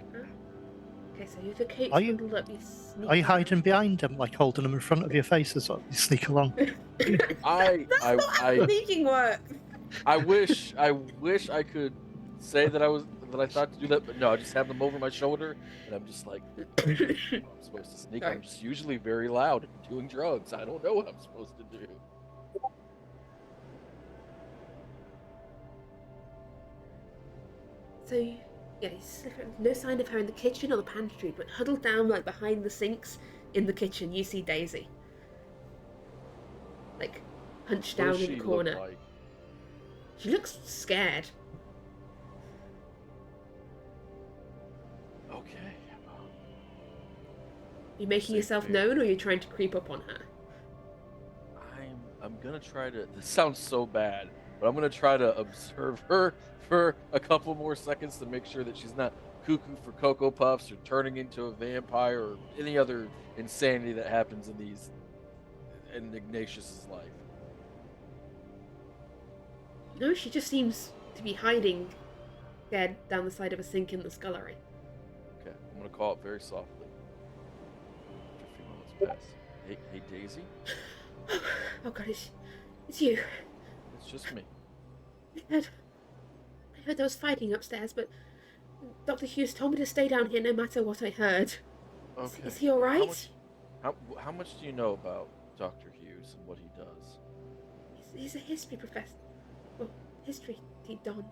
Okay, so you have the capes Are you- bundled up. You sneak Are you around. hiding behind them, like holding them in front of your face as you sneak along? That's not how sneaking works. I wish I could say that I thought to do that, but no, I just have them over my shoulder and I'm just like, I'm supposed to sneak. Sorry. I'm just usually very loud and doing drugs. I don't know what I'm supposed to do. So, yeah, you slip around. No sign of her in the kitchen or the pantry, but huddled down like behind the sinks in the kitchen, you see Daisy. Like, hunched What down does in she the look corner. like? She looks scared. Okay. You making Safe yourself here. known, or are you trying to creep up on her? I'm gonna try to. This sounds so bad, but I'm gonna try to observe her for a couple more seconds to make sure that she's not cuckoo for Cocoa Puffs or turning into a vampire or any other insanity that happens in Ignatius's life. No, she just seems to be hiding, scared down the side of a sink in the scullery. Okay, I'm gonna call it very softly. After a few moments pass. Hey, Daisy. Oh god, it's you. It's just me. I heard there was fighting upstairs, but Dr. Hughes told me to stay down here no matter what I heard. Okay. Is he alright? How much do you know about Dr. Hughes and what he does? He's a history professor. Well, history don.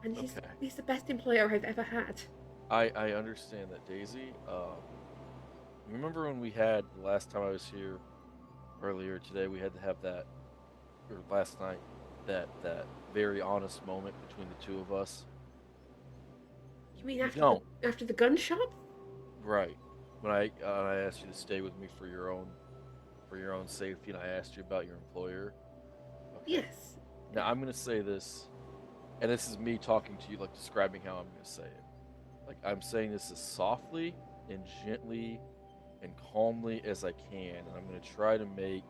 And Okay. he's the best employer I've ever had. I understand that, Daisy. Remember when we had the last time I was here earlier today? We had to have that, or last night, that very honest moment between the two of us. You mean You after don't. after the gun shop? Right. When I asked you to stay with me for your own safety, and I asked you about your employer. Okay. Yes. Now I'm gonna say this, and this is me talking to you, like describing how I'm gonna say it. Like I'm saying this as softly and gently and calmly as I can, and I'm gonna try to make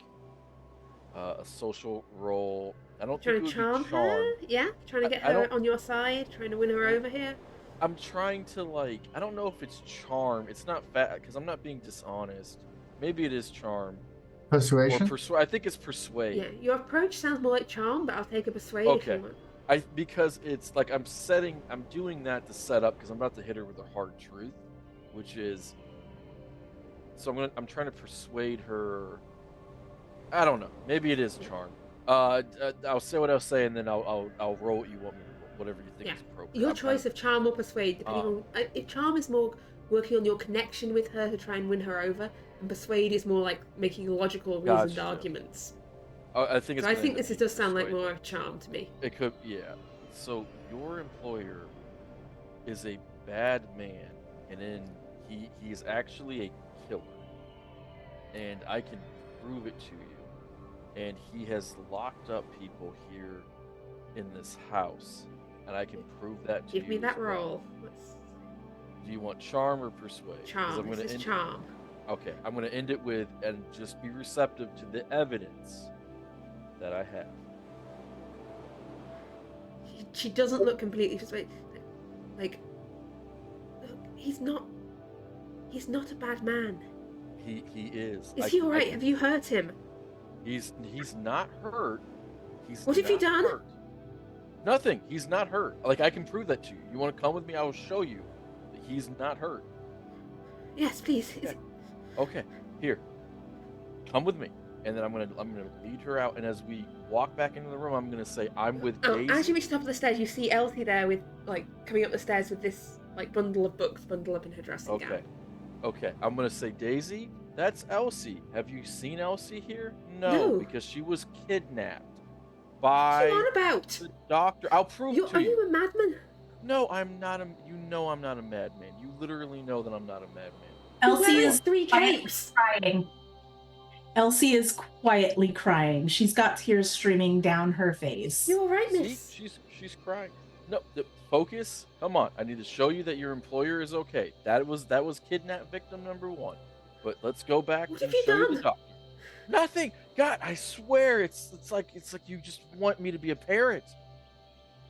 a social role. I don't Trying think to it would charm be charm. her? Yeah? Trying to get I her don't. on your side? Trying to win her over here? I'm trying to like. I don't know if it's charm. It's not fat because I'm not being dishonest. Maybe it is charm or Persuasion? persuade. I think it's persuade. Yeah, your approach sounds more like charm, but I'll take a persuade if Okay. you want. Because it's like I'm doing that to set up because I'm about to hit her with a hard truth, which is. So I'm trying to persuade her. I don't know. Maybe it is charm. I'll say what I'll say, and then I'll roll what you want me to roll, whatever you think Yeah. is appropriate. Your I'm choice of charm or persuade, depending on. If charm is more working on your connection with her to try and win her over, and persuade is more like making logical, reasoned Gotcha. arguments. I think it's. So I gonna think end up this being does sound like persuade. more of charm to me. It could, yeah. So your employer is a bad man, and he is actually a killer, and I can prove it to you. And he has locked up people here in this house, and I can prove that to you. Give me that as well. roll. Let's... Do you want charm or persuade? 'Cause Charm. I'm gonna This is end charm. Okay, I'm going to end it with, and just be receptive to the evidence that I have. She doesn't look completely persuaded. Like, look, he's not a bad man. He is. Is he alright? Have you hurt him? He's not hurt. What have you done? Hurt. Nothing. He's not hurt. Like I can prove that to you. You want to come with me? I will show you that he's not hurt. Yes, please. Okay. Okay. Here. Come with me. And then I'm gonna lead her out. And as we walk back into the room, I'm gonna say, "I'm with Daisy." As you reach the top of the stairs, you see Elsie there with coming up the stairs with this bundle of books bundled up in her dressing gown. Okay. I'm gonna say, "Daisy, that's Elsie. Have you seen Elsie here?" No, because she was kidnapped by What are you on about? the doctor. I'll prove to Are you. you a madman? No, I'm not a. You know I'm not a madman. You literally know that I'm not a madman. Elsie You're wearing is 3 quietly capes. crying. Elsie is quietly crying. She's got tears streaming down her face. You alright, See, miss? she's crying. No, focus. Come on. I need to show you that your employer is okay. That was kidnap victim number 1. But let's go back What and have you show you done? the doctor. Nothing. God, I swear, it's like you just want me to be a parent.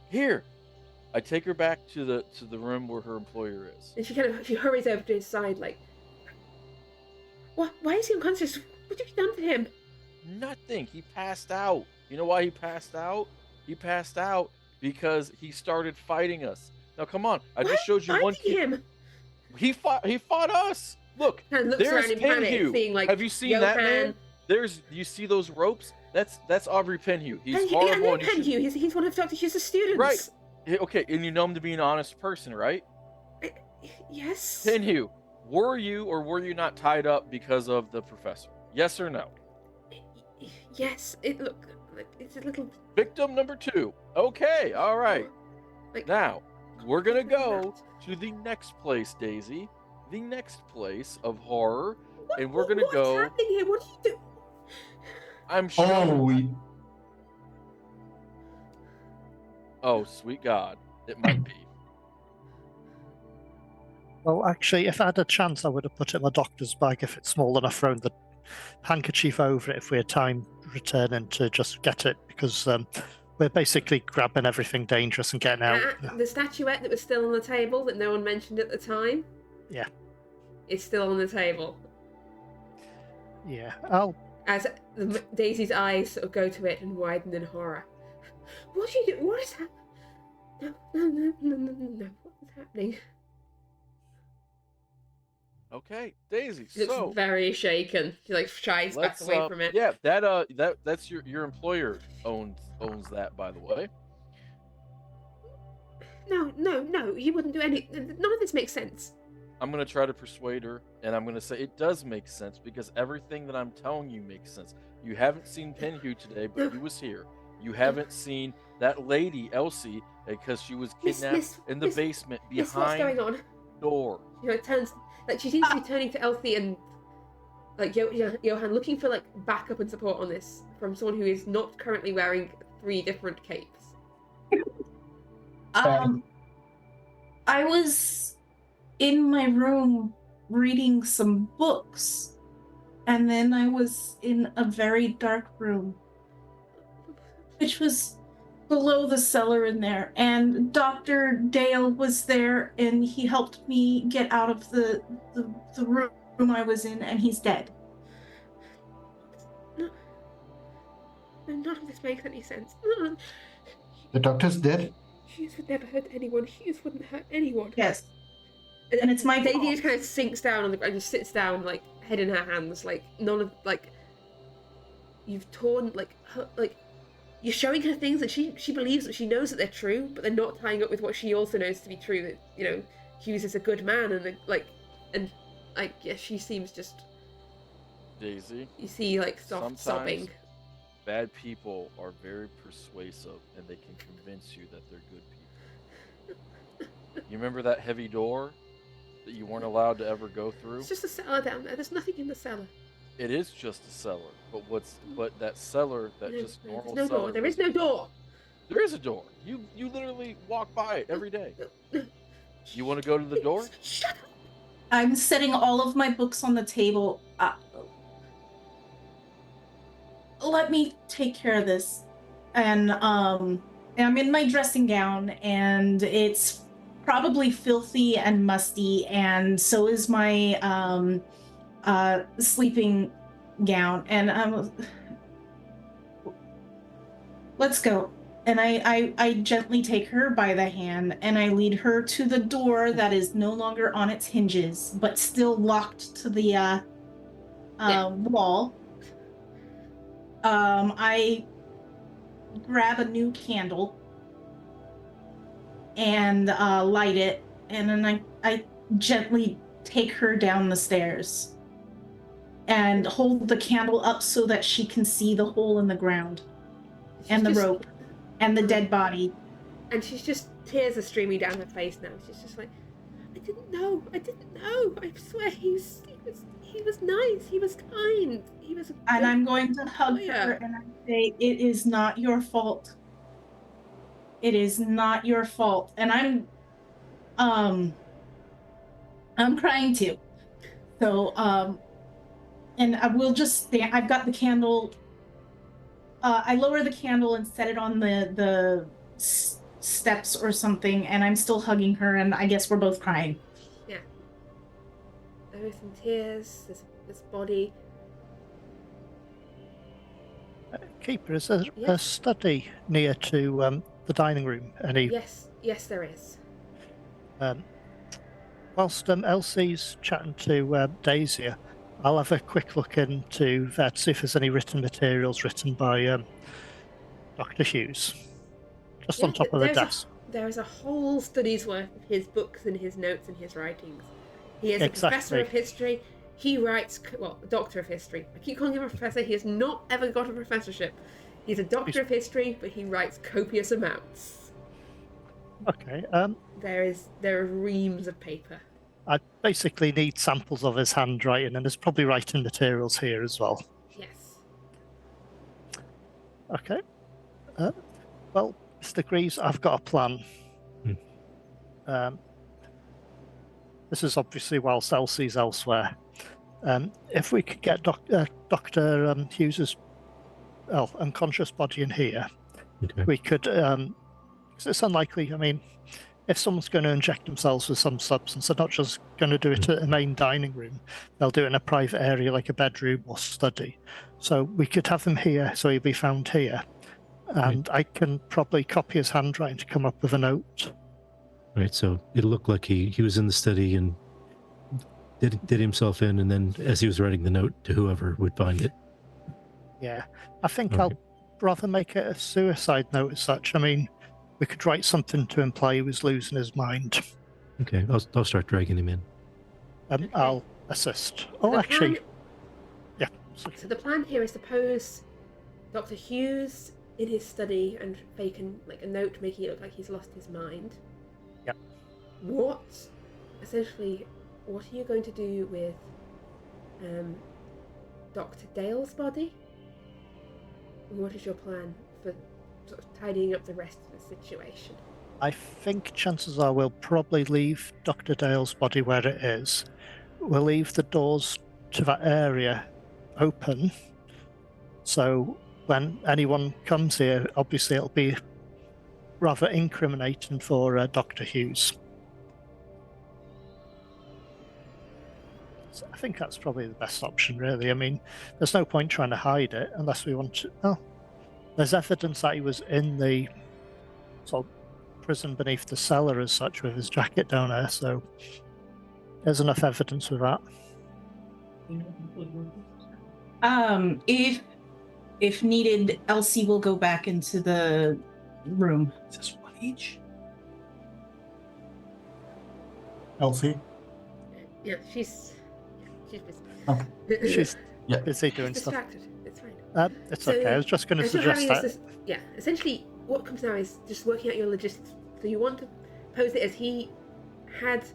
Here, I take her back to the room where her employer is. And she hurries over to his side, like, what? Why is he unconscious? What have you done to him? Nothing. He passed out. You know why he passed out? He passed out because he started fighting us. Now, come on. I just showed you one kid. Him? He fought us. Look, And looks there's around in panic, Penhue. seeing, like, Have you seen that man? Johan. You see those ropes? That's Aubrey Penhue. He's Penhue, horrible. I know and you should- Penhue. He's one of Dr. Hughes' students. Right. Okay, and you know him to be an honest person, right? Yes. Penhue, were you or were you not tied up because of the professor? Yes or no? Yes. It's a little. Victim number 2. Okay, all right. Like, Now, we're going to go to the next place, Daisy. The next place of horror. And we're going to go... What's happening here? What are you doing? I'm sure... Oh, sweet God. It might be. Well, actually, if I had a chance, I would have put it in my doctor's bag if it's small enough, thrown the handkerchief over it if we had time returning to just get it, because we're basically grabbing everything dangerous and getting out. The statuette that was still on the table that no one mentioned at the time? Yeah. It's still on the table. Yeah. As Daisy's eyes sort of go to it and widen in horror. What are you doing? What is happening? No. What's happening? Okay, Daisy. She looks very shaken. She like shies back away from it. Yeah, that's your employer owns that, by the way. No. You wouldn't do any. None of this makes sense. I'm gonna try to persuade her, and I'm gonna say it does make sense because everything that I'm telling you makes sense. You haven't seen Penhue today, but he was here. You haven't seen that lady Elsie because she was kidnapped in the basement behind what's going on? the door. She turns, like she seems to be turning to Elsie and like Johan, looking for like backup and support on this from someone who is not currently wearing 3 different capes. I was in my room reading some books, and then I was in a very dark room, which was below the cellar in there, and Dr. Dale was there, and he helped me get out of the room I was in, and he's dead. No, none of this makes any sense. The doctor's dead? Hughes would never hurt anyone. Hughes wouldn't hurt anyone. Yes. And it's my Daisy fault. just kind of sinks down on the ground and just sits down, like, head in her hands, like, none of, like, you've torn, like, her, like, you're showing her things that she believes that she knows that they're true, but they're not tying up with what she also knows to be true, that, you know, Hughes is a good man, and, yeah, she seems just... Daisy. You see, like, soft sobbing. Bad people are very persuasive, and they can convince you that they're good people. You remember that heavy door that you weren't allowed to ever go through? It's just a cellar down there. There's nothing in the cellar. It is just a cellar, but that cellar, just normal no cellar. Door. There is no door. There is a door. You literally walk by it every day. You want to go to the door? Shut up. I'm setting all of my books on the table. Let me take care of this. And I'm in my dressing gown, and it's probably filthy and musty, and so is my sleeping gown. And let's go. And I gently take her by the hand, and I lead her to the door that is no longer on its hinges, but still locked to the wall. I grab a new candle and light it, and then I gently take her down the stairs and hold the candle up so that she can see the hole in the ground and the rope and the dead body. And she's just, tears are streaming down her face now. She's just like, I didn't know. I swear he was nice. He was kind. He was. And I'm going to hug her and I say, it is not your fault. It is not your fault. And I'm crying too. So And I will just stand. I've got the candle. I lower the candle and set it on the steps or something, and I'm still hugging her, and I guess we're both crying. Yeah. Both in tears. This body. Keeper, is there a Yes. study near to the dining room? Any? Yes, there is. Whilst Elsie's chatting to Daisy, I'll have a quick look into that, see if there's any written materials written by Dr. Hughes. Just on top of the desk. There is a whole study's worth of his books and his notes and his writings. He is a Exactly. professor of history. He writes, well, a doctor of history. I keep calling him a professor. He has not ever got a professorship. He's a doctor of history, but he writes copious amounts. Okay. There are reams of paper. I basically need samples of his handwriting, and there's probably writing materials here as well. Yes. Okay. Well, Mr. Greaves, I've got a plan. This is obviously whilst Elsie's elsewhere. If we could get Dr. Hughes's unconscious body in here, Okay. we could. 'Cause it's unlikely. I mean, if someone's going to inject themselves with some substance, they're not just going to do it at a main dining room. They'll do it in a private area like a bedroom or study. So we could have him here, so he'll be found here. And I can probably copy his handwriting to come up with a note. Right, so it looked like he was in the study and did himself in, and then as he was writing the note to whoever would find it. Yeah, I think Okay. I'll rather make it a suicide note as such. I mean, we could write something to imply he was losing his mind. Okay, I'll start dragging him in. Okay. I'll assist. So Oh, the actually, plan- yeah. So the plan here is to pose Dr. Hughes in his study and fake a note making it look like he's lost his mind. Yep. Essentially, what are you going to do with Dr. Dale's body? And what is your plan for sort of tidying up the rest of the situation? I think chances are we'll probably leave Dr. Dale's body where it is. We'll leave the doors to that area open. So when anyone comes here, obviously it'll be rather incriminating for Dr. Hughes. So I think that's probably the best option, really. I mean, there's no point trying to hide it unless we want to. Oh, there's evidence that he was in the sort of prison beneath the cellar as such with his jacket down there, so there's enough evidence with that. If needed, Elsie will go back into the room. Is this one each? Elsie? Yeah, she's busy. Okay. She's Yeah. busy doing She's stuff. distracted. It's fine. It's So, okay. I was just going to as you're suggest having that. this, essentially what comes now is just working out your logistics. So you want to pose it as he had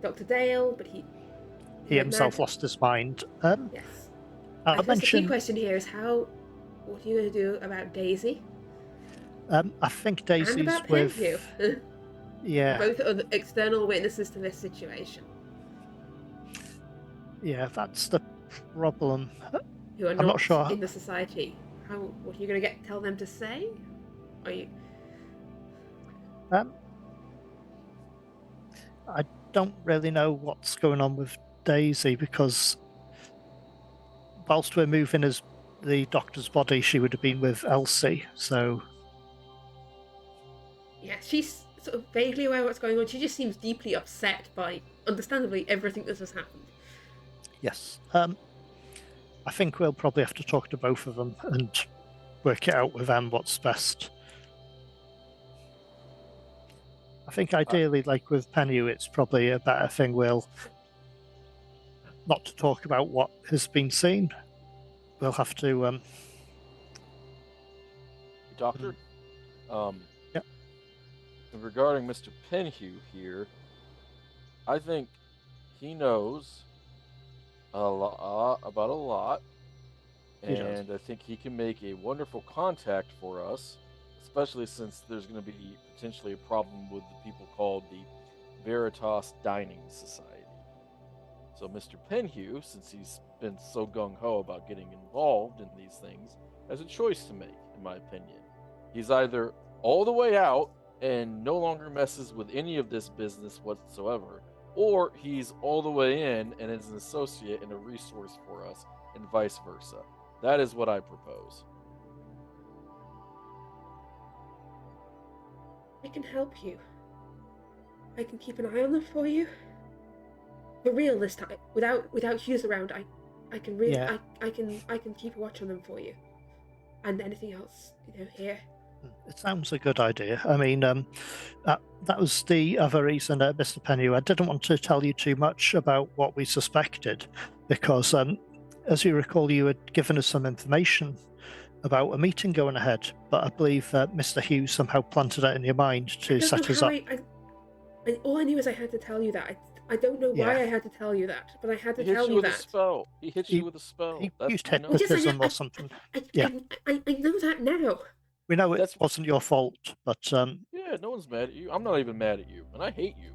Dr. Dale, but he He had himself mad- lost his mind. Yes. I I suppose the key mentioned. question here is what are you going to do about Daisy I think and Daisy's about with. Penview? Yeah, Both are the external witnesses to this situation yeah, that's the problem. who are I'm not sure. in the society. What are you going to tell them to say? Are you? I don't really know what's going on with Daisy because whilst we're moving as the doctor's body, she would have been with Elsie. So Yeah, she's sort of vaguely aware of what's going on. She just seems deeply upset by, understandably, everything that has happened. yes, I think we'll probably have to talk to both of them and work it out with them what's best. I think ideally, like with Penny, it's probably a better thing. We'll not to talk about what has been seen. We'll have to. Doctor? Yep. Regarding Mr. Penhew here, I think he knows about a lot, He does. and I think he can make a wonderful contact for us, especially since there's going to be potentially a problem with the people called the Veritas Dining Society. So Mr. Penhew, since he's been so gung-ho about getting involved in these things, has a choice to make, in my opinion. He's either all the way out and no longer messes with any of this business whatsoever, or he's all the way in and is an associate and a resource for us, and vice versa. That is what I propose. I can help you. I can keep an eye on them for you. For real this time, without Hughes around, I can really Yeah. I can keep a watch on them for you. And anything else, here. It sounds a good idea. I mean, that was the other reason, Mr. Penny. I didn't want to tell you too much about what we suspected, because, as you recall, you had given us some information about a meeting going ahead, but I believe Mr. Hughes somehow planted it in your mind to set us up. All I knew is I had to tell you that. I don't know why I had to tell you that, but I had to He hit tell you you with that. a spell. He hit you with a spell. He That's, used we know. hypnotism or something. Yeah. I know that now. We know it That's- wasn't your fault, but Yeah, no one's mad at you. I'm not even mad at you, and I hate you.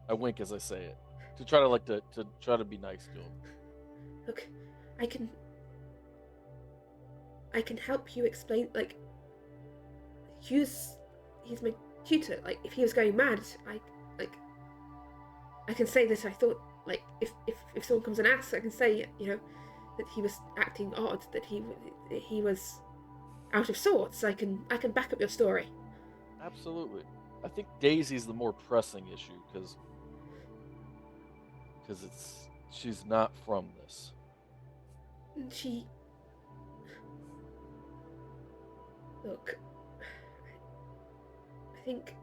I wink as I say it to try to try to be nice to him. Look, I can help you explain. Like, he's my tutor. Like, if he was going mad, I can say that I thought, like, if someone comes and asks, I can say, that he was acting odd, that he was out of sorts. I can back up your story. Absolutely. I think Daisy's the more pressing issue because she's not from this. Look, I think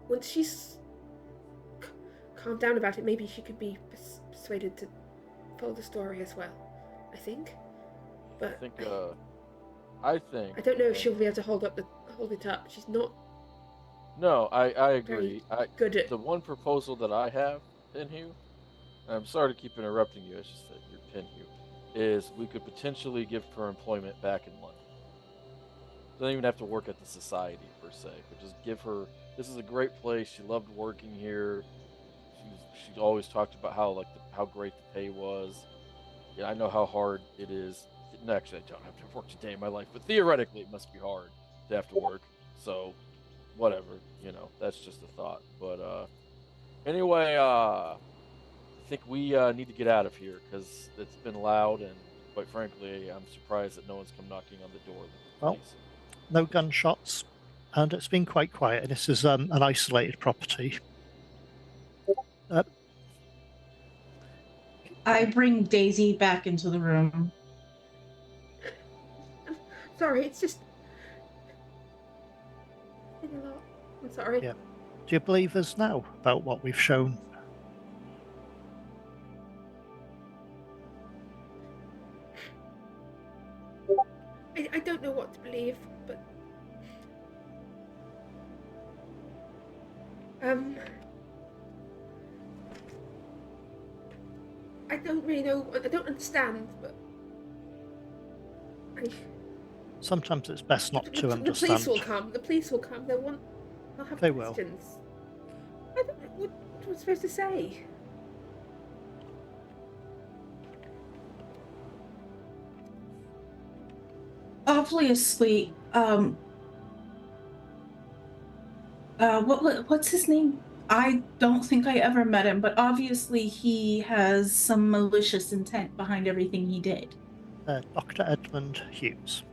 once she's calmed down about it, maybe she could be persuaded to follow the story as well. I think, but I think I don't know if she'll be able to hold it up. She's not. No, I agree. Good at the one proposal that I have, Penhew, and I'm sorry to keep interrupting you, it's just that you're Penhew, is we could potentially give her employment back in London. Doesn't even have to work at the society per se, but just give her. This is a great place. She loved working here. She always talked about how great the pay was. Yeah, I know how hard it is. No, actually, I don't have to work a day in my life, but theoretically, it must be hard to have to work. So, whatever, that's just a thought. But anyway, I think we need to get out of here because it's been loud, and quite frankly, I'm surprised that no one's come knocking on the door. Well, no gunshots, and it's been quite quiet. This is an isolated property. I bring Daisy back into the room. I'm sorry, it's just been a lot. I'm sorry. Yeah. Do you believe us now about what we've shown? I don't know what to believe, but I don't really know. I don't understand, but Sometimes it's best not to the understand. police will come. The police will come. They'll have They questions. I don't know what I'm supposed to say. Obviously, what's his name? I don't think I ever met him, but obviously he has some malicious intent behind everything he did. Dr. Edmund Hughes.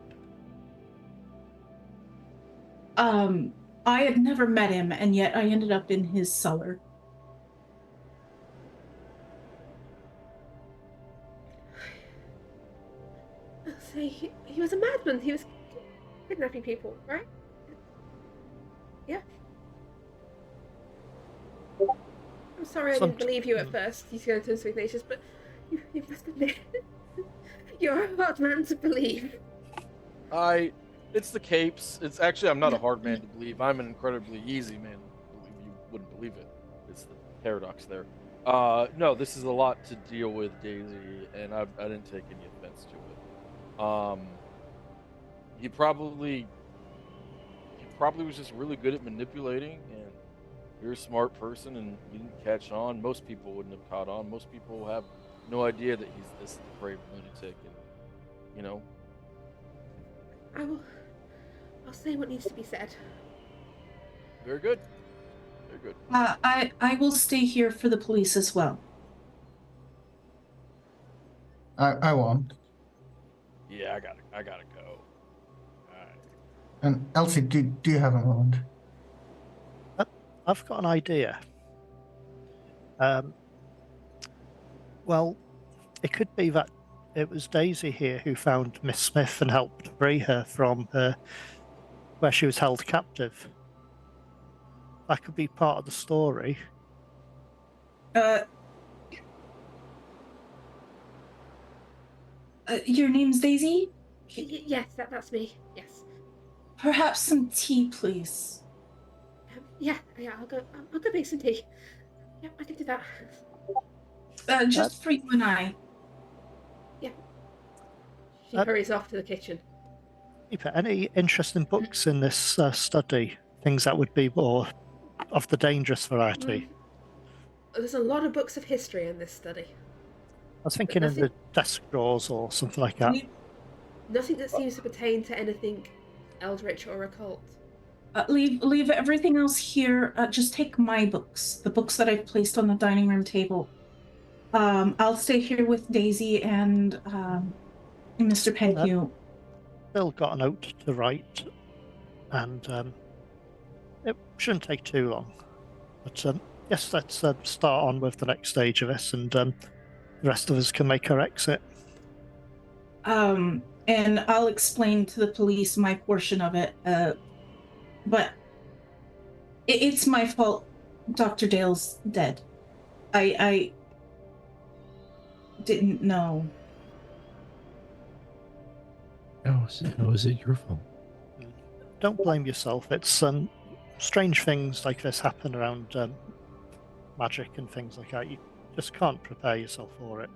I had never met him, and yet I ended up in his cellar. I'll say he was a madman. He was kidnapping people, right? Yeah. I'm sorry I didn't believe you at first. He's going to speak Ignatius, but you must admit you're a hard man to believe. It's the capes. It's actually, I'm not a hard man to believe. I'm an incredibly easy man to believe. You wouldn't believe it. It's the paradox there. No, this is a lot to deal with, Daisy, and I didn't take any offense to it. He probably was just really good at manipulating, and you're a smart person and you didn't catch on. Most people wouldn't have caught on. Most people have no idea that he's this depraved lunatic, and you know. I'll say what needs to be said. Very good. Very good. I will stay here for the police as well. I won't. Yeah, I gotta go. All right. And Elsie, do you have a moment? I've got an idea. Well, it could be that it was Daisy here who found Miss Smith and helped free her from where she was held captive. That could be part of the story. Your name's Daisy? Yes, that's me. Yes. Perhaps some tea, please. Yeah. I'll go make some tea. Yep, I can do that. Just for you and I. Yeah. She hurries off to the kitchen. Any interesting books in this study? Things that would be more of the dangerous variety? There's a lot of books of history in this study. I was thinking in the desk drawers or something like that. Nothing that seems to pertain to anything eldritch or occult. Leave everything else here. Just take my books, the books that I've placed on the dining room table. I'll stay here with Daisy and Mr. Penhew. Bill got a note to write, and it shouldn't take too long. But yes, let's start on with the next stage of this, and the rest of us can make our exit. And I'll explain to the police my portion of it. But it's my fault. Dr. Dale's dead. I didn't know. How is it your fault? Don't blame yourself. It's strange things like this happen around magic and things like that. You just can't prepare yourself for it.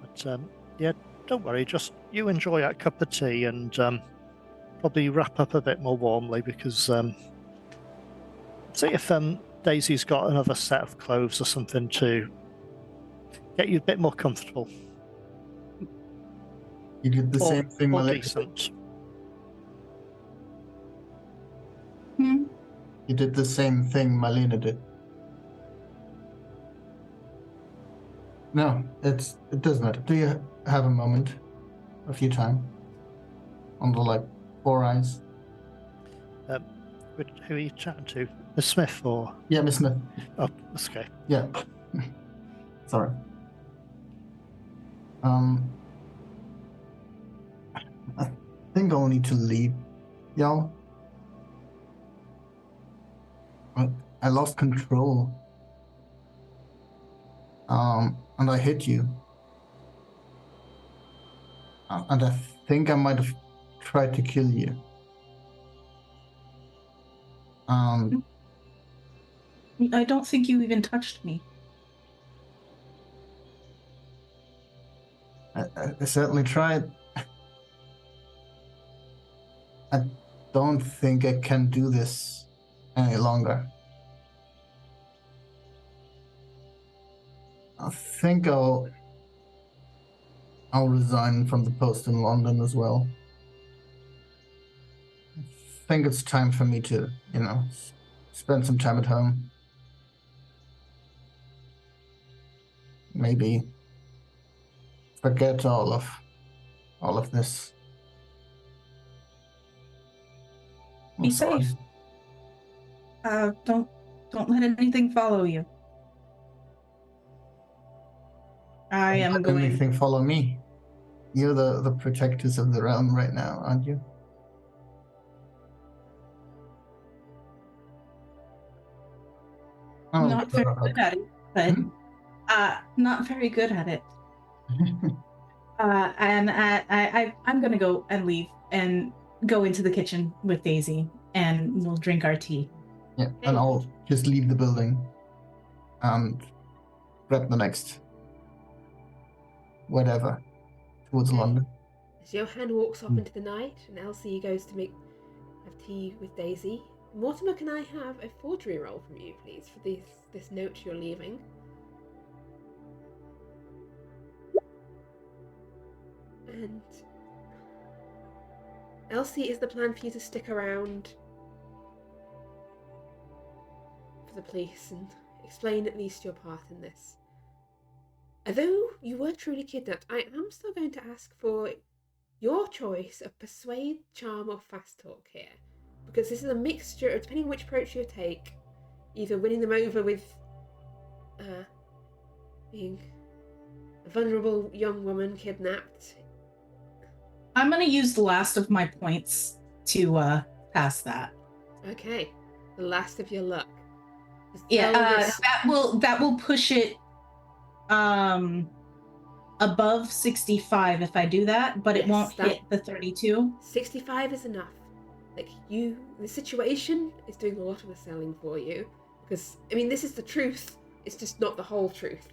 But yeah, don't worry. Just you enjoy that cup of tea and probably wrap up a bit more warmly because see if Daisy's got another set of clothes or something to get you a bit more comfortable. You did the same thing, or Malina. decent. You did the same thing Malina did. No, it doesn't matter. Do you have a moment of your time? On the four eyes? Who are you chatting to? Miss Smith or? Yeah, Miss Smith. Oh, that's okay. Yeah. Sorry. I think I'll need to leave, y'all. I lost control. And I hit you. And I think I might have tried to kill you. I don't think you even touched me. I certainly tried. I don't think I can do this any longer. I think I'll resign from the post in London as well. I think it's time for me to, spend some time at home. Maybe forget all of this. I'm Be sorry. safe. Don't let anything follow you. I Don't am let going. anything follow me. You're the protectors of the realm right now, aren't you? Not very good at it, but not very good at it. And I'm gonna go and leave and go into the kitchen with Daisy, and we'll drink our tea. Yeah, and I'll just leave the building and grab the next whatever towards London. As Johan walks off into the night and Elsie goes to have tea with Daisy, Mortimer, can I have a forgery roll from you, please, for this note you're leaving? And Elsie, is the plan for you to stick around for the police and explain at least your part in this? Although you were truly kidnapped, I am still going to ask for your choice of persuade, charm, or fast talk here. Because this is a mixture, depending on which approach you take, either winning them over with being a vulnerable young woman kidnapped. I'm going to use the last of my points to pass that. Okay, the last of your luck. Yeah, that will push it above 65 if I do that, but it won't hit the 32. 65 is enough. Like, the situation is doing a lot of the selling for you. Because, I mean, this is the truth. It's just not the whole truth.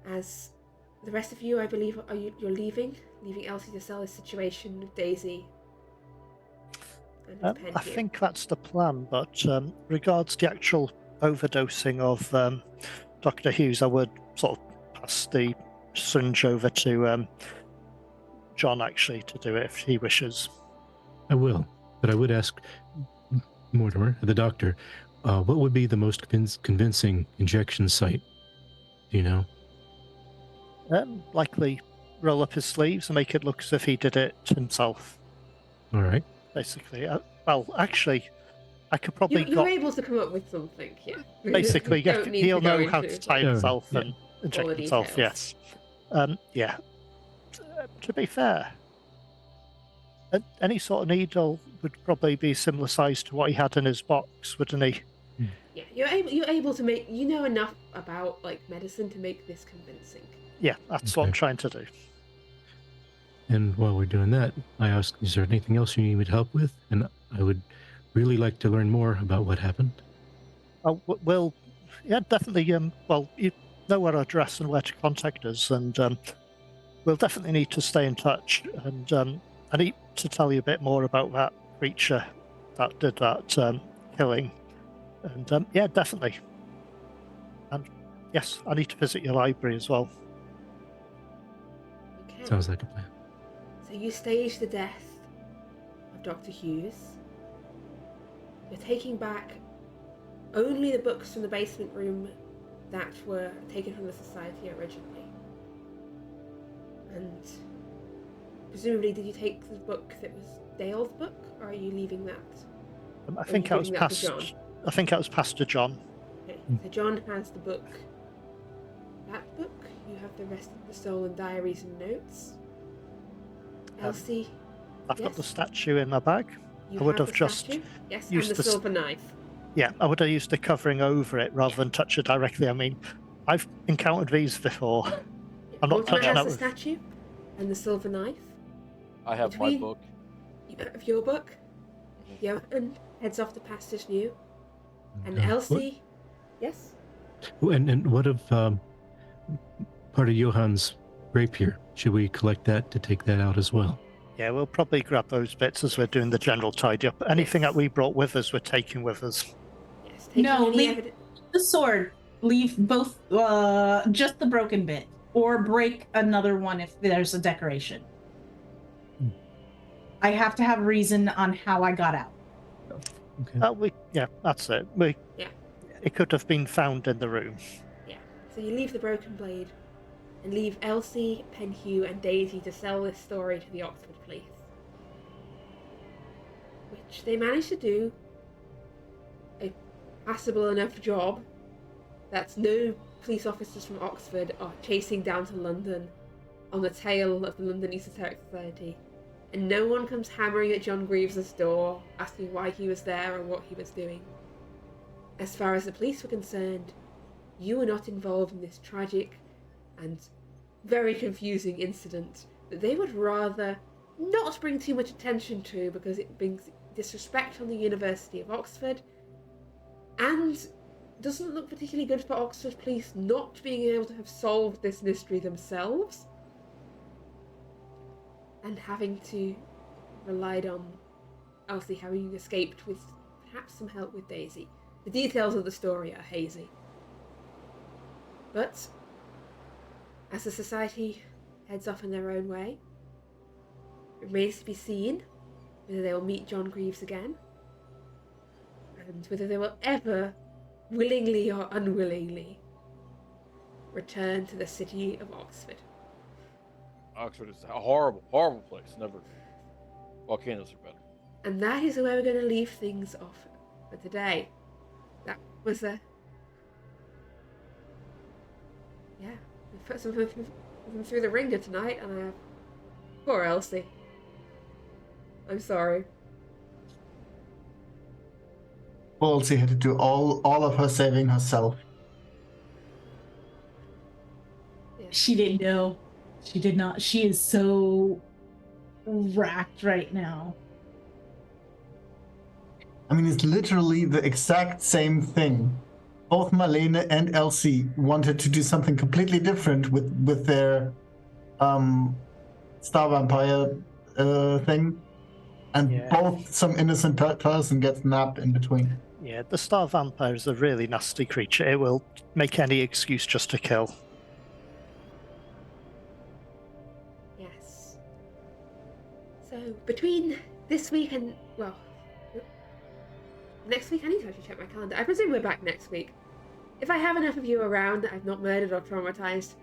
As the rest of you, I believe, you're leaving Elsie to sell this situation with Daisy. And I think that's the plan, but regards the actual overdosing of Dr. Hughes, I would sort of pass the syringe over to John, actually, to do it if he wishes. I will, but I would ask Mortimer, the doctor, what would be the most convincing injection site? Do you know? Likely roll up his sleeves and make it look as if he did it himself. All right. Basically, well, actually, I could probably. You're able to come up with something, yeah. Basically, he'll know how to tie himself and inject himself. Yes. Yeah. To be fair, any sort of needle would probably be similar size to what he had in his box, wouldn't he? Yeah, you're able to make. You know enough about like medicine to make this convincing. Yeah, that's what I'm trying to do. And while we're doing that, I ask, is there anything else you need me to help with? And I would really like to learn more about what happened. Oh, well, yeah, definitely. Well, you know our address and where to contact us, and we'll definitely need to stay in touch. And I need to tell you a bit more about that creature that did that killing. And yeah, definitely. And yes, I need to visit your library as well. Okay. Sounds like a plan. So you stage the death of Dr. Hughes. You're taking back only the books from the basement room that were taken from the society originally. And presumably, did you take the book that was Dale's book, or are you leaving that? I think that was passed. I think that was passed to John. Okay, so John has the book. That book. You have the rest of the stolen diaries and notes. Elsie, I've got the statue in my bag. You I would have the just statue? Yes, used and the silver knife. Yeah, I would have used the covering over it rather than touch it directly. I mean, I've encountered these before. I'm not touching that with the statue and the silver knife. I have my book. You have your book. Johan heads off to Pastor's New. And Elsie, yes? And what of part of Johann's rapier? Should we collect that to take that out as well? Yeah, we'll probably grab those bits as we're doing the general tidy up. Anything that we brought with us, we're taking with us. Yes. No, leave the sword. Leave both, just the broken bit. Or break another one if there's a decoration. I have to have a reason on how I got out. Okay. Yeah, that's it. It could have been found in the room. Yeah. So you leave the broken blade and leave Elsie, Penhew, and Daisy to sell this story to the Oxford police. Which they managed to do a passable enough job that no police officers from Oxford are chasing down to London on the tail of the London Esoteric Society. And no one comes hammering at John Greaves' door, asking why he was there or what he was doing. As far as the police were concerned, you were not involved in this tragic and very confusing incident that they would rather not bring too much attention to because it brings disrespect on the University of Oxford and doesn't look particularly good for Oxford police not being able to have solved this mystery themselves. and having to relied on Elsie having escaped with perhaps some help with Daisy. The details of the story are hazy. But as the society heads off in their own way, it remains to be seen whether they will meet John Greaves again, and whether they will ever, willingly or unwillingly, return to the city of Oxford. Oxford is a horrible, horrible place. Never. Volcanoes are better. And that is where we're going to leave things off for today. That was a... Yeah, we put some of them through the ringer tonight, and poor Elsie. I'm sorry. Well, she had to do all of her saving herself. Yeah. She didn't know. She did not. She is so racked right now. I mean, it's literally the exact same thing. Both Marlene and Elsie wanted to do something completely different with their star vampire thing, and both some innocent person gets nabbed in between. Yeah, the star vampire is a really nasty creature. It will make any excuse just to kill. Yes. So, between this week and, well, next week, I need to actually check my calendar. I presume we're back next week. If I have enough of you around that I've not murdered or traumatized,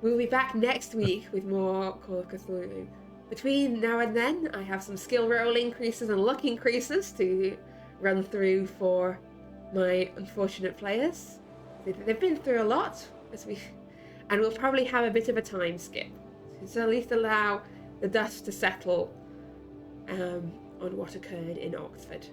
we'll be back next week with more Call of Cthulhu. Between now and then, I have some skill roll increases and luck increases to run through for my unfortunate players. They've been through a lot, and we'll probably have a bit of a time skip. So at least allow the dust to settle on what occurred in Oxford.